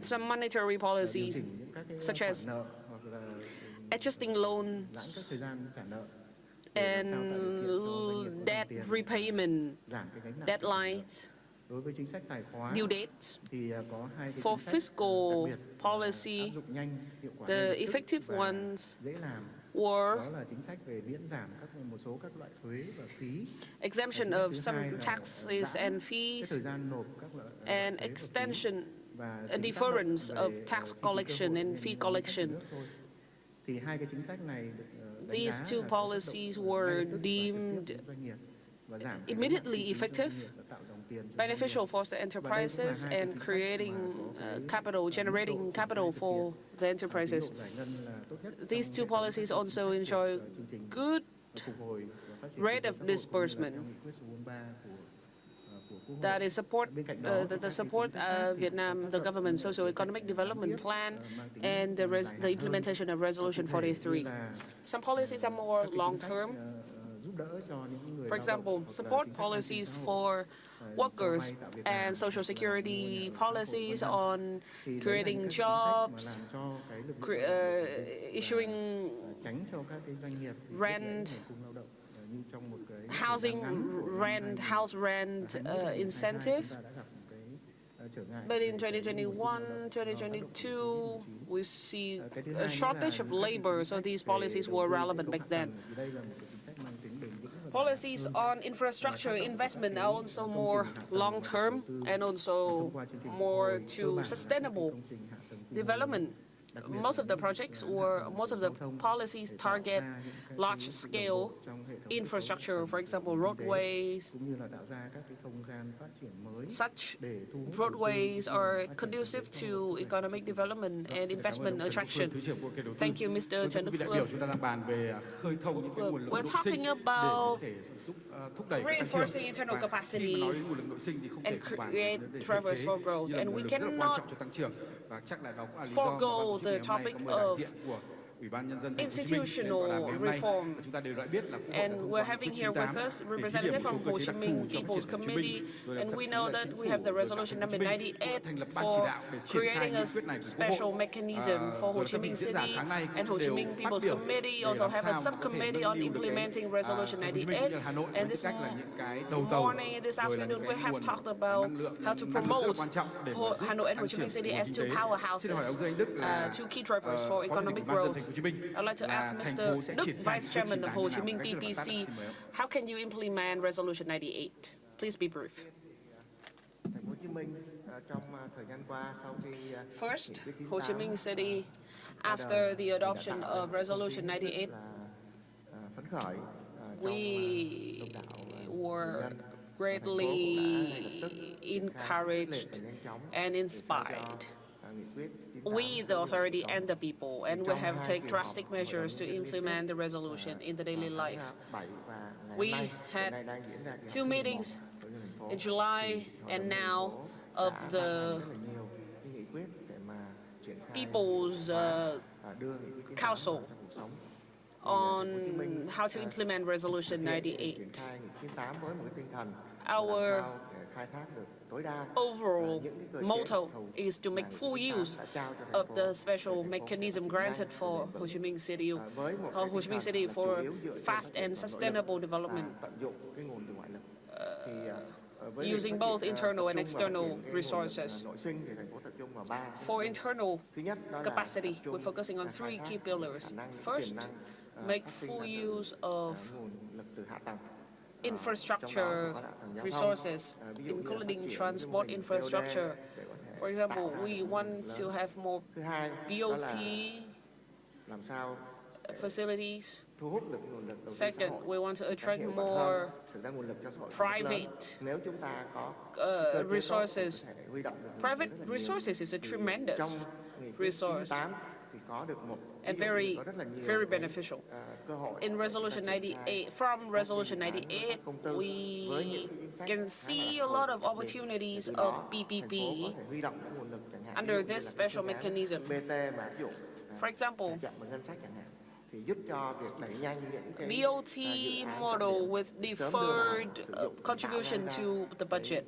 Some monetary policies, such as adjusting loans and debt repayment deadlines, due dates. For fiscal policy, the effective ones were exemption of some taxes and fees and extension, a deference of tax collection and fee collection. These two policies were deemed immediately effective, beneficial for the enterprises, and creating capital, generating capital for the enterprises. These two policies also enjoy good rate of disbursement. That is support Vietnam, the government's socio-economic development plan, and the implementation of Resolution 43. Some policies are more long-term. For example, support policies for workers and social security policies on creating jobs, issuing rent, house rent incentive. But in 2021, 2022, we see a shortage of labor, so these policies were relevant back then. Policies on infrastructure investment are also more long-term and also more to sustainable development. Most of the projects or most of the policies target large-scale infrastructure, for example, roadways. Such roadways are conducive to economic development and investment attraction. Thank you, Mr. Trần Đức Phương. We're talking about reinforcing internal capacity and create drivers for growth, and we cannot forego the topic of institutional reform. And we're having here with us representative from Ho Chi Minh People's Committee, and we know that we have the resolution number 98 for creating a special mechanism for Ho Chi Minh City, and Ho Chi Minh People's Committee also have a subcommittee on implementing resolution 98. And this morning, this afternoon, we have talked about how to promote Hanoi and Ho Chi Minh City as two powerhouses, two key drivers for economic growth. I'd like to ask Mr. Đức, Vice Chairman of Ho Chi Minh TPC, how can you implement Resolution 98? Please be brief. First, Ho Chi Minh City, after the adoption of Resolution 98, we were greatly encouraged and inspired. We, the authority and the people, and we have taken drastic measures to implement the resolution in the daily life. We had 2 meetings in July and now of the People's Council on how to implement Resolution 98. Our overall motto is to make full use of the special mechanism granted for Ho Chi Minh City for fast and sustainable development, using both internal and external resources. For internal capacity, we're focusing on 3 key pillars. First, make full use of infrastructure resources, including transport infrastructure. For example, we want to have more BOT facilities. Second, we want to attract more private resources. Private resources is a tremendous resource and very, very beneficial. In Resolution 98, from Resolution 98, we can see a lot of opportunities of PPP under this special mechanism. For example, BOT model with deferred contribution to the budget.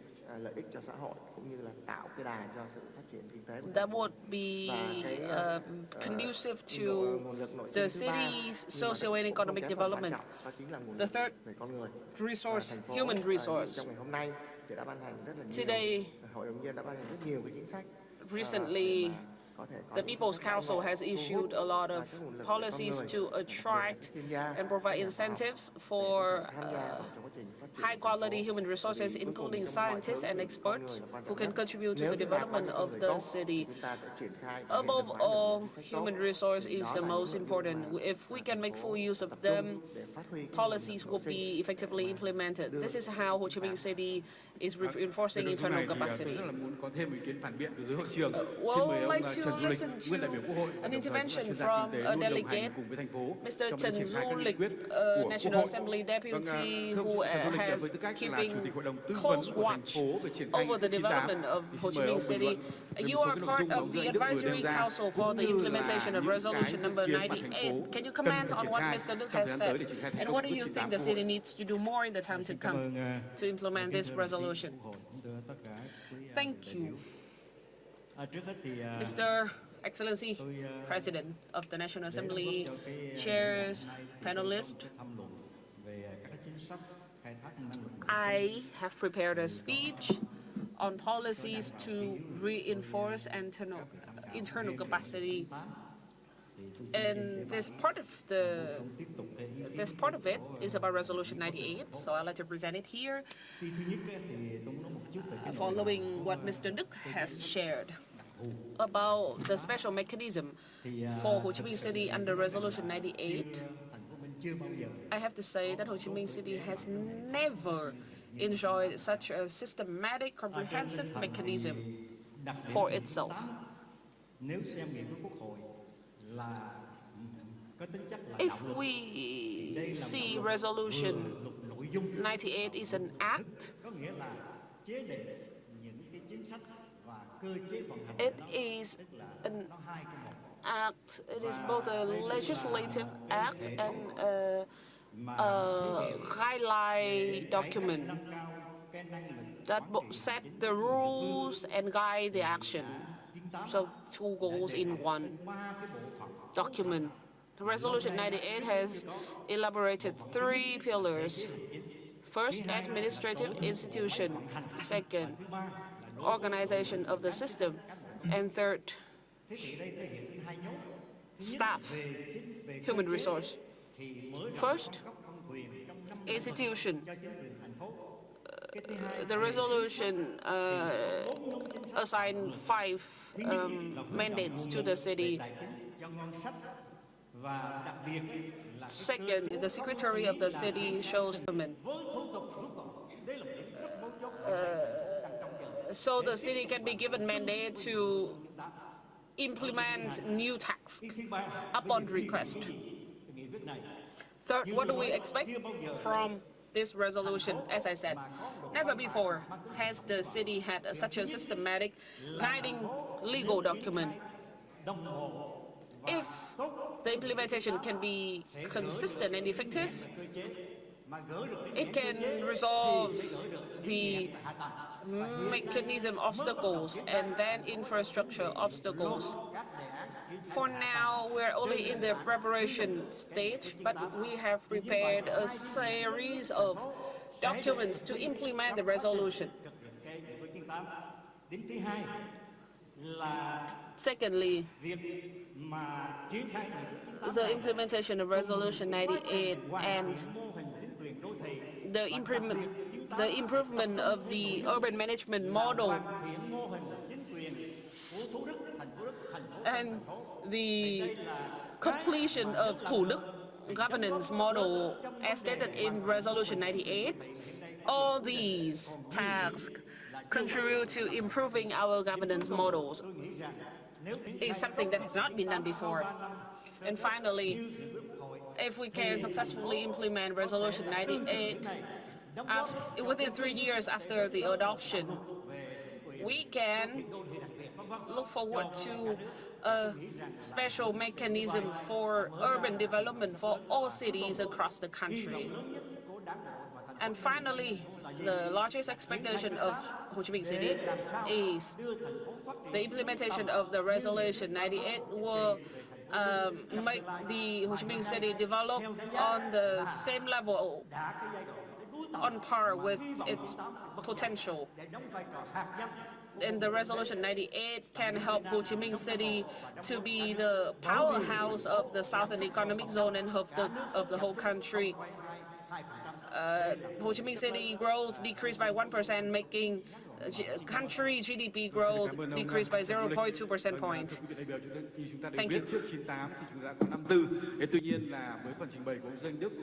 That would be conducive to the city's socio-economic development. The third resource, human resource. Today, recently, the People's Council has issued a lot of policies to attract and provide incentives for high-quality human resources, including scientists and experts who can contribute to the development of the city. Above all, human resource is the most important. If we can make full use of them, policies will be effectively implemented. This is how Ho Chi Minh City is reinforcing internal capacity. Well, I'd like to listen to an intervention from a delegate, Mr. Trần Du Lịch, National Assembly deputy who has keeping close watch over the development of Ho Chi Minh City. You are part of the advisory council for the implementation of resolution number 98. Can you comment on what Mr. Đức has said? And what do you think the city needs to do more in the time to come to implement this resolution? Thank you. Mr. Excellency, President of the National Assembly, chairs, panelists, I have prepared a speech on policies to reinforce internal capacity. And this part of it is about Resolution 98, so I'd like to present it here, following what Mr. Đức has shared about the special mechanism for Ho Chi Minh City under Resolution 98. I have to say that Ho Chi Minh City has never enjoyed such a systematic, comprehensive mechanism for itself. If we see Resolution 98 is an act, it is an act, it is both a legislative act and a guideline document that set the rules and guide the action. So 2 goals in 1 document. Resolution 98 has elaborated 3 pillars. First, administrative institution. Second, organization of the system. And third, staff, human resource. First, institution. The resolution assigned 5 mandates to the city. Second, the secretary of the city shows them. So the city can be given mandate to implement new tax upon request. Third, what do we expect from this resolution? As I said, never before has the city had such a systematic guiding legal document. If the implementation can be consistent and effective, it can resolve the mechanism obstacles and then infrastructure obstacles. For now, we're only in the preparation stage, but we have prepared a series of documents to implement the resolution. Secondly, the implementation of Resolution 98 and the improvement of the urban management model and the completion of Thủ Đức governance model as stated in Resolution 98, all these tasks contribute to improving our governance models. It's something that has not been done before. And finally, if we can successfully implement Resolution 98 within 3 years after the adoption, we can look forward to a special mechanism for urban development for all cities across the country. And finally, the largest expectation of Ho Chi Minh City is the implementation of the Resolution 98 will make the Ho Chi Minh City develop on the same level, on par with its potential. And the Resolution 98 can help Ho Chi Minh City to be the powerhouse of the Southern Economic Zone and of the whole country. Ho Chi Minh City growth decreased by 1%, making country GDP growth decreased by 0.2 percentage point. Thank you.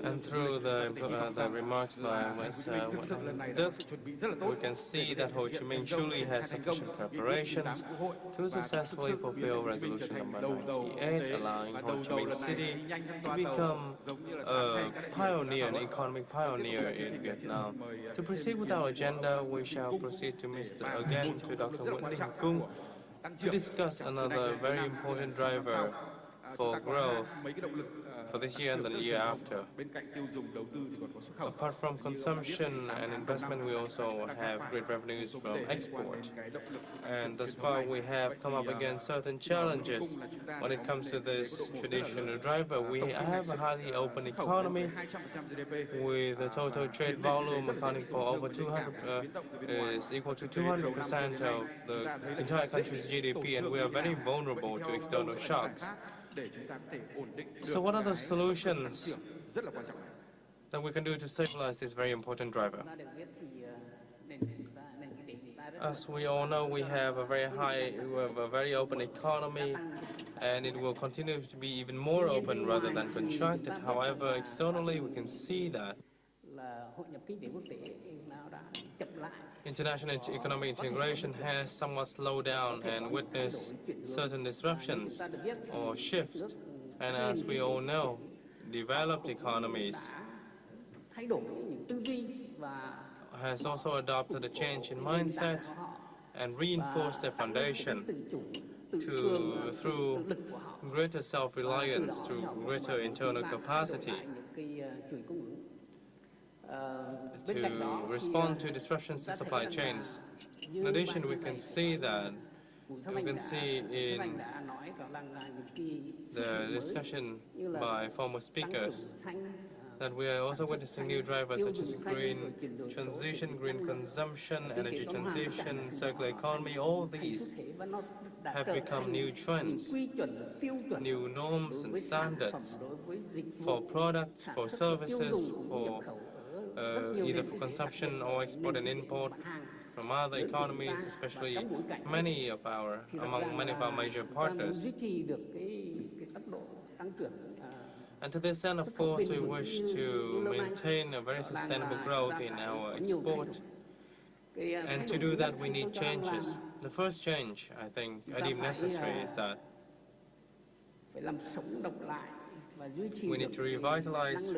And through the remarks by Ms. Đức, we can see that Ho Chi Minh truly has sufficient preparations to successfully fulfill Resolution number 98, allowing Ho Chi Minh City to become a pioneer, an economic pioneer in Vietnam. To proceed with our agenda, we shall proceed to Dr. Nguyễn Đình Cung to discuss another very important driver for growth for this year and the year after. Apart from consumption and investment, we also have great revenues from export. And thus far, we have come up against certain challenges when it comes to this traditional driver. We have a highly open economy with a total trade volume accounting for over 200, is equal to 200% of the entire country's GDP, and we are very vulnerable to external shocks. So what are the solutions that we can do to stabilize this very important driver? As we all know, we have a very open economy, and it will continue to be even more open rather than contracted. However, externally, we can see that international economic integration has somewhat slowed down and witnessed certain disruptions or shifts. And as we all know, developed economies has also adopted a change in mindset and reinforced their foundation through greater self-reliance, through greater internal capacity to respond to disruptions to supply chains. In addition, we can see in the discussion by former speakers that we are also witnessing new drivers such as green transition, green consumption, energy transition, circular economy. All these have become new trends, new norms and standards for products, for services, for either for consumption or export and import from other economies, especially among many of our major partners. And to this end, of course, we wish to maintain a very sustainable growth in our export. And to do that, we need changes. The first change, I think, I deem necessary is that we need to revitalize,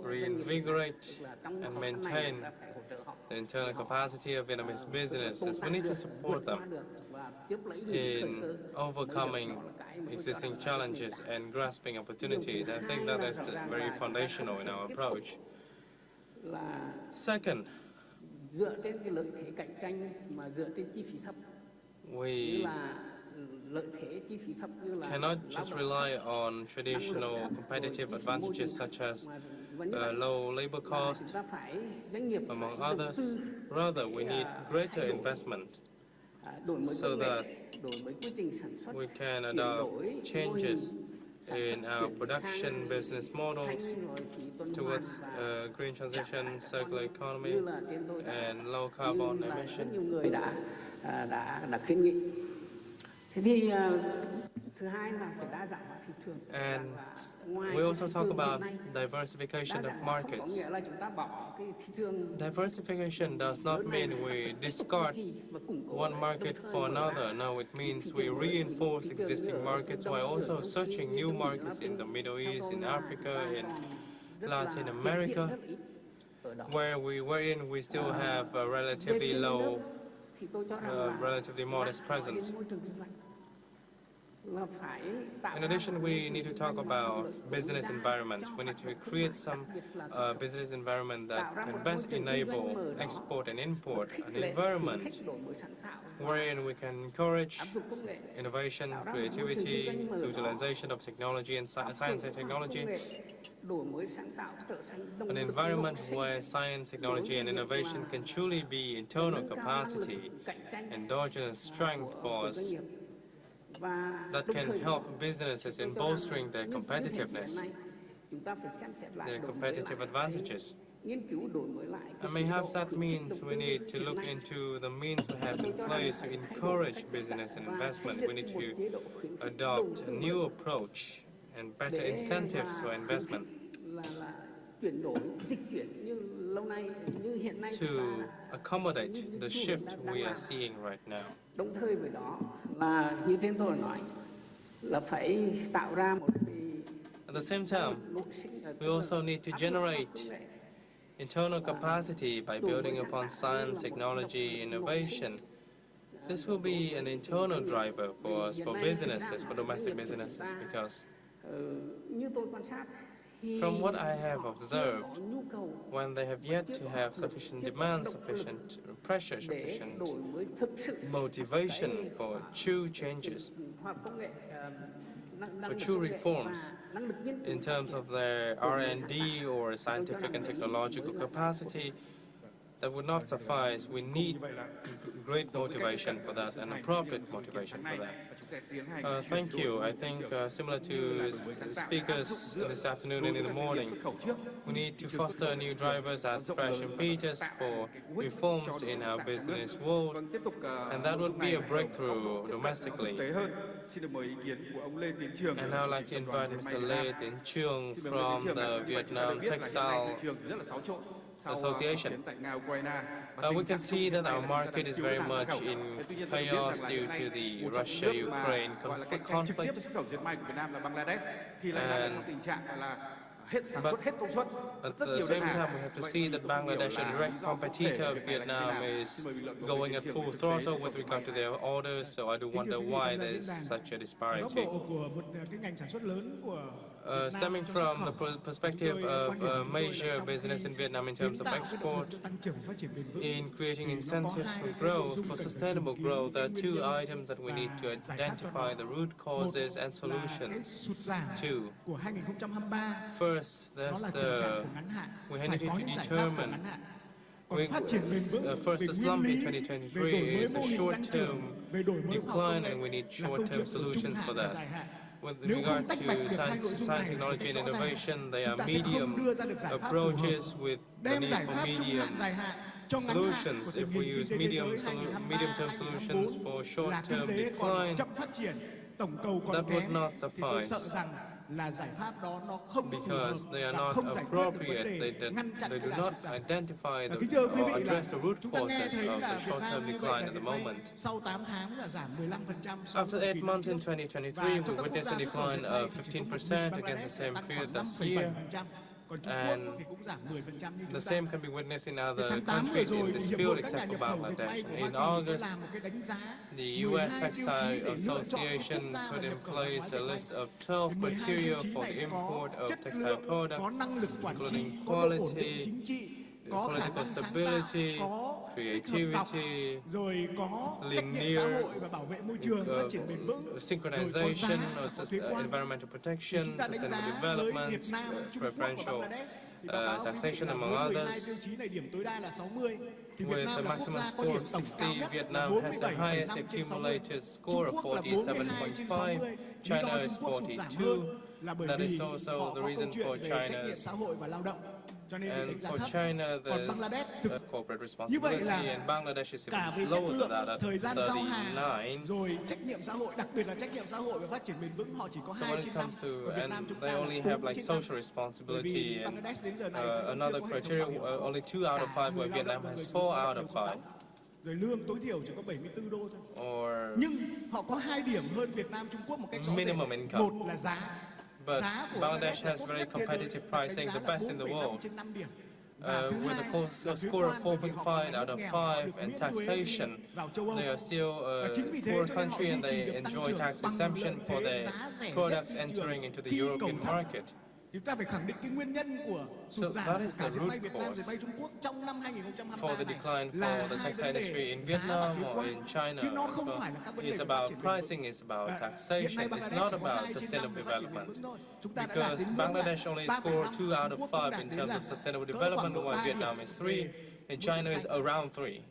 reinvigorate, and maintain the internal capacity of Vietnamese businesses. We need to support them in overcoming existing challenges and grasping opportunities. I think that is very foundational in our approach. Second, we cannot just rely on traditional competitive advantages such as low labor cost, among others. Rather, we need greater investment so that we can adopt changes in our production business models towards green transition, circular economy, and low carbon emission. And we also talk about diversification of markets. Diversification does not mean we discard one market for another. No, it means we reinforce existing markets while also searching new markets in the Middle East, in Africa, in Latin America, wherein we still have a relatively low, relatively modest presence. In addition, we need to talk about business environment. We need to create some business environment that can best enable export and import, an environment wherein we can encourage innovation, creativity, utilization of technology and science and technology, an environment where science, technology and innovation can truly be internal capacity, endogenous strength for us, that can help businesses in bolstering their competitiveness, their competitive advantages. And perhaps that means we need to look into the means we have in place to encourage business and investment. We need to adopt a new approach and better incentives for investment to accommodate the shift we are seeing right now. At the same time, we also need to generate internal capacity by building upon science, technology, innovation. This will be an internal driver for us, for businesses, for domestic businesses, because from what I have observed, when they have yet to have sufficient demand, sufficient pressure, sufficient motivation for true changes, for true reforms in terms of their R&D or scientific and technological capacity, that would not suffice. We need great motivation for that and appropriate motivation for that. Thank you. I think similar to speakers this afternoon and in the morning, we need to foster new drivers at fresh impetus for reforms in our business world, and that would be a breakthrough domestically. And I would like to invite Mr. Lê Tiến Trường from the Vietnam Textile Association. We can see that our market is very much in chaos due to the Russia-Ukraine conflict. But at the same time, we have to see that Bangladesh, a direct competitor of Vietnam, is going at full throttle with regard to their orders, so I do wonder why there is such a disparity. Stemming from the perspective of major business in Vietnam in terms of export, in creating incentives for growth, for sustainable growth, there are two items that we need to identify the root causes and solutions to. First, we need to determine first, the slump in 2023 is a short-term decline, and we need short-term solutions for that. With regard to science, technology, and innovation, they are medium approaches with the need for medium solutions. If we use medium-term solutions for short-term decline, that would not suffice, because they are not appropriate. They do not identify or address the root causes of the short-term decline at the moment. After 8 months in 2023, we witnessed a decline of 15% against the same period last year. And the same can be witnessed in other countries in this field except for Bangladesh. In August, the U.S. Textile Association put in place a list of 12 criteria for the import of textile products, including quality, political stability, creativity, linear synchronization, environmental protection, sustainable development, preferential taxation, among others. With a maximum score of 60, Vietnam has the highest accumulated score of 47.5. China is 42. That is also the reason for China's. And for China, there's corporate responsibility, and Bangladesh is even lower than that at 39. So when it comes to, and they only have like social responsibility and another criteria, only 2 out of 5, where Vietnam has 4 out of 5. Or minimum income. But Bangladesh has very competitive pricing, the best in the world. With a score of 4.5 out of 5 and taxation, they are still a poor country, and they enjoy tax exemption for their products entering into the European market. So that is the root cause for the decline for the textile industry in Vietnam or in China as well. It's about pricing, it's about taxation, it's not about sustainable development. Because Bangladesh only scored 2 out of 5 in terms of sustainable development, while Vietnam is 3. And China is around 3.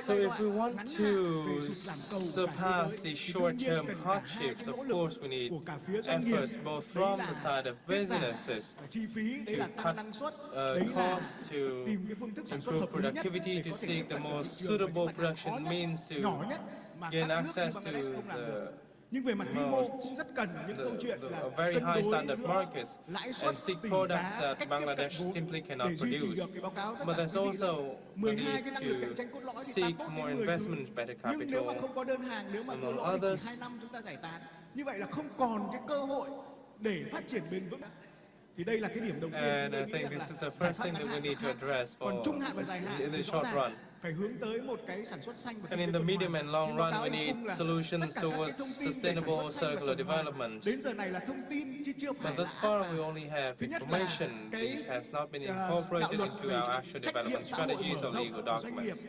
So if we want to surpass the short-term hardships, of course we need efforts both from the side of businesses to cut costs, to improve productivity, to seek the most suitable production means to gain access to the very high standard markets and seek products that Bangladesh simply cannot produce. But there's also a need to seek more investment, better capital, among others. And I think this is the first thing that we need to address in the short run. And in the medium and long run, we need solutions towards sustainable circular development. But thus far, we only have information. This has not been incorporated into our actual development strategies or legal documents.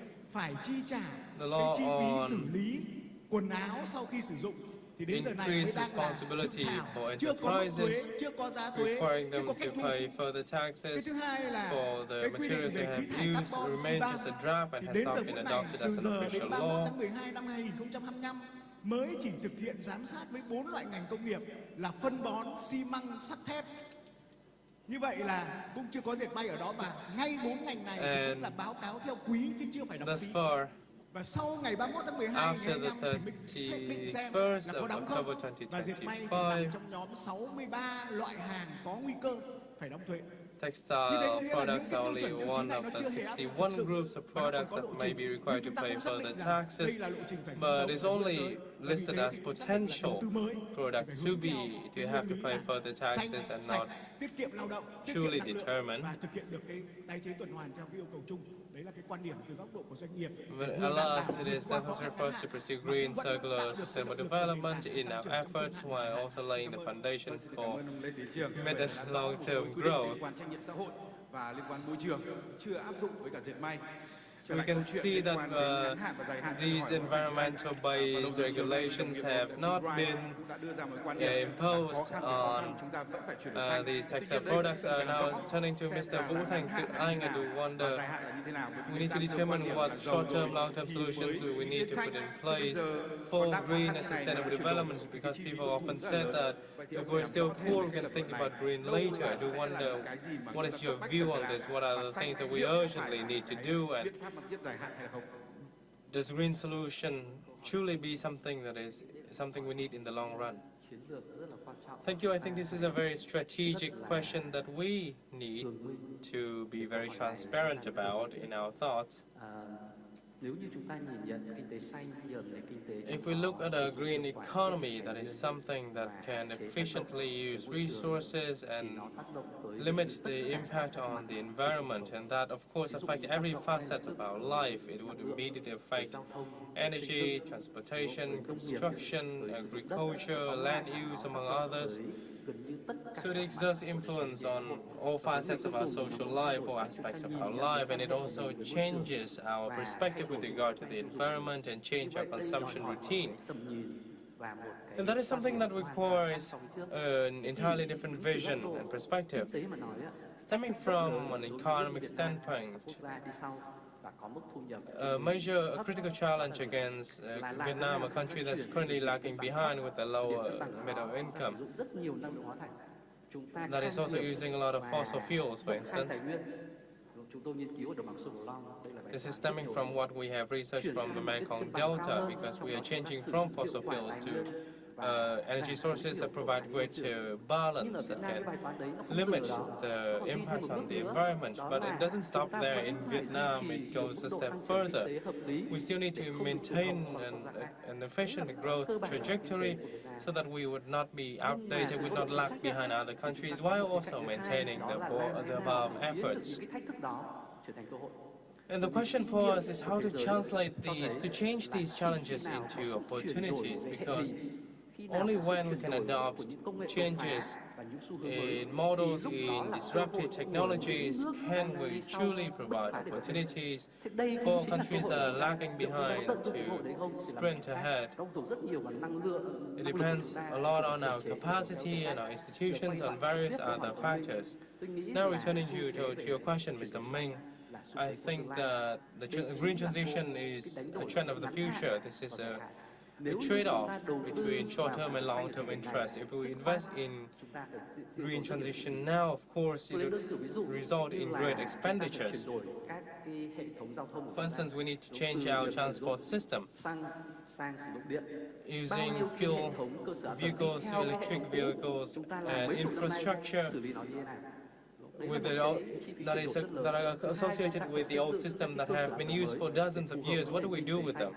The law on increased responsibility for enterprises, requiring them to pay further taxes for the materials they have used, remains just a draft and has not been adopted as an official law. Mới chỉ thực hiện giám sát với 4 loại ngành công nghiệp là phân bón, xi măng, sắt thép. Như vậy là cũng chưa có dệt may ở đó, và ngay 4 ngành này cũng là báo cáo theo quý chứ chưa phải đóng phí. Và sau ngày 31 tháng 12 thì mình xác định xem là có đóng không. Và dệt may thì nằm trong nhóm 63 loại hàng có nguy cơ phải đóng thuế. Textile products are only one of the 61 groups of products that may be required to pay further taxes, but it's only listed as potential products to have to pay further taxes and not tiết kiệm lao động, truly determined. và thực hiện được cái tái chế tuần hoàn theo cái yêu cầu chung. Đấy là cái quan điểm từ góc độ của doanh nghiệp. But alas, it is necessary for us to pursue green, circular, sustainable development in our efforts while also laying the foundation for mid and long-term growth. Và liên quan môi trường chưa áp dụng với cả dệt may. We can see that these environmental-based regulations have not been imposed on these textile products. Are now turning to Mr. Vũ Thành Anh and to wonder, we need to determine what short-term, long-term solutions we need to put in place for green and sustainable development, because people often said that if we're still poor, we can think about green later. I do wonder, what is your view on this? What are the things that we urgently need to do? And does green solution truly be something that is something we need in the long run? Thank you. I think this is a very strategic question that we need to be very transparent about in our thoughts. If we look at a green economy, that is something that can efficiently use resources and limit the impact on the environment, and that of course affect every facet of our life. It would immediately affect energy, transportation, construction, agriculture, land use, among others. So it exerts influence on all facets of our social life, all aspects of our life, and it also changes our perspective with regard to the environment and change our consumption routine. And that is something that requires an entirely different vision and perspective. Stemming from an economic standpoint, a critical challenge against Vietnam, a country that's currently lagging behind with a lower middle income, that is also using a lot of fossil fuels, for instance. This is stemming from what we have researched from the Mekong Delta, because we are changing from fossil fuels to energy sources that provide greater balance, that can limit the impacts on the environment. But it doesn't stop there. In Vietnam, it goes a step further. We still need to maintain an efficient growth trajectory so that we would not be outdated, would not lag behind other countries, while also maintaining the above efforts. And the question for us is how to translate these, to change these challenges into opportunities, because only when we can adopt changes in models, in disruptive technologies, can we truly provide opportunities for countries that are lagging behind to sprint ahead. It depends a lot on our capacity and our institutions, on various other factors. Now returning to your question, Mr. Ming, I think that the green transition is a trend of the future. This is a trade-off between short-term and long-term interest. If we invest in green transition now, of course, it will result in great expenditures. For instance, we need to change our transport system, using fuel vehicles to electric vehicles and infrastructure that are associated with the old system that have been used for dozens of years. What do we do with them?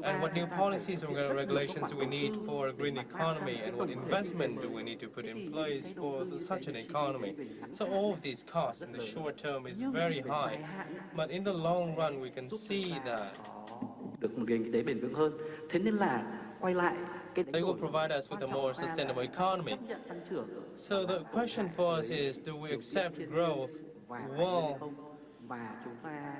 And what new policies and regulations do we need for a green economy, and what investment do we need to put in place for such an economy? So all of these costs in the short term is very high, but in the long run we can see that they will provide us with a more sustainable economy. So the question for us is, do we accept growth while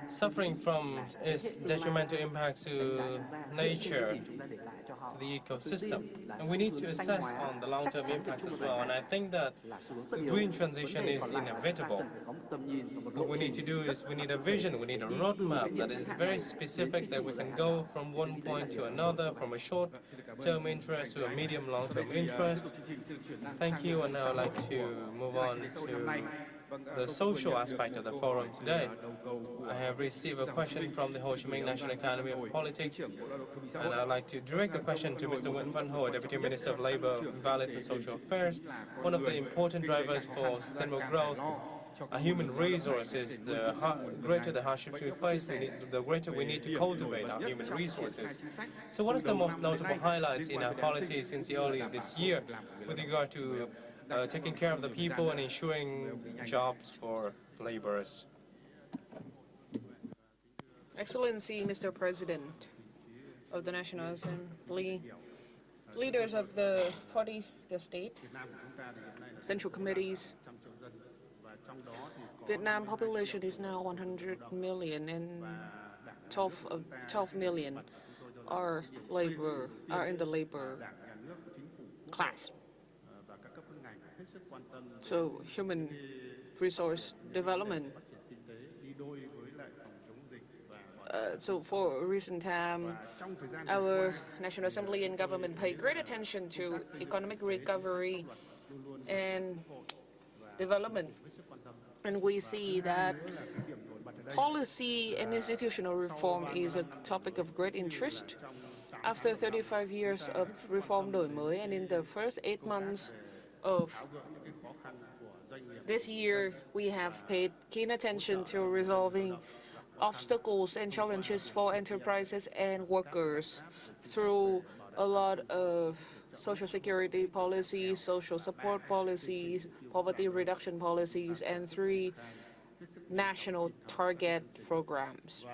suffering from its detrimental impacts to nature, to the ecosystem? And we need to assess on the long-term impacts as well. And I think that the green transition is inevitable. What we need to do is we need a vision, we need a roadmap that is very specific, that we can go from one point to another, from a short-term interest to a medium long-term interest. Thank you, and now I'd like to move on to the social aspect of the forum today. I have received a question from the Ho Chi Minh National Academy of Politics, and I'd like to direct the question to Mr. Nguyễn Văn Hồi, Deputy Minister of Labour, Environment and Social Affairs. One of the important drivers for sustainable growth human resources, the greater the hardships we face, the greater we need to cultivate our human resources. So what is the most notable highlights in our policy since early this year with regard to taking care of the people and ensuring jobs for laborers? Excellency, Mr. President of the National Assembly, leaders of the party, the state, central committees. Vietnam population is now 100 million, and 12 million are in the labor class. So human resource development. So for recent time, our National Assembly and government pay great attention to economic recovery and development. And we see that policy and institutional reform is a topic of great interest. After 35 years of reform đổi mới, and in the first 8 months of this year, we have paid keen attention to resolving obstacles and challenges for enterprises and workers through a lot of social security policies, social support policies, poverty reduction policies, and 3 national target programs.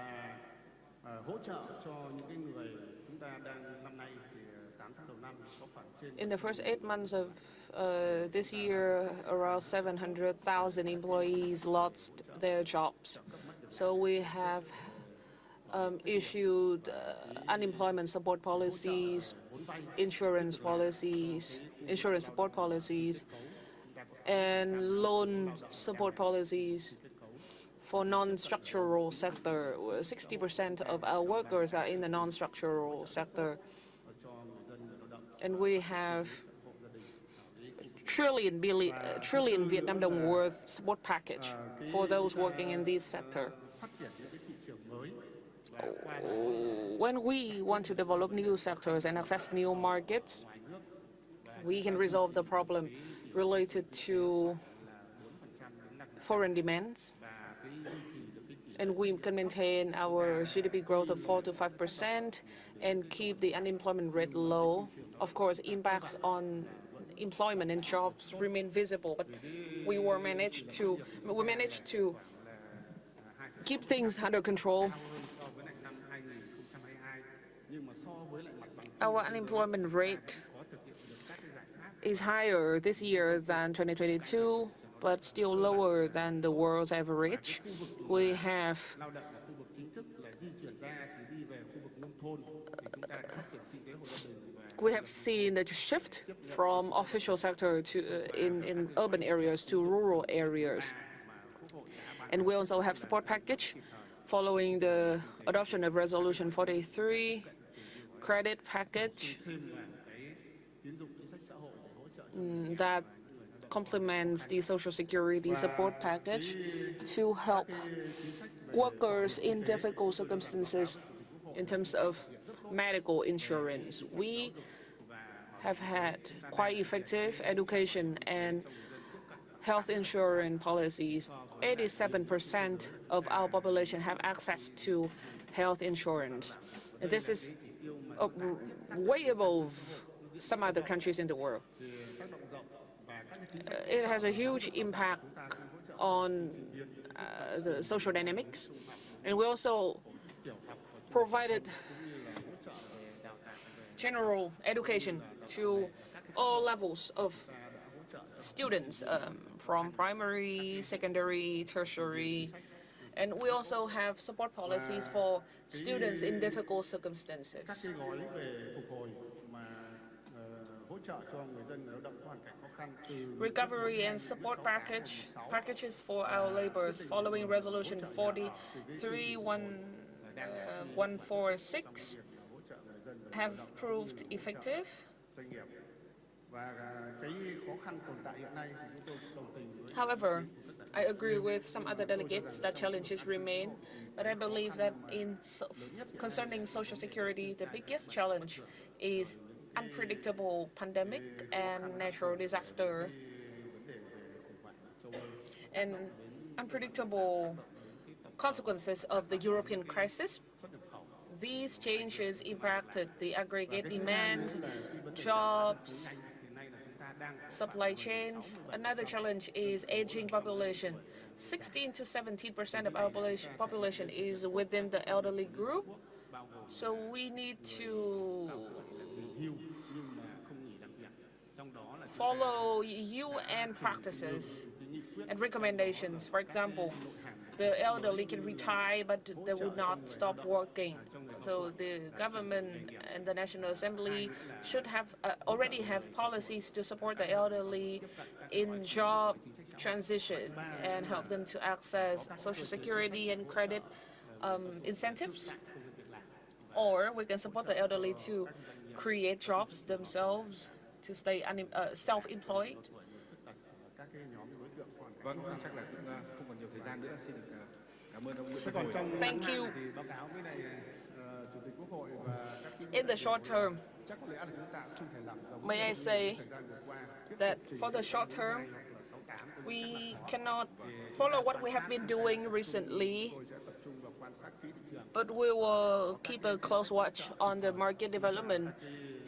In the first 8 months of this year, around 700,000 employees lost their jobs. So we have issued unemployment support policies, insurance support policies, and loan support policies for non-structural sector. 60% of our workers are in the non-structural sector. And we have trillion Vietnam Đồng worth support package for those working in this sector. When we want to develop new sectors and access new markets, we can resolve the problem related to foreign demands, and we can maintain our GDP growth of 4 to 5% and keep the unemployment rate low. Of course, impacts on employment and jobs remain visible, but we managed to keep things under control. Our unemployment rate is higher this year than 2022, but still lower than the world's average. We have seen the shift from official sector to in urban areas to rural areas. And we also have support package following the adoption of Resolution 43, credit package that complements the Social Security support package to help workers in difficult circumstances in terms of medical insurance. We have had quite effective education and health insurance policies. 87% of our population have access to health insurance. And this is way above some other countries in the world. It has a huge impact on the social dynamics. And we also provided general education to all levels of students, from primary, secondary, tertiary. And we also have support policies for students in difficult circumstances. Recovery and support packages for our laborers following Resolution 43-146 have proved effective. However, I agree with some other delegates that challenges remain, but I believe that concerning social security, the biggest challenge is unpredictable pandemic and natural disaster. And unpredictable consequences of the European crisis. These changes impacted the aggregate demand, jobs, supply chains. Another challenge is aging population. 16 to 17% of our population is within the elderly group. So we need to follow UN practices and recommendations. For example, the elderly can retire, but they would not stop working. So the government and the National Assembly should have already have policies to support the elderly in job transition and help them to access Social Security and credit incentives. Or we can support the elderly to create jobs themselves, to stay self-employed. Thank you. In the short term, may I say that for the short term, we cannot follow what we have been doing recently, but we will keep a close watch on the market development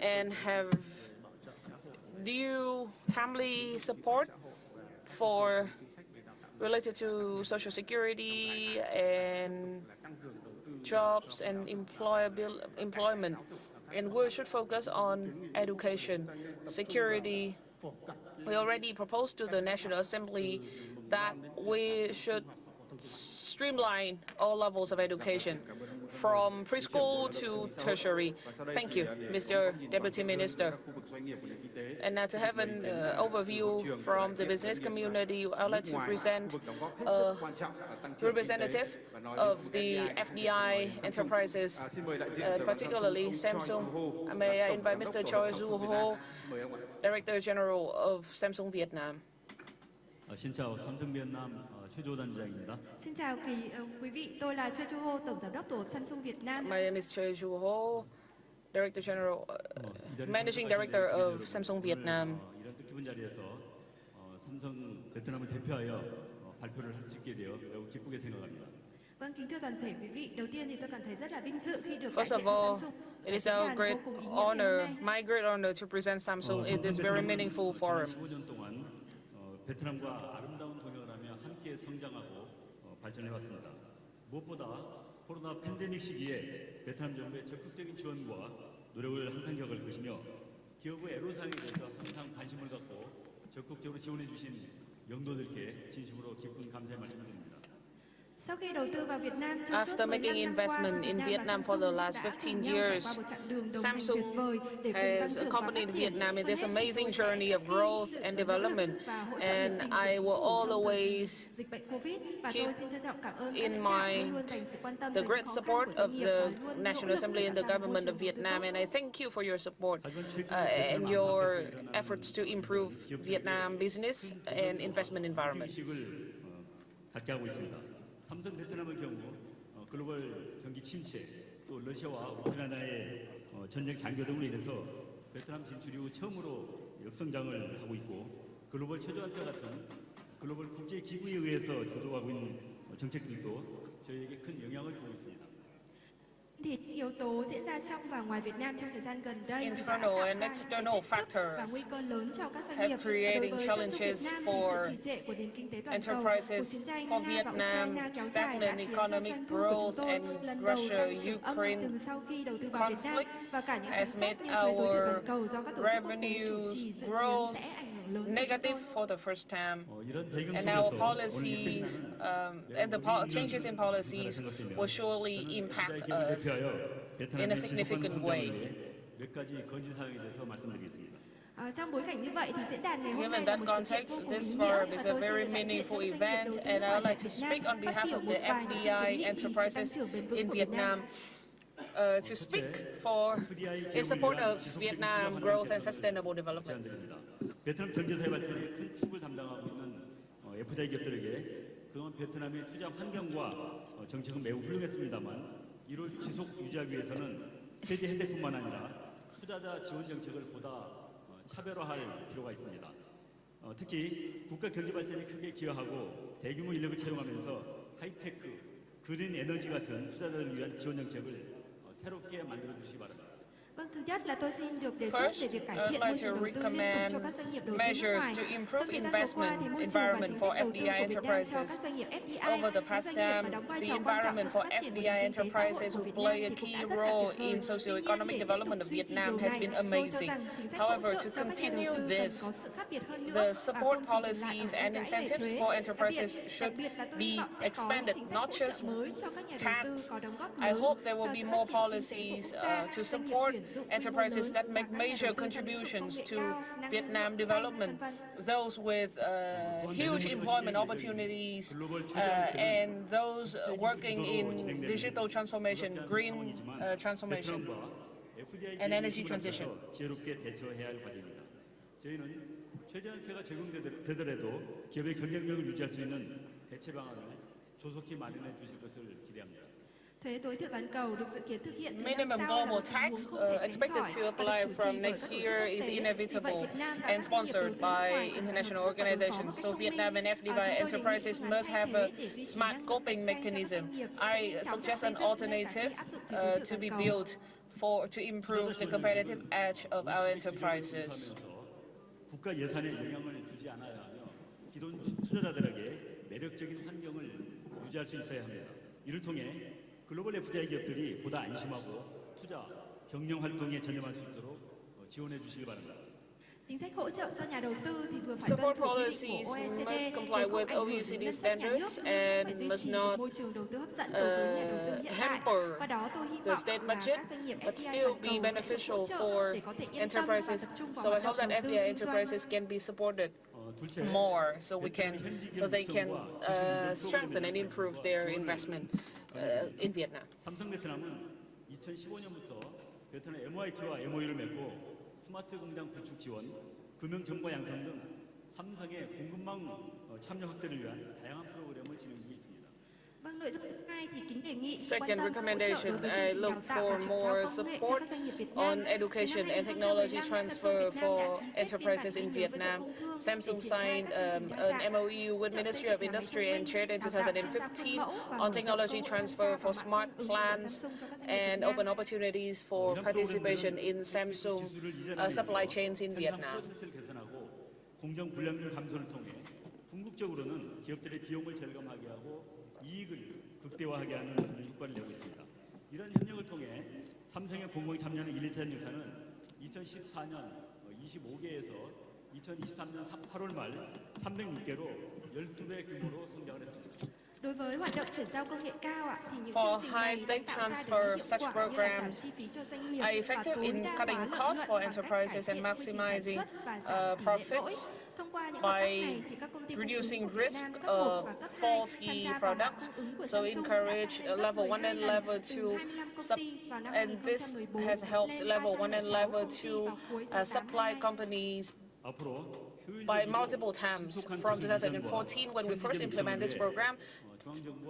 and have due timely support for related to Social Security and jobs and employment. And we should focus on education, security. We already proposed to the National Assembly that we should streamline all levels of education, from preschool to tertiary. Thank you, Mr. Deputy Minister. And now to have an overview from the business community, I'd like to present a representative of the FDI enterprises, particularly Samsung. May I invite Mr. Choi Joo-ho, Director General of Samsung Vietnam. Xin chào Samsung Vietnam, Choi Joo-ho. Xin chào quý vị, tôi là Choi Joo-ho, Tổng Giám đốc Tổ hợp Samsung Việt Nam. My name is Choi Joo-ho, Director General, Managing Director of Samsung Vietnam. 이런 뜻깊은 자리에서 삼성 베트남을 대표하여 발표를 할 수 있게 되어 매우 기쁘게 생각합니다. Vâng, kính thưa toàn thể quý vị, đầu tiên thì tôi cảm thấy rất là vinh dự khi được đại First diện of cho all, Samsung. it is our great honor, my great honor to present Samsung in this very meaningful forum. 15년 동안 베트남과 아름다운 동역을 하며 함께 성장하고 발전해 왔습니다. 무엇보다 코로나 팬데믹 시기에 베트남 정부의 적극적인 지원과 노력을 항상 기억할 것이며 기업의 애로사항에 대해서 항상 관심을 갖고 적극적으로 지원해 주신 영도들께 진심으로 깊은 감사의 말씀드립니다. After making investment in Vietnam for the last 15 years, Samsung has accompanied Vietnam in this amazing journey of growth and development, and I will always keep in mind the great support of the National Assembly and the government of Vietnam, and I thank you for your support and your efforts to improve Vietnam business and investment environment. 삼성 베트남의 경우 글로벌 경기 침체, 또 러시아와 우크라이나의 전쟁 장기 등으로 인해서 베트남 진출 이후 처음으로 역성장을 하고 있고 글로벌 최저한세 같은 글로벌 국제 기구에 의해서 주도하고 있는 정책들도 저희에게 큰 영향을 주고 있습니다. Thì yếu tố diễn ra trong và ngoài Việt Nam trong thời gian gần đây Internal and external factors have created challenges for enterprises for Vietnam, stagnant economic growth, and Russia-Ukraine conflict has made our revenue growth negative for the first time, and our policies and the changes in policies will surely impact us in a significant way. Given that context, this forum is a very meaningful event, and I would like to speak on behalf of the FDI enterprises in Vietnam to speak in support of Vietnam growth and sustainable development. 베트남 경제사회 발전에 큰 축을 담당하고 있는 FDI 기업들에게 그동안 베트남의 투자 환경과 정책은 매우 훌륭했습니다만 이를 지속 유지하기 위해서는 세제 혜택뿐만 아니라 투자자 지원 정책을 보다 차별화할 필요가 있습니다. 특히 국가 경제 발전에 크게 기여하고 대규모 인력을 채용하면서 하이테크, 그린 에너지 같은 투자자들을 위한 지원 정책을 새롭게 만들어 주시기 바랍니다. Vâng, thứ nhất là tôi xin được đề xuất về việc cải thiện môi trường đầu tư liên tục cho các doanh nghiệp đầu tư nước ngoài. Trong thời gian vừa qua, thì môi trường và chính sách đầu tư của Việt Nam cho các doanh nghiệp FDI, Over the past doanh nghiệp mà đóng vai trò quan trọng cho phát triển của nền kinh tế xã hội của Việt Nam thì cũng đã rất là tuyệt vời. in socio-economic development of Vietnam has been amazing. However, to continue this, the support policies and incentives for enterprises should be expanded, not just tax. I hope there will be more policies to support enterprises that make major contributions to Vietnam development, those with huge employment opportunities and those working in digital transformation, green transformation, and energy transition. 지혜롭게 대처해야 할 과제입니다. 저희는 최대한 세가 적용되더라도 기업의 경쟁력을 유지할 수 있는 대체 방안을 조속히 마련해 주실 것을 기대합니다. Thuế tối thiểu toàn cầu được dự kiến thực hiện từ năm Minimum sau là global một tình huống tax không thể tránh expected khỏi to và apply được chủ from trì bởi next các tổ chức year quốc is tế. Vì inevitable vậy, Việt Nam và and các doanh nghiệp đầu sponsored tư nước ngoài by cần phải international hợp tác và đối phó organizations. một So cách Vietnam thông and minh. FDI Chúng tôi đề nghị enterprises phương án must thay have thế a để duy trì smart năng lực coping cạnh tranh cho các mechanism. doanh nghiệp I sẽ nhanh chóng suggest xây an dựng ngay cả khi alternative áp dụng thuế tối thiểu to be toàn cầu. built to improve the competitive edge of our enterprises. 국가 예산에 영향을 주지 않아야 하며 기존 투자자들에게 매력적인 환경을 유지할 수 있어야 합니다. 이를 통해 글로벌 FDI 기업들이 보다 안심하고 투자, 경영 활동에 전념할 수 있도록 지원해 주시기 바랍니다. Chính sách hỗ trợ cho nhà đầu tư thì vừa phải tuân Support thủ quy định policies của OECD, must comply vừa không with ảnh hưởng đến OECD ngân sách nhà nước, standards nhưng cũng phải and duy must trì not môi trường đầu tư hấp dẫn đối với nhà đầu tư hiện tại. hamper Qua đó tôi hy the vọng state là budget, các doanh nghiệp but FDI still toàn be cầu sẽ được beneficial hỗ trợ for để có thể yên tâm và enterprises. tập trung vào So I hoạt hope động that đầu tư FDI kinh doanh. enterprises can be supported more, so they can strengthen and improve their investment in Vietnam. 삼성 베트남은 2015년부터 베트남 MOIT와 MOU를 맺고 스마트 공장 구축 지원, 금융 정보 양성 등 삼성의 공급망 참여 확대를 위한 다양한 프로그램을 진행 중에 있습니다. Vâng, nội dung thứ hai thì kính đề nghị sự quan Second tâm hỗ trợ đối recommendation, với I chương trình đào look tạo và for chuyển more giao công nghệ cho support các doanh nghiệp Việt Nam. on education and technology transfer for enterprises in Vietnam. Samsung signed an MOU with Ministry of Industry and Trade in 2015 on technology transfer for smart plants and open opportunities for participation in Samsung supply chains in Vietnam. 개선하고 공정 불량률 감소를 통해 궁극적으로는 기업들의 비용을 절감하게 하고 이익을 극대화하게 하는 효과를 내고 있습니다. 이런 협력을 통해 삼성의 공공이 참여하는 1, 2차 유사는 2014년 25개에서 2023년 8월 말 306개로 12배 규모로 성장을 했습니다. Đối với hoạt động chuyển giao công nghệ cao thì những For chương trình này đã high-tech tạo ra được transfer, hiệu such quả như là giảm programs chi phí cho doanh nghiệp are và effective tối in đa cutting hóa lợi costs nhuận for bằng cách enterprises cải and thiện quy trình sản maximizing xuất và giảm tỷ lệ lỗi. profits Thông qua những hợp tác by này thì các công ty cung ứng reducing của Việt risk Nam cấp 1 và cấp 2 tham faulty gia vào mạng products, cung ứng của so Samsung đã encourage tăng lên gấp level 1 12 and lần level từ 2 25 công ty vào năm and this 2014 has helped lên level 1 and 306 level công ty 2 vào cuối tháng 8 supply năm nay. companies 앞으로 by multiple times from 2014 when we first implemented this program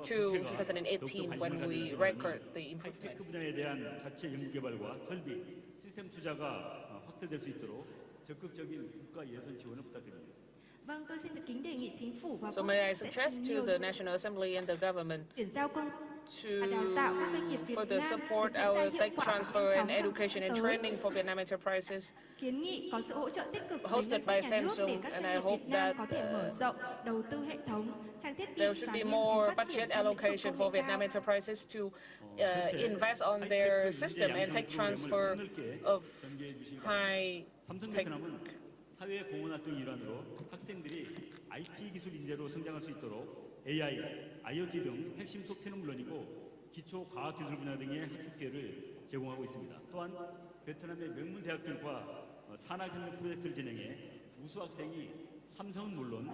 to 2018 when we record the improvement. 테크 분야에 대한 자체 연구 개발과 설비, 시스템 투자가 확대될 수 있도록 적극적인 국가 예산 지원을 부탁드립니다. Vâng, tôi xin được kính đề nghị chính phủ và So Quốc may I hội sẽ suggest dành to nhiều the sự National Assembly and the government chuyển giao công to đào tạo các doanh nghiệp Việt further Nam support được diễn ra our hiệu tech quả và transfer nhanh and chóng education trong and thời gian training for Vietnam enterprises. Kiến nghị có sự hỗ trợ tích cực từ Hosted ngân by sách nhà nước để Samsung, các and doanh I nghiệp hope Việt Nam that, có thể mở rộng đầu tư hệ thống, trang thiết bị There và should be nghiên cứu more phát triển budget trong lĩnh vực allocation công for nghệ Vietnam cao. enterprises to invest on their system and tech transfer of high 삼성 tech. 베트남은 사회 공헌 활동 일환으로 학생들이 IT 기술 인재로 성장할 수 있도록 AI, IoT 등 핵심 소프트웨어는 물론이고 기초 과학 기술 분야 등의 학습 기회를 제공하고 있습니다. 또한 베트남의 명문 대학들과 산학협력 프로젝트를 진행해 우수 학생이 삼성은 물론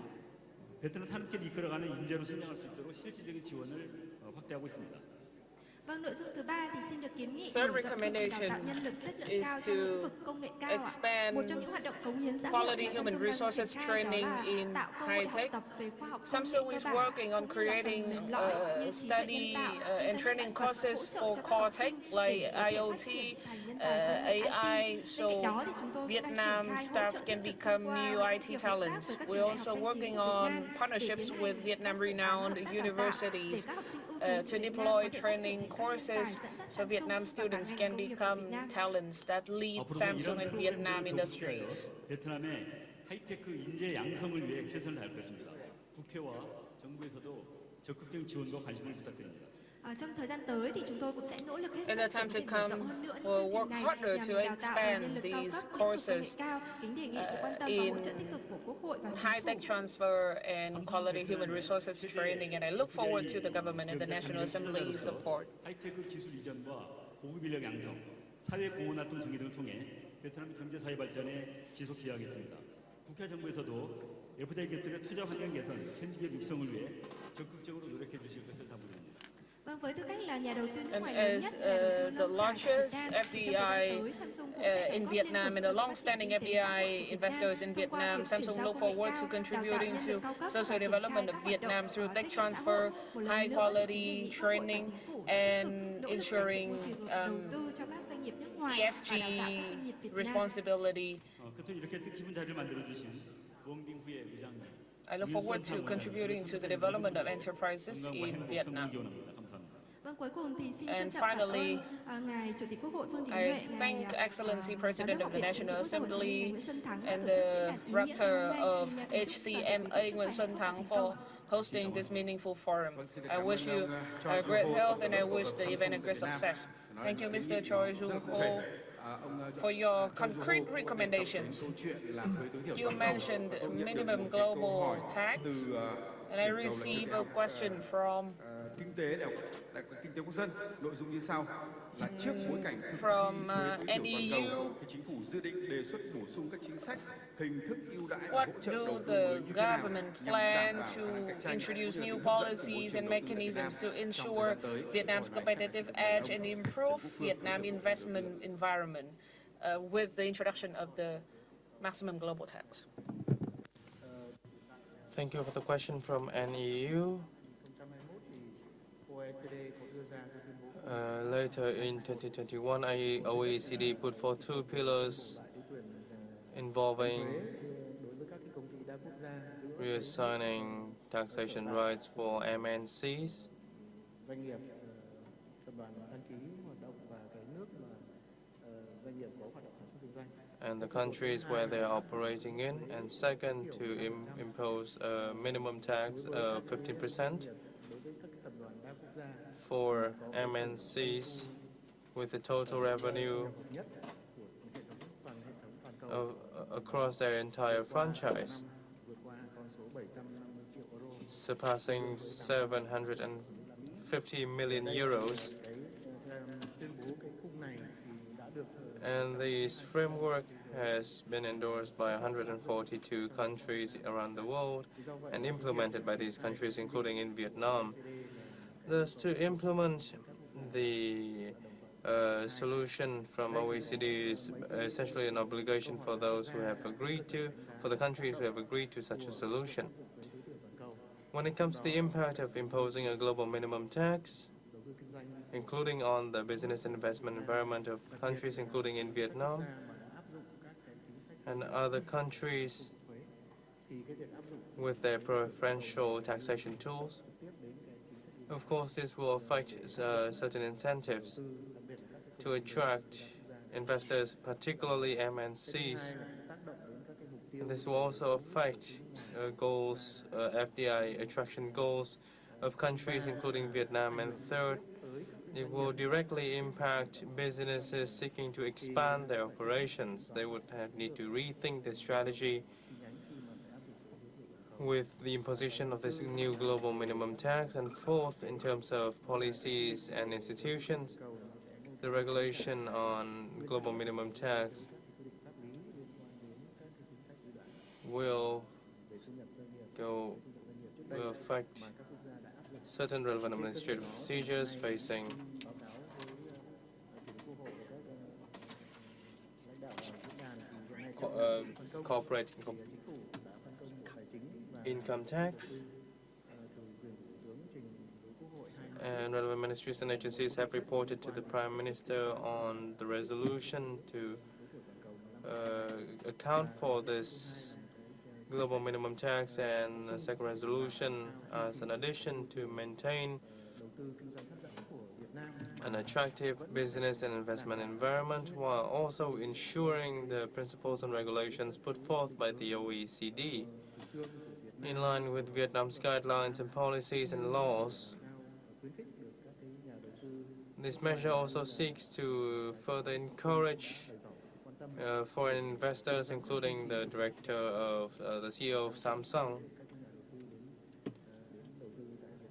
베트남 산업계를 이끌어가는 인재로 성장할 수 있도록 실질적인 지원을 확대하고 있습니다. Vâng, nội dung thứ ba thì xin được kiến nghị Third mở rộng chương trình đào tạo recommendation nhân lực chất lượng is cao to trong lĩnh vực công nghệ cao ạ. expand Một trong những hoạt động cống hiến xã hội quality mà human Samsung đang resources triển khai đó training là in tạo cơ hội high học tech. tập về khoa học công Samsung nghệ is cơ bản, working on cũng như là phần creating mềm lõi như trí tuệ study nhân tạo, and internet training vạn vật, hỗ courses trợ for cho các core học tech sinh like để có thể phát IoT, triển thành nhân AI, so Vietnam staff can become new IT talents. We're also working on partnerships with Vietnam-renowned universities to deploy training courses so Vietnam students can become talents that lead Samsung and Vietnam industries. 베트남의 하이테크 인재 양성을 위해 최선을 다할 것입니다. 국회와 정부에서도 적극적인 지원과 관심을 부탁드립니다. Trong thời gian tới thì chúng tôi cũng sẽ nỗ lực hết In the sức time to để mở rộng come, hơn nữa những we'll chương trình work này harder to nhằm đào tạo nguồn expand nhân lực cao these cấp, lĩnh vực công nghệ courses cao. Kính đề nghị sự quan tâm và hỗ trợ tích cực của Quốc hội và Chính high-tech phủ. transfer and quality human resources training, and I look forward to the government and the National Assembly's support. 하이테크 기술 이전과 고급 인력 양성, 사회 공헌 활동 전개 등을 통해 베트남 경제 사회 발전에 지속 기여하겠습니다. 국회 정부에서도 FDI 기업들의 투자 환경 개선, 현지 기업 육성을 위해 적극적으로 노력해 주실 것을 당부드립니다. Vâng, với tư cách là nhà đầu tư nước And ngoài lớn as nhất, nhà đầu tư the nông sản largest của Việt Nam, thì trong thời FDI gian tới, Samsung cũng sẽ in đóng góp liên Vietnam tục and cho the sự phát triển long-standing kinh tế xã hội FDI của Việt investors in Nam thông qua Vietnam, việc chuyển Samsung giao look công nghệ forward to cao, đào tạo contributing nhân to lực cao cấp và social triển development khai of các hoạt Vietnam động through tech trách nhiệm xã transfer, hội. Một lần high nữa thì kính đề quality nghị Quốc hội và training, Chính phủ and sẽ tích cực nỗ lực cải thiện ensuring môi trường đầu tư cho các doanh nghiệp nước ngoài và ESG đào tạo các doanh nghiệp Việt Nam. responsibility. 끝으로 이렇게 뜻깊은 자리를 만들어 주신 구원빙 후의 의장님. I look forward to contributing to the development of enterprises in Vietnam. Vâng, cuối cùng thì xin And trân trọng cảm finally, ơn ngài Chủ tịch Quốc hội Vương Đình I Huệ, thank ngài Excellency President of the National Assembly Nguyễn Xuân Thắng and đã tổ chức the diễn đàn ý nghĩa Rector ngày hôm of nay. Xin chúc toàn HCMA thể quý vị sức Nguyễn khỏe, Xuân hạnh phúc và Thắng thành for công. hosting this meaningful forum. I wish you great health and I wish the event a great success. Thank you, Mr. Choi Joo-ho, for your concrete recommendations. You mentioned minimum global tax, and I received a question from Kinh tế quốc dân, nội dung như sau là trước bối cảnh from NEU, chính phủ dự định đề xuất bổ sung các chính sách, hình thức ưu đãi what hỗ trợ do đầu tư the mới như thế nào government nhằm đảm plan bảo to khả năng cạnh tranh introduce cũng như new là hấp dẫn của môi policies trường and đầu tư tại Việt mechanisms to Nam trong ensure thời gian tới. Vietnam's competitive edge and improve Vietnam investment environment with the introduction of the maximum global tax? Thank you for the question from NEU. Later in 2021, OECD put forth 2 pillars involving reassigning taxation rights for MNCs and the countries where they are operating in, and second, to impose a minimum tax of 15% for MNCs with a total revenue across their entire franchise surpassing 750 million euros. And this framework has been endorsed by 142 countries around the world and implemented by these countries, including in Vietnam. Thus, to implement the solution from OECD is essentially an obligation for those who have agreed to, for the countries who have agreed to such a solution. When it comes to the impact of imposing a global minimum tax, including on the business and investment environment of countries, including in Vietnam and other countries with their preferential taxation tools, of course, this will affect certain incentives to attract investors, particularly MNCs. And this will also affect goals, FDI attraction goals of countries, including Vietnam. And third, it will directly impact businesses seeking to expand their operations. They would need to rethink their strategy with the imposition of this new global minimum tax. And fourth, in terms of policies and institutions, the regulation on global minimum tax will affect certain relevant administrative procedures facing corporate income tax, and relevant ministries and agencies have reported to the Prime Minister on the resolution to account for this global minimum tax, and a second resolution as an addition to maintain an attractive business and investment environment while also ensuring the principles and regulations put forth by the OECD. In line with Vietnam's guidelines and policies and laws, this measure also seeks to further encourage foreign investors, including the the CEO of Samsung,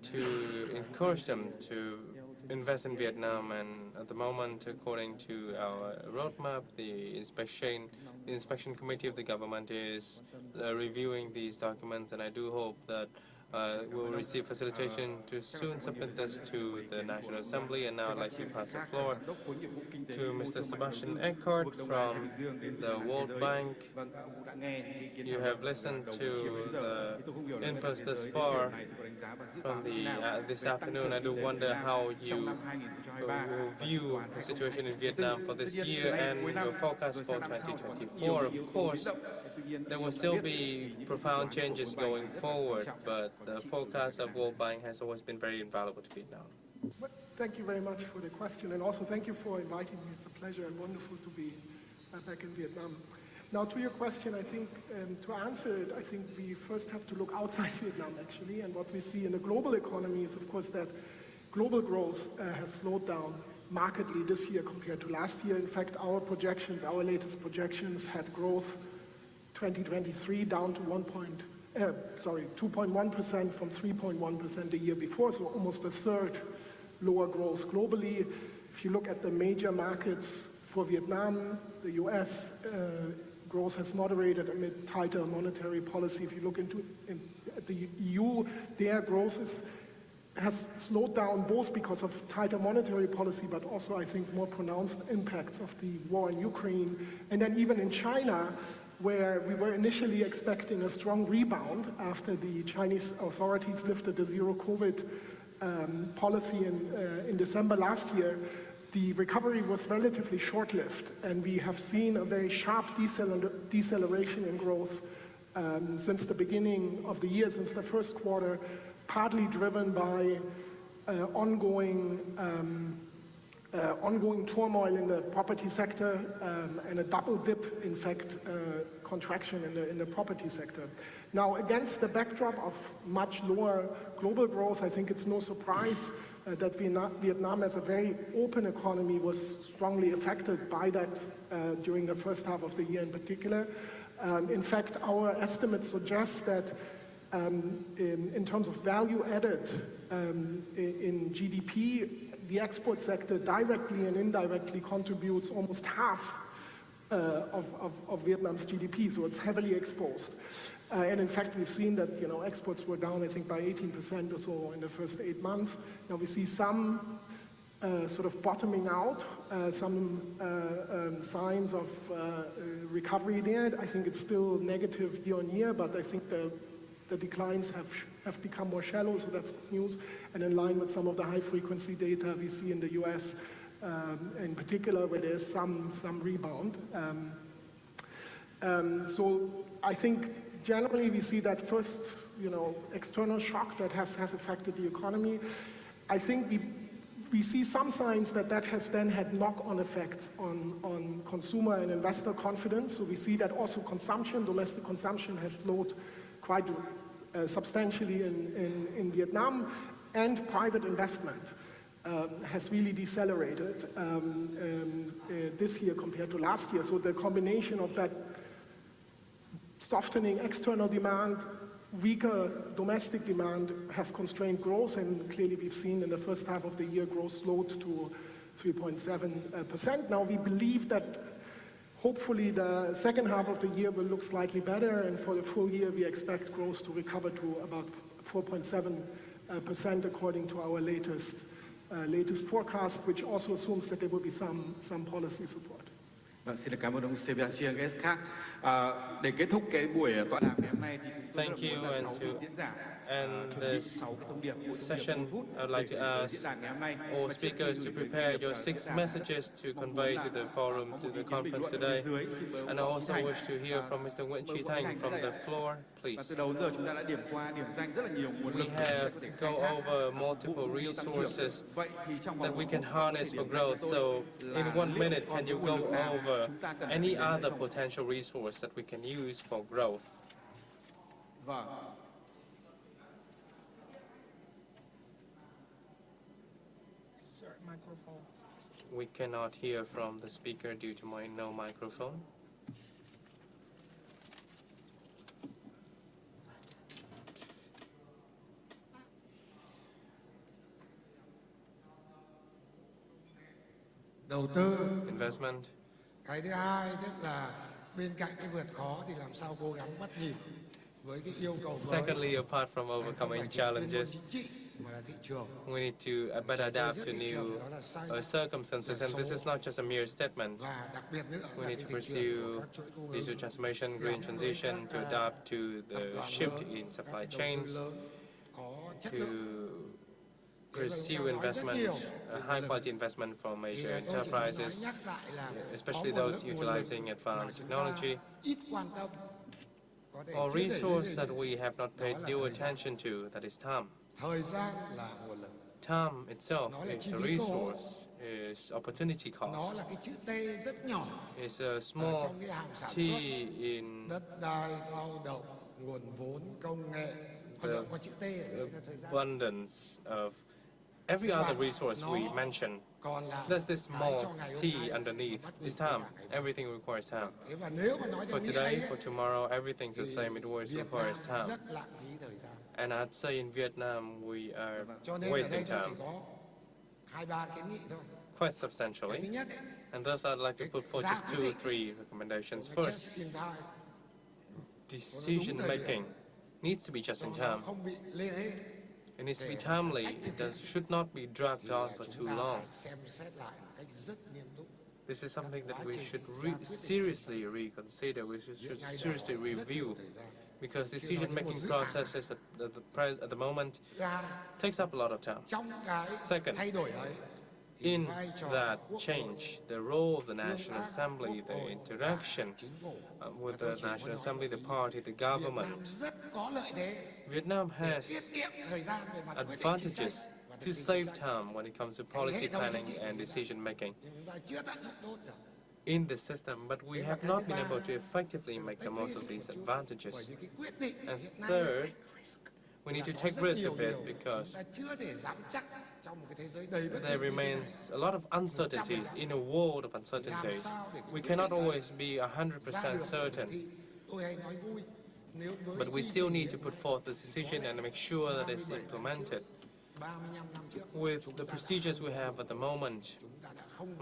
to encourage them to invest in Vietnam. And at the moment, according to our roadmap, the inspection committee of the government is reviewing these documents, and I do hope that we'll receive facilitation to soon submit this to the National Assembly. And now I'd like to pass the floor to Mr. Sebastian Eckert from the World Bank. You have listened to the inputs thus far from this afternoon. I do wonder how you view the situation in Vietnam for this year and your forecast for 2024. Of course, there will still be profound changes going forward, but the forecast of World Bank has always been very invaluable to Vietnam. Thank you very much for the question, and also thank you for inviting me. It's a pleasure and wonderful to be back in Vietnam. Now, to your question, I think to answer it, I think we first have to look outside Vietnam, actually, and what we see in the global economy is, of course, that global growth has slowed down markedly this year compared to last year. In fact, our latest projections had growth 2023 down to 2.1% from 3.1% the year before, so almost a third lower growth globally. If you look at the major markets for Vietnam, the US, growth has moderated amid tighter monetary policy. If you look at the EU, their growth has slowed down both because of tighter monetary policy, but also, I think, more pronounced impacts of the war in Ukraine. And then even in China, where we were initially expecting a strong rebound after the Chinese authorities lifted the zero-COVID policy in December last year, the recovery was relatively short-lived, and we have seen a very sharp deceleration in growth since the beginning of the year, since the first quarter, partly driven by ongoing turmoil in the property sector and a double dip, in fact, contraction in the property sector. Now, against the backdrop of much lower global growth, I think it's no surprise that Vietnam, as a very open economy, was strongly affected by that during the first half of the year in particular. In fact, our estimates suggest that in terms of value added in GDP, the export sector directly and indirectly contributes almost half of Vietnam's GDP, so it's heavily exposed. And in fact, we've seen that exports were down, I think, by 18% or so in the first 8 months. Now we see some sort of bottoming out, some signs of recovery there. I think it's still negative year on year, but I think the declines have become more shallow, so that's good news, and in line with some of the high-frequency data we see in the US, in particular, where there's some rebound. So I think generally we see that first, external shock that has affected the economy. I think we see some signs that has then had knock-on effects on consumer and investor confidence. So we see that also domestic consumption has slowed quite substantially in Vietnam, and private investment has really decelerated this year compared to last year. So the combination of that softening external demand, weaker domestic demand has constrained growth, and clearly we've seen in the first half of the year growth slowed to 3.7%. Now we believe that hopefully the second half of the year will look slightly better, and for the full year we expect growth to recover to about 4.7% according to our latest forecast, which also assumes that there will be some policy support. Xin cảm ơn ông Sebastian Eckert. Để kết thúc cái buổi tọa đàm ngày hôm nay thì thank you, and to end this session, I would like to ask all speakers to prepare your 6 messages to convey to the forum, to the conference today. And I also wish to hear from Mr. Quochoitv from the floor, please. We have go over multiple resources that we can harness for growth. So in 1 minute, can you go over any other potential resource that we can use for growth? Sir, microphone. We cannot hear from the speaker due to no microphone. Đầu tư. Investment. Cái thứ hai tức là bên cạnh cái vượt khó thì làm sao cố gắng bắt nhịp với cái yêu cầu mới. Secondly, apart from overcoming challenges, we need to better adapt to new circumstances, and this is not just a mere statement. We need to pursue digital transformation, green transition, to adapt to the shift in supply chains, to pursue investment, high-quality investment from major enterprises, especially those utilizing advanced technology. Or resource that we have not paid due attention to, that is time. Time itself is a resource, is opportunity cost. It's a small t in the abundance of every other resource we mentioned. There's this small t underneath. It's time. Everything requires time. For today, for tomorrow, everything's the same. It always requires time. And I'd say in Vietnam, we are wasting time quite substantially. And thus, I'd like to put forth just 2 or 3 recommendations. First, decision-making needs to be just in time. It needs to be timely. It should not be dragged on for too long. This is something that we should seriously reconsider. We should seriously review, because decision-making processes at the moment takes up a lot of time. Second, in that change, the role of the National Assembly, the interaction with the National Assembly, the party, the government. Vietnam has advantages to save time when it comes to policy planning and decision-making in the system, but we have not been able to effectively make the most of these advantages. And third, we need to take risks a bit, because there remains a lot of uncertainties in a world of uncertainties. We cannot always be 100% certain, but we still need to put forth the decision and make sure that it's implemented. With the procedures we have at the moment,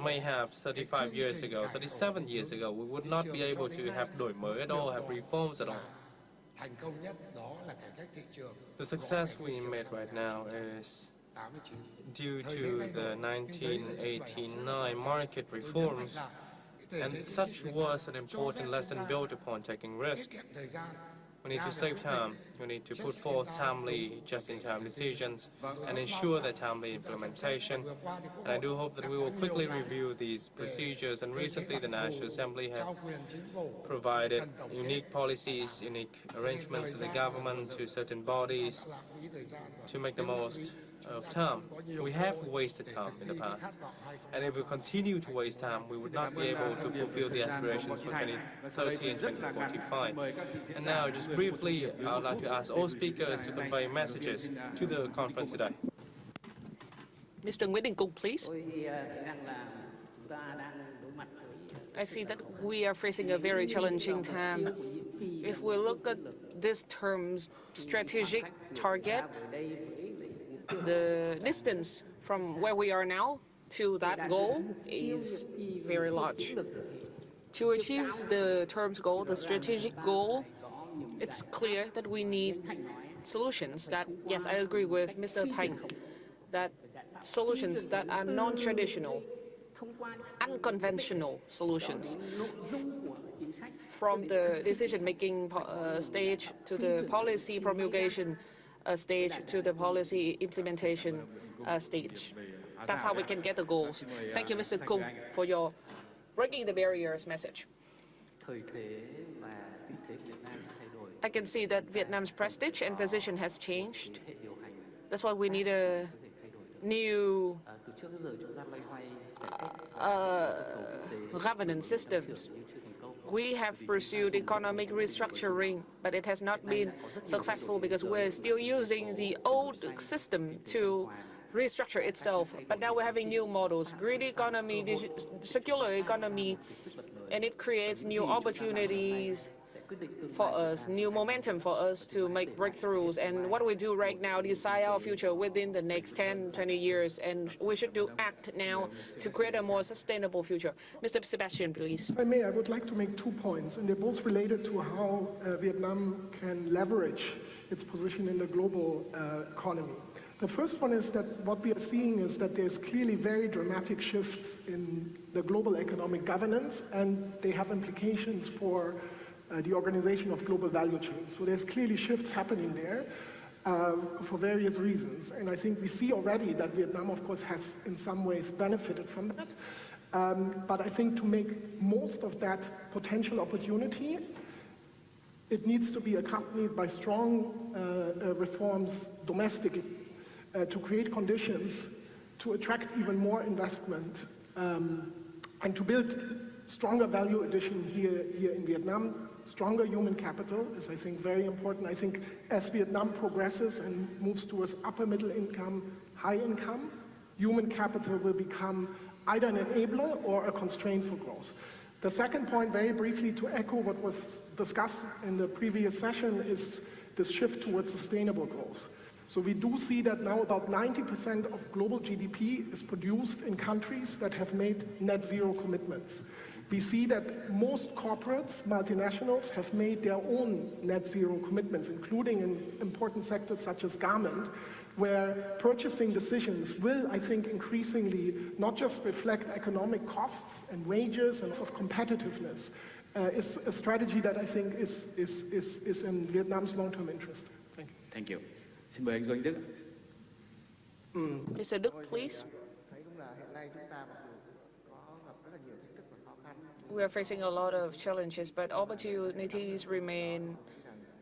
mayhap 35 years ago, 37 years ago, we would not be able to have đổi mới at all, have reforms at all. The success we made right now is due to the 1989 market reforms, and such was an important lesson built upon taking risk. We need to save time. We need to put forth timely, just-in-time decisions and ensure their timely implementation. And I do hope that we will quickly review these procedures. And recently, the National Assembly have provided unique policies, unique arrangements to the government, to certain bodies, to make the most of time. We have wasted time in the past, and if we continue to waste time, we would not be able to fulfill the aspirations for 2030 and 2045. And now, just briefly, I would like to ask all speakers to convey messages to the conference today. Mr. Nguyễn Đình Cung, please. I see that we are facing a very challenging time. If we look at this term's strategic target, the distance from where we are now to that goal is very large. To achieve the term's goal, the strategic goal, it's clear that we need solutions that, yes, I agree with Mr. Thành, that solutions that are non-traditional, unconventional solutions. From the decision-making stage to the policy promulgation stage to the policy implementation stage. That's how we can get the goals. Thank you, Mr. Cung, for your breaking the barriers message. I can see that Vietnam's prestige and position has changed. That's why we need a new governance systems. We have pursued economic restructuring, but it has not been successful because we're still using the old system to restructure itself. But now we're having new models, green economy, circular economy, and it creates new opportunities for us, new momentum for us to make breakthroughs. And what we do right now, decide our future within the next 10, 20 years. And we should act now to create a more sustainable future. Mr. Sebastian, please. If I may, I would like to make 2 points, and they're both related to how Vietnam can leverage its position in the global economy. The first one is that what we are seeing is that there's clearly very dramatic shifts in the global economic governance, and they have implications for the organization of global value chains. So there's clearly shifts happening there for various reasons. And I think we see already that Vietnam, of course, has in some ways benefited from that. But I think to make most of that potential opportunity, it needs to be accompanied by strong reforms domestically to create conditions to attract even more investment and to build stronger value addition here in Vietnam. Stronger human capital is, I think, very important. I think as Vietnam progresses and moves towards upper middle income, high income, human capital will become either an enabler or a constraint for growth. The second point, very briefly to echo what was discussed in the previous session, is this shift towards sustainable growth. So we do see that now about 90% of global GDP is produced in countries that have made net zero commitments. We see that most corporates, multinationals, have made their own net zero commitments, including in important sectors such as garment, where purchasing decisions will, I think, increasingly not just reflect economic costs and wages and sort of competitiveness, is a strategy that I think is in Vietnam's long-term interest. Thank you. Thank you. Xin mời anh Doanh Đức. Mr. Đức, please. We are facing a lot of challenges, but opportunities remain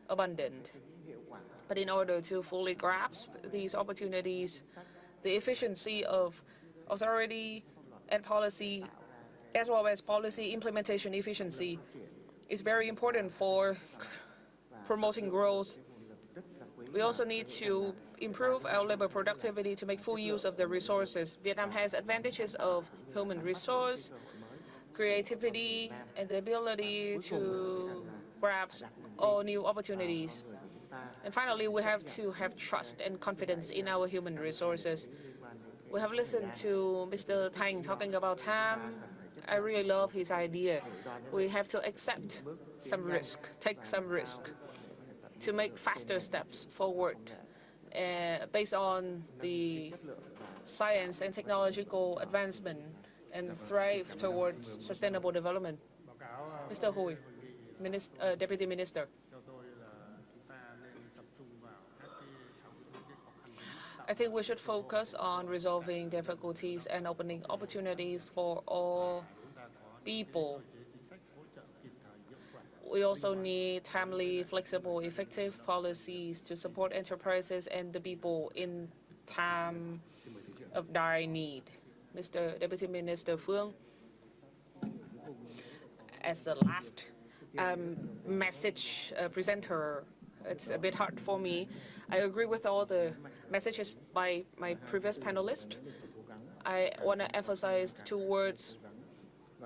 abundant. But in order to fully grasp these opportunities, the efficiency of authority and policy, as well as policy implementation efficiency, is very important for promoting growth. We also need to improve our labor productivity to make full use of the resources. Vietnam has advantages of human resource, creativity, and the ability to grasp all new opportunities. And finally, we have to have trust and confidence in our human resources. We have listened to Mr. Thành talking about time. I really love his idea. We have to accept some risk, take some risk to make faster steps forward based on the science and technological advancement and thrive towards sustainable development. Mr. Hui, Deputy Minister. I think we should focus on resolving difficulties and opening opportunities for all people. We also need timely, flexible, effective policies to support enterprises and the people in time of dire need. Mr. Deputy Minister Phương, as the last message presenter, it's a bit hard for me. I agree with all the messages by my previous panelist. I want to emphasize 2 words,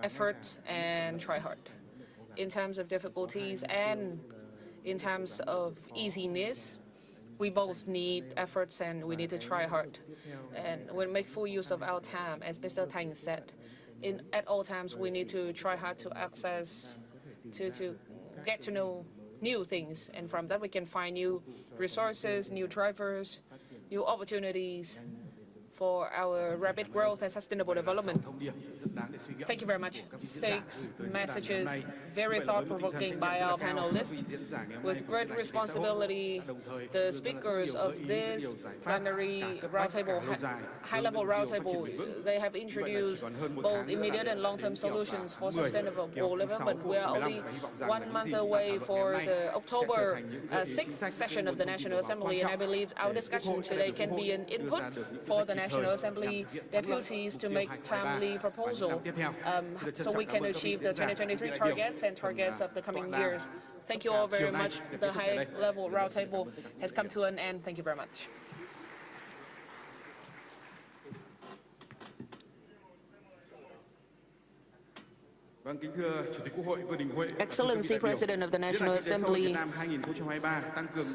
effort and try hard. In terms of difficulties and in terms of easiness, we both need efforts and we need to try hard. And we'll make full use of our time, as Mr. Thành said. At all times, we need to try hard to access, to get to know new things. And from that, we can find new resources, new drivers, new opportunities for our rapid growth and sustainable development. Thank you very much. 6 messages, very thought-provoking by our panelists. With great responsibility, the speakers of this plenary roundtable, high-level roundtable, they have introduced both immediate and long-term solutions for sustainable development. We are only 1 month away for the October 6th session of the National Assembly, and I believe our discussion today can be an input for the National Assembly deputies to make timely proposals so we can achieve the 2023 targets and targets of the coming years. Thank you all very much. The high-level roundtable has come to an end. Thank you very much. Excellency President of the National Assembly,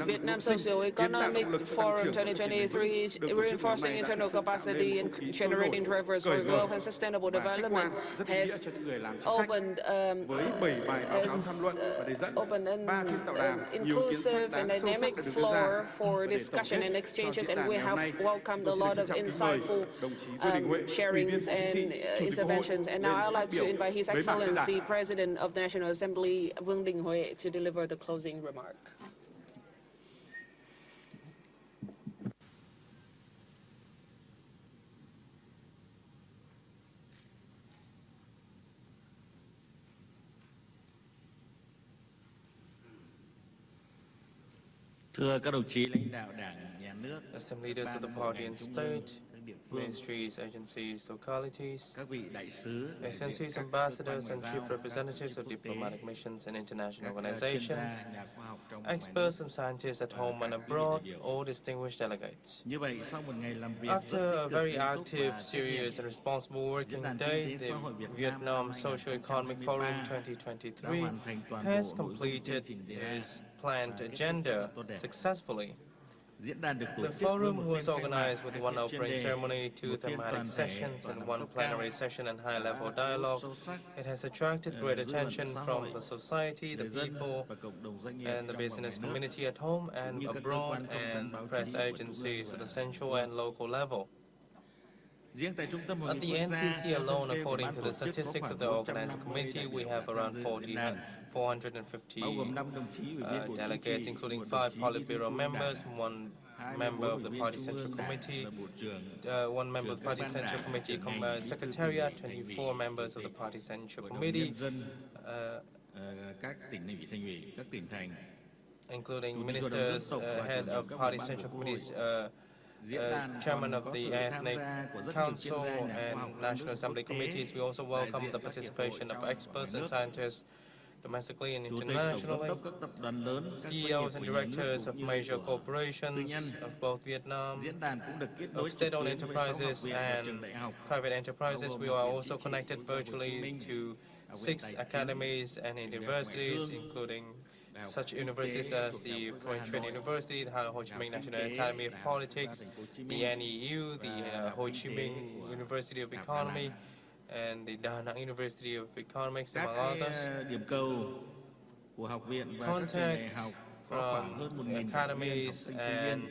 Vietnam Socio-Economic Forum 2023 is reinforcing internal capacity and generating drivers for growth and sustainable development has opened an inclusive and dynamic floor for discussion and exchanges, and we have welcomed a lot of insightful sharings and interventions. And now I'd like to invite His Excellency President of the National Assembly, Vương Đình Huệ, to deliver the closing remark. Thưa các đồng chí lãnh đạo Đảng, Nhà nước, some leaders of the party and state, ministries, agencies, localities, excellencies, ambassadors, and chief representatives of diplomatic missions and international organizations, experts and scientists at home and abroad, all distinguished delegates. After a very active, serious, and responsible working day, the Vietnam Socio-Economic Forum 2023 has completed its planned agenda successfully. The forum was organized with 1 opening ceremony, 2 thematic sessions, and 1 plenary session and high-level dialogue. It has attracted great attention from the society, the people, and the business community at home and abroad, and press agencies at the central and local level. At the NCC alone, according to the statistics of the organizing committee, we have around 450 delegates, including 5 Politburo members, 1 member of the Party Central Committee, 1 member of the Party Central Committee Secretariat, 24 members of the Party Central Committee, including ministers, head of Party Central Committees, chairman of the Ethnic Council and National Assembly committees. We also welcome the participation of experts and scientists domestically and internationally, CEOs and directors of major corporations of both Vietnam, of state-owned enterprises and private enterprises. We are also connected virtually to 6 academies and universities, including such universities as the Truyền University, the Ho Chi Minh National Academy of Politics, the NEU, the Ho Chi Minh University of Economy, and the Da Nang University of Economics, among others. Contacts from the academies and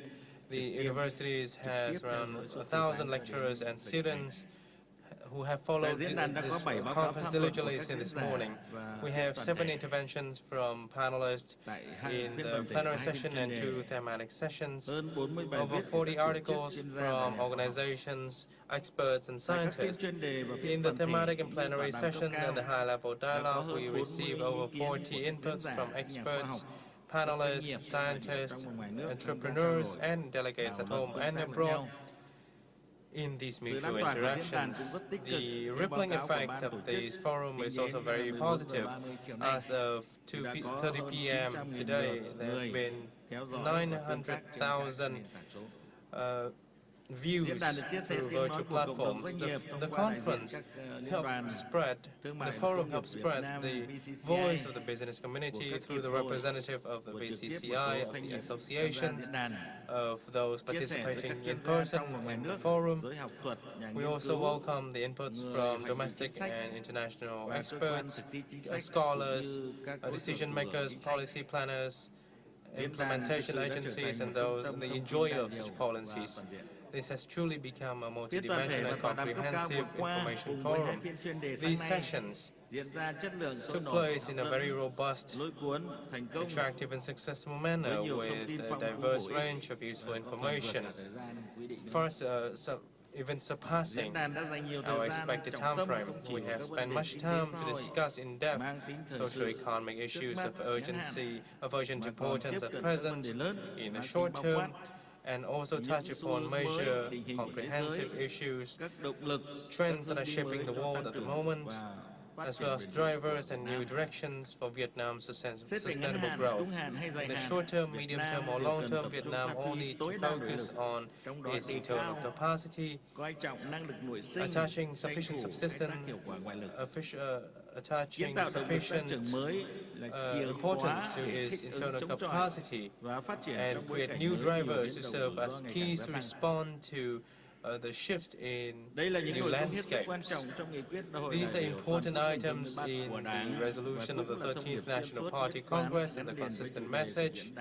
the universities has around 1,000 lecturers and students who have followed this conference diligently since this morning. We have 7 interventions from panelists in the plenary session and 2 thematic sessions, over 40 articles from organizations, experts, and scientists. In the thematic and plenary sessions and the high-level dialogue, we receive over 40 inputs from experts, panelists, scientists, entrepreneurs, and delegates at home and abroad. In these mutual interactions, the rippling effects of this forum is also very positive. As of 2:30 p.m. today, there have been 900,000 views through virtual platforms. The conference helped spread, the forum helped spread the voice of the business community through the representative of the BCCI, of the associations, of those participating in person in the forum. We also welcome the inputs from domestic and international experts, scholars, decision makers, policy planners, implementation agencies, and those the enjoyer of such policies. This has truly become a multidimensional and comprehensive information forum. These sessions took place in a very robust, attractive and successful manner with a diverse range of useful information. First, even surpassing our expected time frame. We have spent much time to discuss in depth socio-economic issues of urgent importance at present, in the short term, and also touch upon major comprehensive issues, trends that are shaping the world at the moment, as well as drivers and new directions for Vietnam's sustainable growth. In the short term, medium term, or long term, Vietnam all need to focus on its internal capacity, attaching sufficient subsistence, attaching sufficient importance to its internal capacity, and create new drivers to serve as keys to respond to the shift in new landscapes. These are important items in the resolution of the 13th National Party Congress and the consistent message,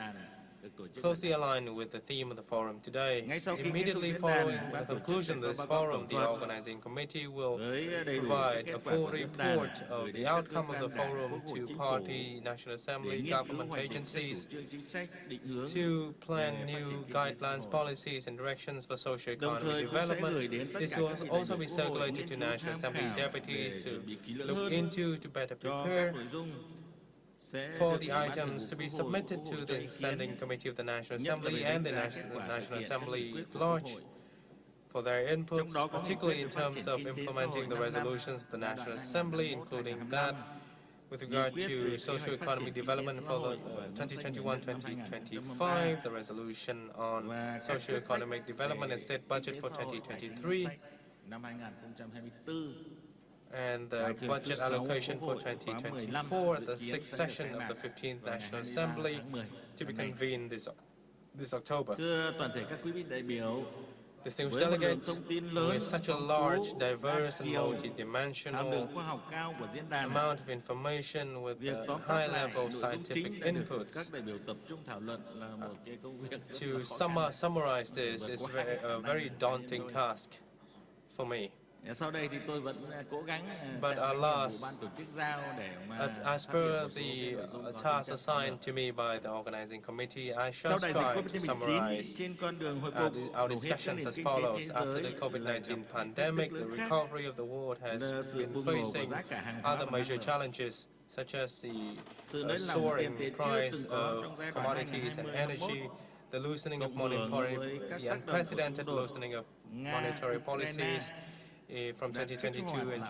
closely aligned with the theme of the forum today. Immediately following the conclusion of this forum, the organizing committee will provide a full report of the outcome of the forum to Party, National Assembly, government agencies to plan new guidelines, policies and directions for socio-economic development. This will also be circulated to National Assembly deputies to look into to better prepare for the items to be submitted to the Standing Committee of the National Assembly and the National Assembly at large for their inputs, particularly in terms of implementing the resolutions of the National Assembly, including that with regard to socio-economic development for the 2021-2025, the resolution on socio-economic development and state budget for 2023, and the budget allocation for 2024 at the 6th session of the 15th National Assembly to be convened this October. Distinguished delegates, with such a large, diverse and multi-dimensional amount of information with a high level of scientific inputs, to summarize this is a very daunting task for me. But alas, as per the task assigned to me by the organizing committee, I shall try to summarize our discussions as follows. After the COVID-19 pandemic, the recovery of the world has been facing other major challenges, such as the soaring price of commodities and energy, the loosening of the unprecedented loosening of monetary policies from 2022 and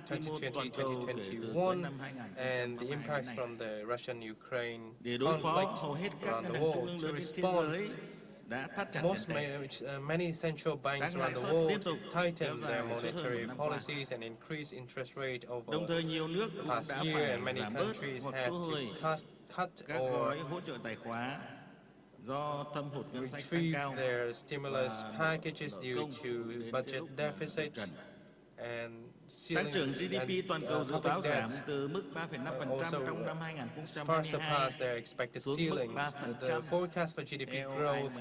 2021, and the impacts from the Russian-Ukraine conflict around the world. To respond, many central banks around the world tightened their monetary policies and increased interest rate over the past year, and many countries had to cut or retrieve their stimulus packages due to budget deficit and ceiling public debts also far surpassed their expected ceilings. The forecast for GDP growth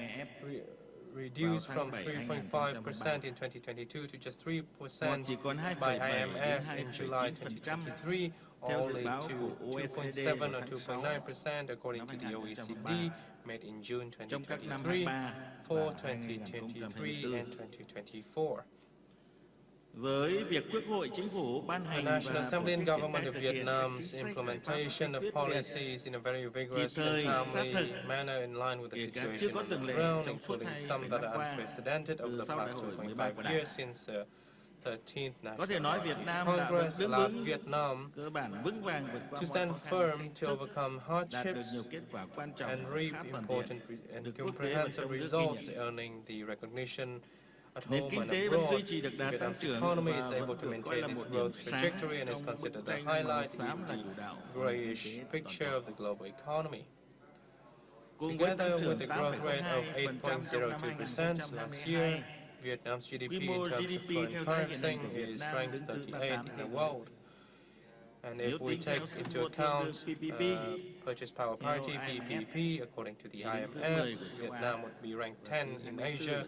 reduced from 3.5% in 2022 to just 3% by IMF in July 2023, only to 2.7 or 2.9% according to the OECD, made in June 2023 for 2023 and 2024. The National Assembly and Government of Vietnam's implementation of policies in a very vigorous and timely manner in line with the situation on the ground, including some that are unprecedented over the past 2.5 years since the 13th National Congress, allowed Vietnam to stand firm to overcome hardships and reap important and comprehensive results, earning the recognition at home and abroad. Vietnam's economy is able to maintain its growth trajectory and is considered the highlight in the grayish picture of the global economy. Together with the growth rate of 8.02% last year, Vietnam's GDP in terms of foreign currency is ranked 38th in the world. And if we take into account purchase power parity, PPP, according to the IMF, Vietnam would be ranked 10 in Asia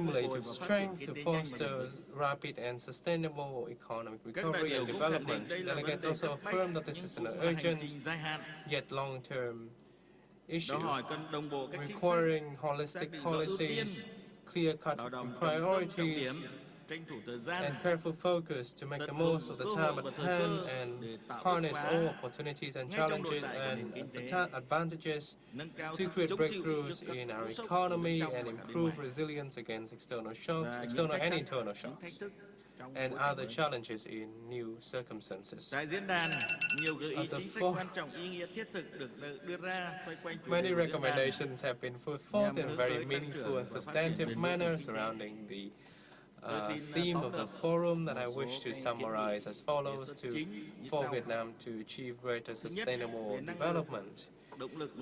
cumulative strength to foster rapid and sustainable economic recovery and development. Delegates also affirm that this is an urgent yet long-term issue requiring holistic policies, clear-cut priorities, and careful focus to make the most of the time at hand and harness all opportunities and challenges and advantages to create breakthroughs in our economy and improve resilience against external shocks, external and internal shocks, and other challenges in new circumstances. Many recommendations have been put forth in very meaningful and substantive manner surrounding the theme of the forum that I wish to summarize as follows for Vietnam to achieve greater sustainable development.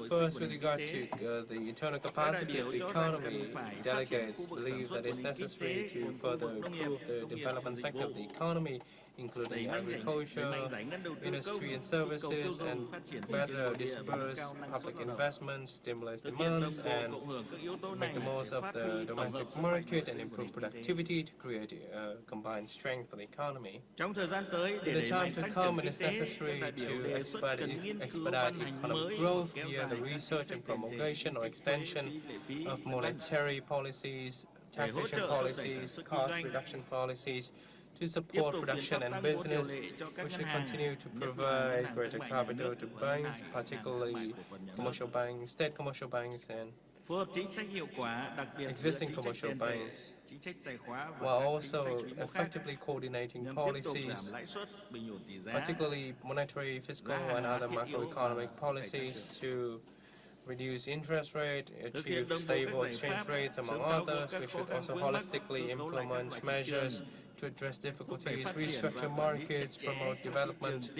First, with regard to the internal capacity of the economy, delegates believe that it's necessary to further improve the development sector of the economy, including agriculture, industry and services, and better disperse public investments, stimulate demands, and make the most of the domestic market and improve productivity to create a combined strength for the economy. In the time to come, it is necessary to expedite economic growth via the research and promulgation or extension of monetary policies, taxation policies, cost reduction policies, to support production and business. We should continue to provide greater capital to banks, particularly commercial banks, state commercial banks, and existing commercial banks, while also effectively coordinating policies, particularly monetary, fiscal, and other macroeconomic policies to reduce interest rate, achieve stable exchange rates, among others. We should also holistically implement measures to address difficulties, restructure markets, promote development,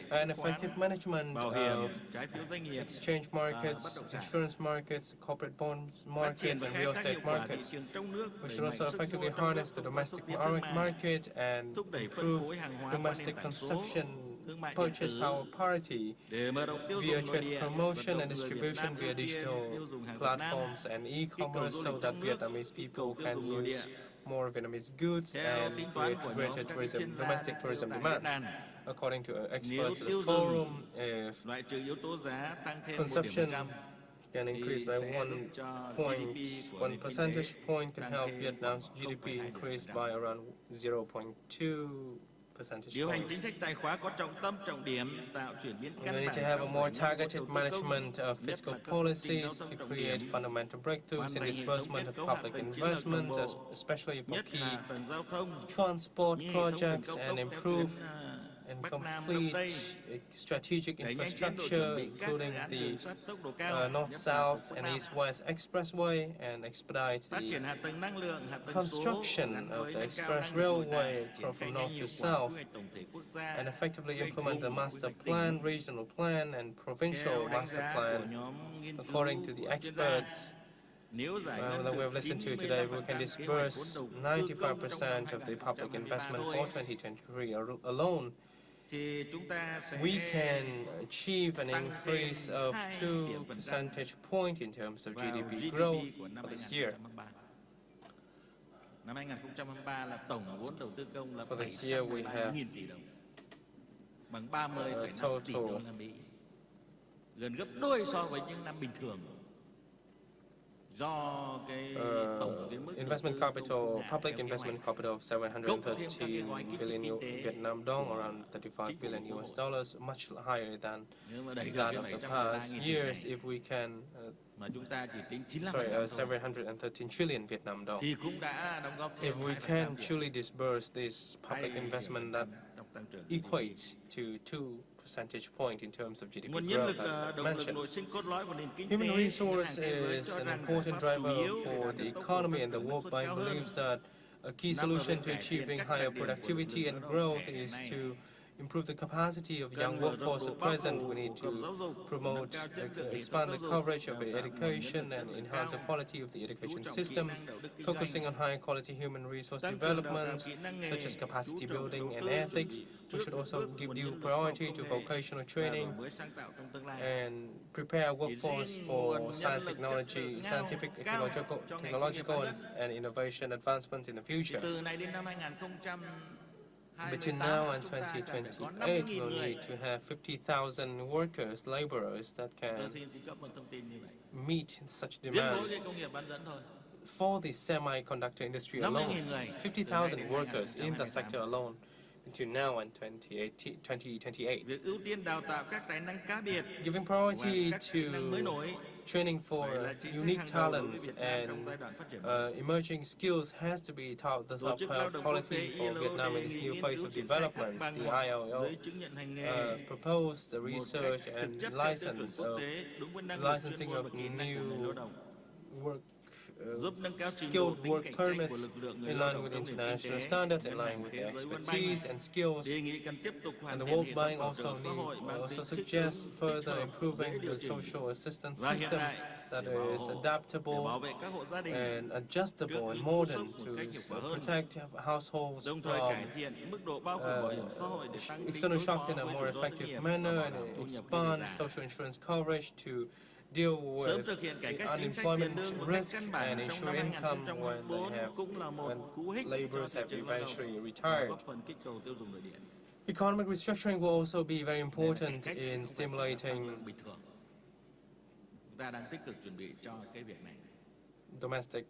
and effective management of exchange markets, insurance markets, corporate bonds markets, and real estate markets. We should also effectively harness the domestic market and improve domestic consumption purchase power parity via trade promotion and distribution via digital platforms and e-commerce, so that Vietnamese people can use more Vietnamese goods and create greater domestic tourism demands. According to experts at the forum, if consumption can increase by 1 percentage point, can help Vietnam's GDP increase by around 0.2 percentage points. We need to have a more targeted management of fiscal policies to create fundamental breakthroughs in disbursement of public investment, especially for key transport projects, and improve and complete strategic infrastructure, including the North-South and East-West Expressway, and expedite the construction of the express railway from North to South, and effectively implement the master plan, regional plan, and provincial master plan. According to the experts that we have listened to today, we can disperse 95% of the public investment for 2023 alone. We can achieve an increase of 2 percentage points in terms of GDP growth for this year. For this year, we have a total investment capital, public investment capital of 713 billion Vietnam dong, around $35 billion US, much higher than that of the past years. If we can, 713 trillion Vietnam dong. If we can truly disburse this public investment, that equates to 2 percentage point in terms of GDP growth, as I mentioned. Human resource is an important driver for the economy, and the World Bank believes that a key solution to achieving higher productivity and growth is to improve the capacity of young workforce at present. We need to promote, expand the coverage of education and enhance the quality of the education system, focusing on high quality human resource development, such as capacity building and ethics. We should also give due priority to vocational training and prepare workforce for science, technology, scientific, technological and innovation advancements in the future. Between now and 2028, we'll need to have 50,000 workers, laborers that can meet such demands. for the semiconductor industry alone, 50,000 workers in the sector alone between now and 2028. Giving priority to training for unique talents and emerging skills has to be the top policy for Vietnam in this new phase of development. The ILO proposed the research and licensing of new skilled work permits in line with international standards, in line with their expertise and skills. And the World Bank also suggests further improving the social assistance system that is adaptable and adjustable and modern to protect households from external shocks in a more effective manner, and expand social insurance coverage to deal with the unemployment risk and ensure income when laborers have eventually retired. Economic restructuring will also be very important in stimulating domestic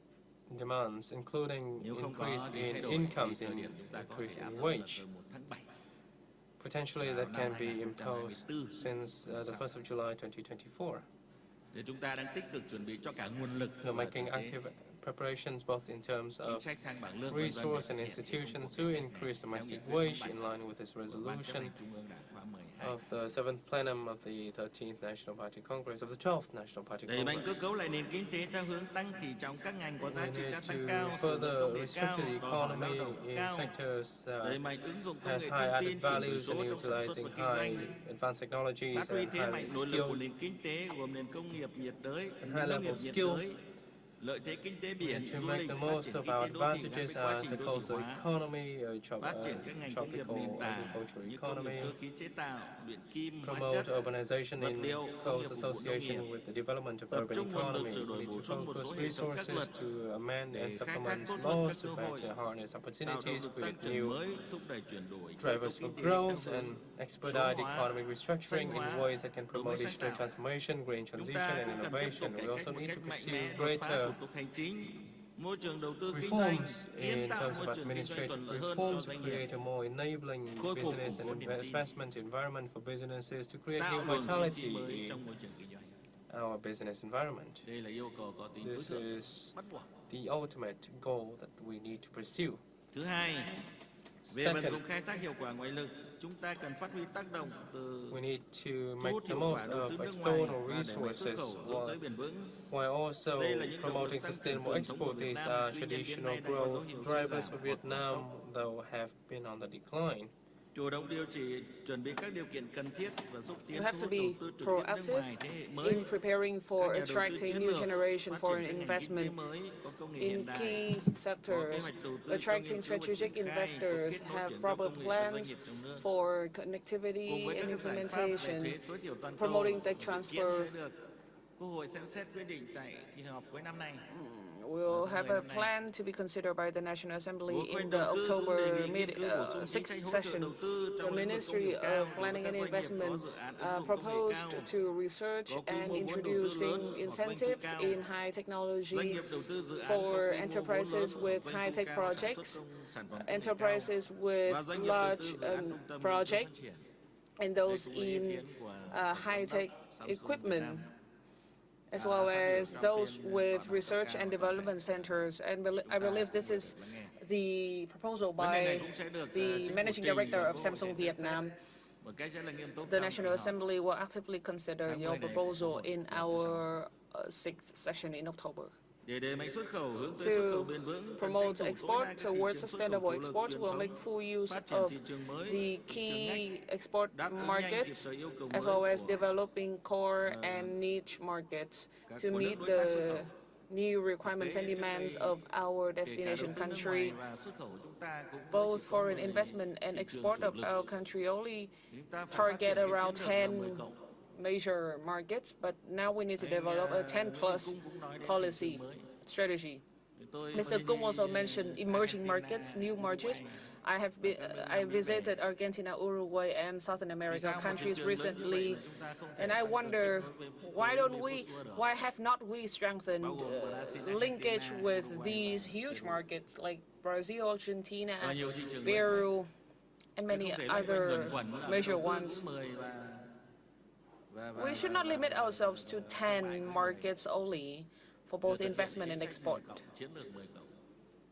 demands, including increase in incomes and increase in wage. Potentially that can be imposed since the 1st of July 2024. We're making active preparations both in terms of resource and institutions to increase domestic wage in line with this resolution of the 7th plenum of the 13th National Party Congress, of the 12th National Party Congress. We need to further restructure the economy in sectors that has high added values and utilizing high advanced technologies and high skilled and high level of skills. And to make the most of our advantages as a coastal economy, a tropical agricultural economy, promote urbanization in close association with the development of urban economy. We need to focus resources to amend and supplement laws to better harness opportunities, create new drivers for growth, and expedite economic restructuring in ways that can promote digital transformation, green transition, and innovation. We also need to pursue greater reforms in terms of administrative reforms to create a more enabling business and investment environment for businesses to create new vitality in our business environment. This is the ultimate goal that we need to pursue. Second, we need to make the most of external resources while also promoting sustainable export. These are traditional growth drivers for Vietnam, though have been on the decline. You have to be proactive in preparing for attracting new generation foreign investment in key sectors, attracting strategic investors, have proper plans for connectivity and implementation, promoting tech transfer. We'll have a plan to be considered by the National Assembly in the October 6th session. The Ministry of Planning and Investment proposed to research and introducing incentives in high technology for enterprises with high-tech projects, enterprises with large projects, and those in high-tech equipment, as well as those with research and development centers. And I believe this is the proposal by the Managing Director of Samsung Vietnam. The National Assembly will actively consider your proposal in our 6th session in October. To promote export towards sustainable export, we'll make full use of the key export markets, as well as developing core and niche markets to meet the new requirements and demands of our destination country. Both foreign investment and export of our country only target around 10 major markets, but now we need to develop a 10+ policy strategy. Mr. Cung also mentioned emerging markets, new markets. I visited Argentina, Uruguay, and Southern America countries recently, and I wonder why have not we strengthened linkage with these huge markets like Brazil, Argentina, Peru, and many other major ones. We should not limit ourselves to 10 markets only for both investment and export.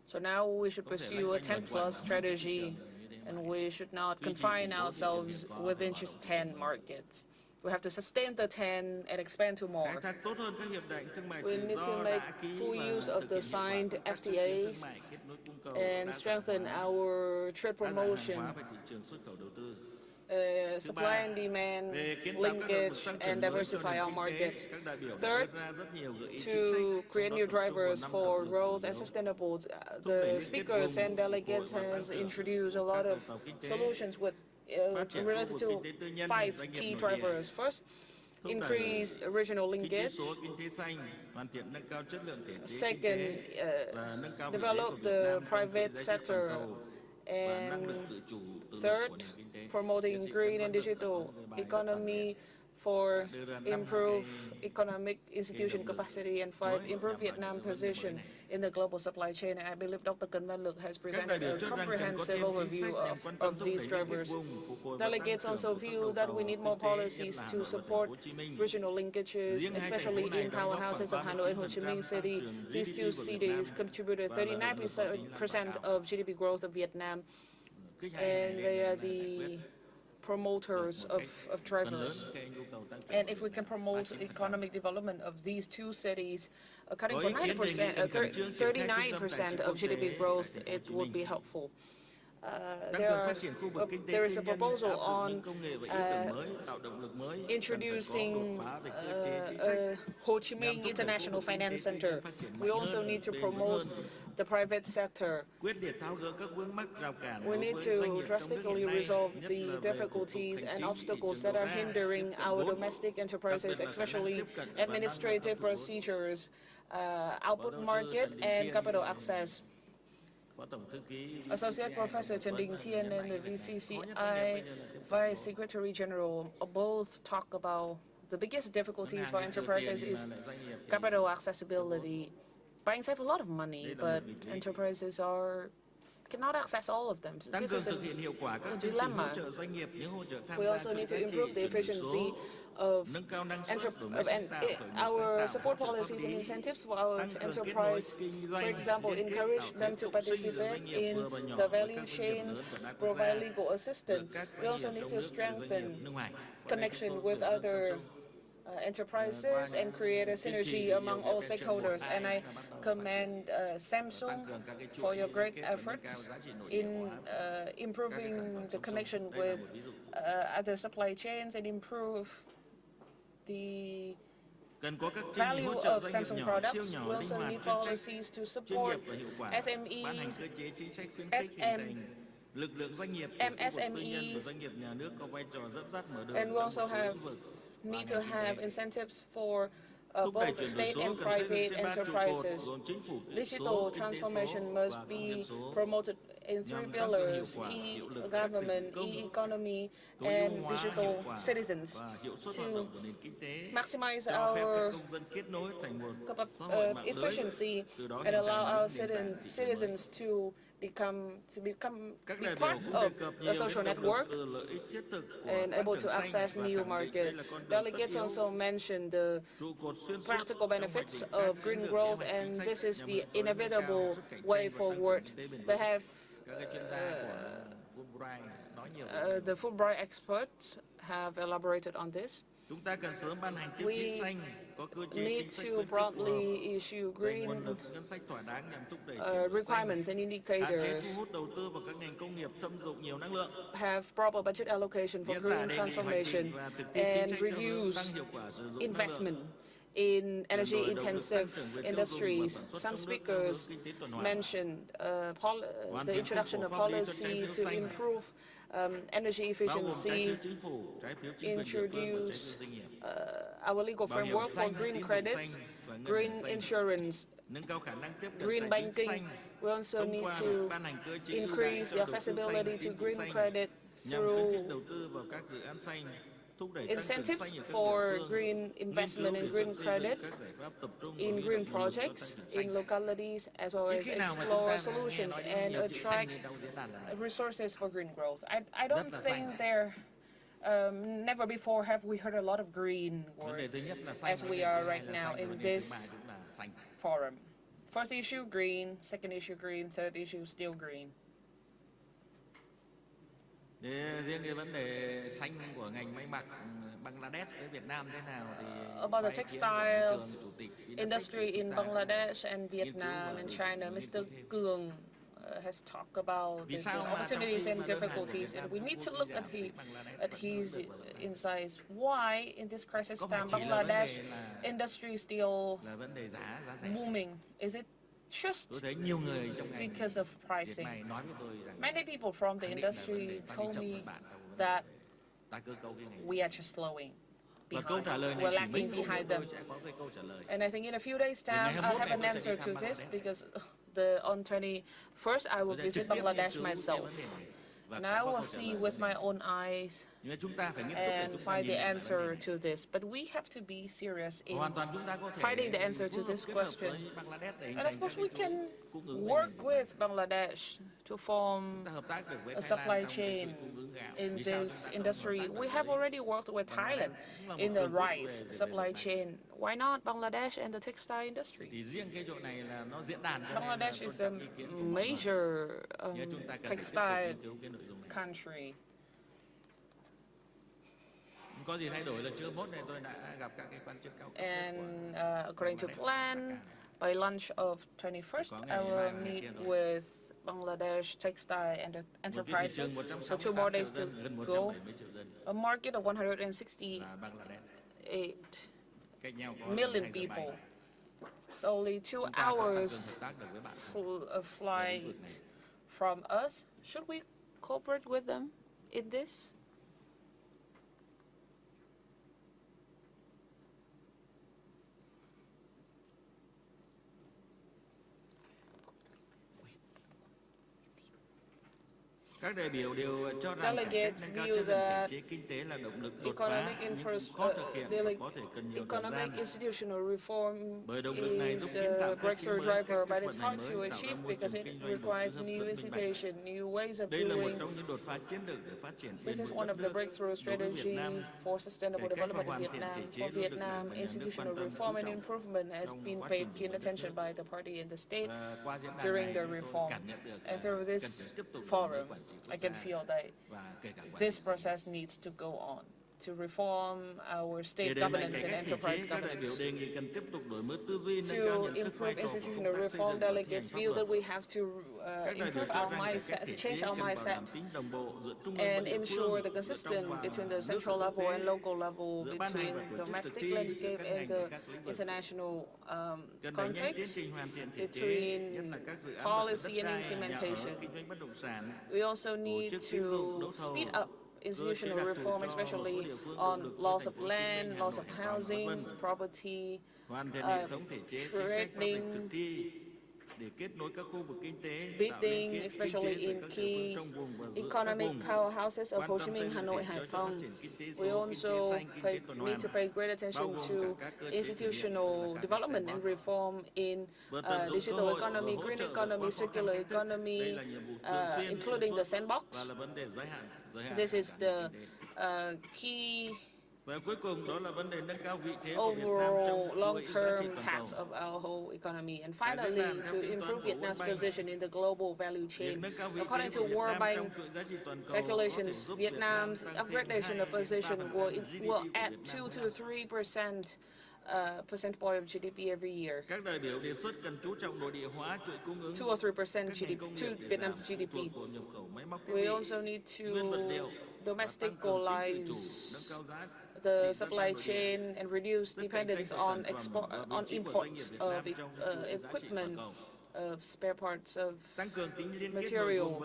So now we should pursue a 10+ strategy, and we should not confine ourselves within just 10 markets. We have to sustain the 10 and expand to more. We need to make full use of the signed FTAs and strengthen our trade promotion, supply and demand linkage, and diversify our markets. Third, to create new drivers for growth and sustainable. The speakers and delegates has introduced a lot of solutions with related to 5 key drivers. First, increase regional linkage. Second, develop the private sector. And third, promoting green and digital economy for improve economic institution capacity. And 5, improve Vietnam's position in the global supply chain. And I believe Dr. Kênh Văn Lực has presented a comprehensive overview of these drivers. Delegates also view that we need more policies to support regional linkages, especially in powerhouses of Hanoi and Ho Chi Minh City. These two cities contributed 39% of GDP growth of Vietnam, and they are the promoters of drivers. And if we can promote economic development of these two cities, accounting for 39% of GDP growth, it would be helpful. There is a proposal on introducing Ho Chi Minh International Finance Center. We also need to promote the private sector. We need to drastically resolve the difficulties and obstacles that are hindering our domestic enterprises, especially administrative procedures, output market, and capital access. Associate Professor Trần Đình Thiên and the VCCI Vice Secretary General both talk about the biggest difficulties for enterprises is capital accessibility. Banks have a lot of money, but enterprises cannot access all of them. So this is a dilemma. We also need to improve the efficiency of our support policies and incentives for our enterprise. For example, encourage them to participate in the value chains, provide legal assistance. We also need to strengthen connection with other enterprises and create a synergy among all stakeholders. And I commend Samsung for your great efforts in improving the connection with other supply chains and improve the value of Samsung products. We also need policies to support SMEs, MSMEs, and we also need to have incentives for both state and private enterprises. Digital transformation must be promoted in 3 pillars: e-government, e-economy, and digital citizens, to maximize our efficiency and allow our citizens to be part of the social network and able to access new markets. Delegates also mentioned the practical benefits of green growth, and this is the inevitable way forward. They have the Fulbright experts have elaborated on this. We need to broadly issue green requirements and indicators, have proper budget allocation for green transformation, and reduce investment in energy-intensive industries. Some speakers mentioned the introduction of policy to improve energy efficiency, introduce our legal framework for green credits, green insurance, green banking. We also need to increase the accessibility to green credit through incentives for green investment and green credit in green projects in localities, as well as explore solutions and attract resources for green growth. I don't think never before have we heard a lot of green words as we are right now in this forum. First issue, green. Second issue, green. Third issue, still green. Riêng cái vấn đề xanh của ngành may mặc Bangladesh với Việt Nam thế nào thì about the textile industry in Bangladesh and Vietnam and China, Mr. Cường has talked about the opportunities and difficulties, and we need to look at his insights. Why, in this crisis time, Bangladesh industry is still booming? Is it just because of pricing? Many people from the industry told me that we are just slowing behind. We're lacking behind them. And I think in a few days' time, I'll have an answer to this, because on 21st, I will visit Bangladesh myself. And I will see with my own eyes and find the answer to this. But we have to be serious in finding the answer to this question. And of course, we can work with Bangladesh to form a supply chain in this industry. We have already worked with Thailand in the rice supply chain. Why not Bangladesh and the textile industry? Bangladesh is a major textile country. And according to plan, by lunch of 21st, I will meet with Bangladesh textile and enterprises. So 2 more days to go. A market of 168 million people. It's only 2 hours flight from us. Should we cooperate with them in this? Các đại biểu đều cho rằng cải cách nâng cao chất lượng thể chế kinh tế là động lực đột phá nhưng cũng khó thực hiện và có thể cần nhiều thời gian. Bởi động lực này giúp kiến tạo các kỹ mới, cách tiếp cận này mới tạo ra môi trường kinh doanh đầu tư hấp dẫn minh bạch. Đây là một trong những đột phá chiến lược để phát triển bền vững đất nước. Đối với Việt Nam, cải cách và hoàn thiện thể chế luôn được Đảng và Nhà nước quan tâm chú trọng trong quá trình đổi đất nước. Qua diễn đàn này, tôi cảm nhận được cần phải tiếp tục đổi mới quản trị I can feel that this process needs to go on to reform our state governance and enterprise governance. To improve institutional reform, delegates feel that we have to improve our mindset, change our mindset, and ensure the consistency between the central level and local level, between domestic landscape and the international context, between policy and implementation. We also need to speed up institutional reform, especially on laws of land, laws of housing, property, trading, bidding, especially in key economic powerhouses of Ho Chi Minh, Hanoi, Haiphong. We also need to pay great attention to institutional development and reform in digital economy, green economy, circular economy, including the sandbox. This is the key overall long-term task of our whole economy. And finally, to improve Vietnam's position in the global value chain. According to World Bank calculations, Vietnam's upgradation position will add 2 to 3% percent point of GDP every year. 2 or 3% GDP to Vietnam's GDP. We also need to domesticalize the supply chain and reduce dependence on imports of equipment of spare parts of material.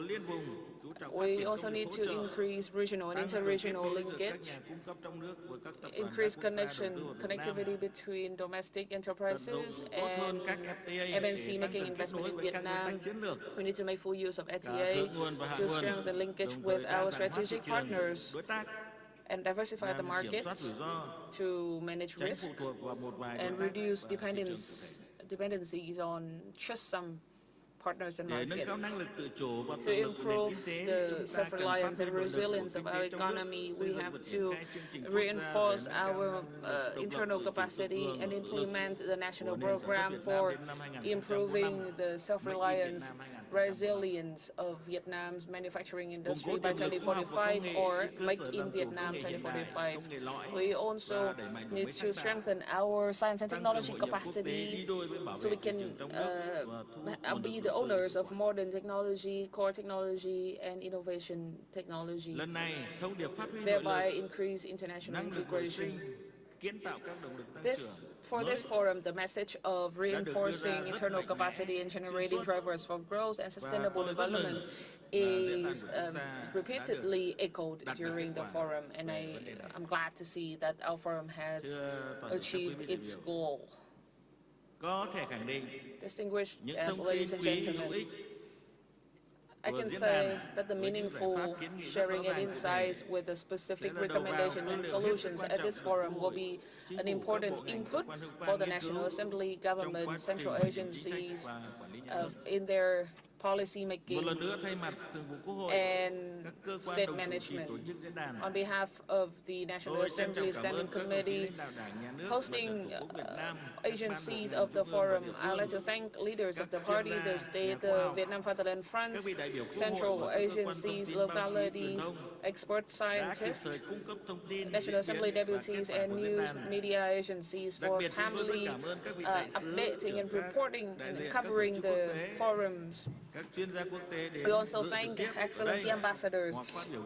We also need to increase regional and interregional linkage, increase connectivity between domestic enterprises and MNC making investment in Vietnam. We need to make full use of FTA to strengthen linkage with our strategic partners and diversify the market to manage risk and reduce dependencies on just some partners and markets. To improve the self-reliance and resilience of our economy, we have to reinforce our internal capacity and implement the national program for improving the self-reliance, resilience of Vietnam's manufacturing industry by 2045, or Make in Vietnam 2045. We also need to strengthen our science and technology capacity so we can be the owners of modern technology, core technology, and innovation technology, thereby increase international integration. For this forum, the message of reinforcing internal capacity and generating drivers for growth and sustainable development is repeatedly echoed during the forum, and I'm glad to see that our forum has achieved its goal. Distinguished ladies and gentlemen, I can say that the meaningful sharing and insights with the specific recommendations and solutions at this forum will be an important input for the National Assembly, government, central agencies in their policy making and state management. On behalf of the National Assembly Standing Committee hosting agencies of the forum, I'd like to thank leaders of the party, the state, the Vietnam Fatherland Front, central agencies, localities, expert scientists, National Assembly deputies, and news media agencies for timely updating and reporting and covering the forums. We also thank Excellency ambassadors,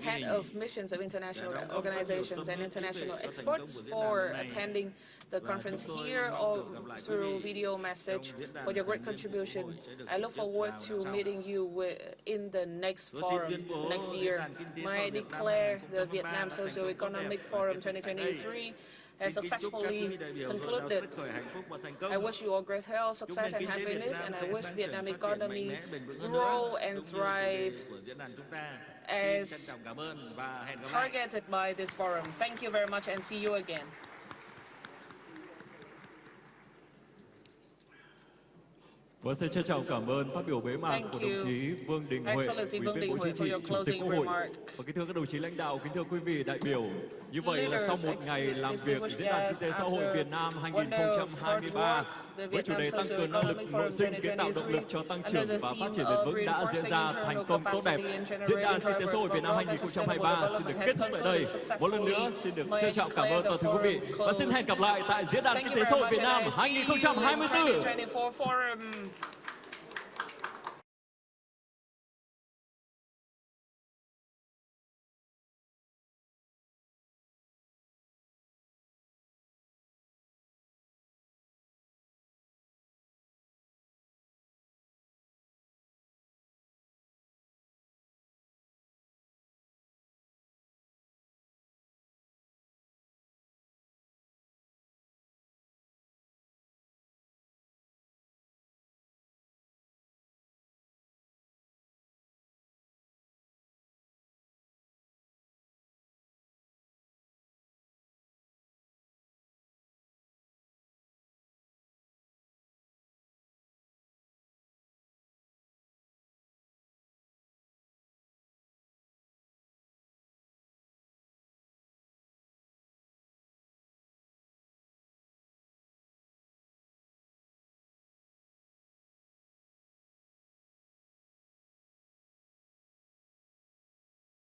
head of missions of international organizations and international experts for attending the conference here or through video message for your great contribution. I look forward to meeting you in the next forum next year. I declare the Vietnam Socio-Economic Forum 2023 has successfully concluded. I wish you all great health, success, and happiness, and I wish Vietnam economy grow and thrive as targeted by this forum. Thank you very much and see you again. Vâng, xin trân trọng cảm ơn phát biểu bế mạc của đồng chí Vương Đình Huệ, Ủy viên Bộ Chính trị, Chủ tịch Quốc hội. Và kính thưa các đồng chí lãnh đạo, kính thưa quý vị đại biểu, như vậy là sau một ngày làm việc, Diễn đàn Kinh tế Xã hội Việt Nam 2023 với chủ đề tăng cường năng lực nội sinh, kiến tạo động lực cho tăng trưởng và phát triển bền vững đã diễn ra thành công tốt đẹp. Diễn đàn Kinh tế Xã hội Việt Nam 2023 xin được kết thúc tại đây. Một lần nữa xin được trân trọng cảm ơn toàn thể quý vị và xin hẹn gặp lại tại Diễn đàn Kinh tế Xã hội Việt Nam 2024.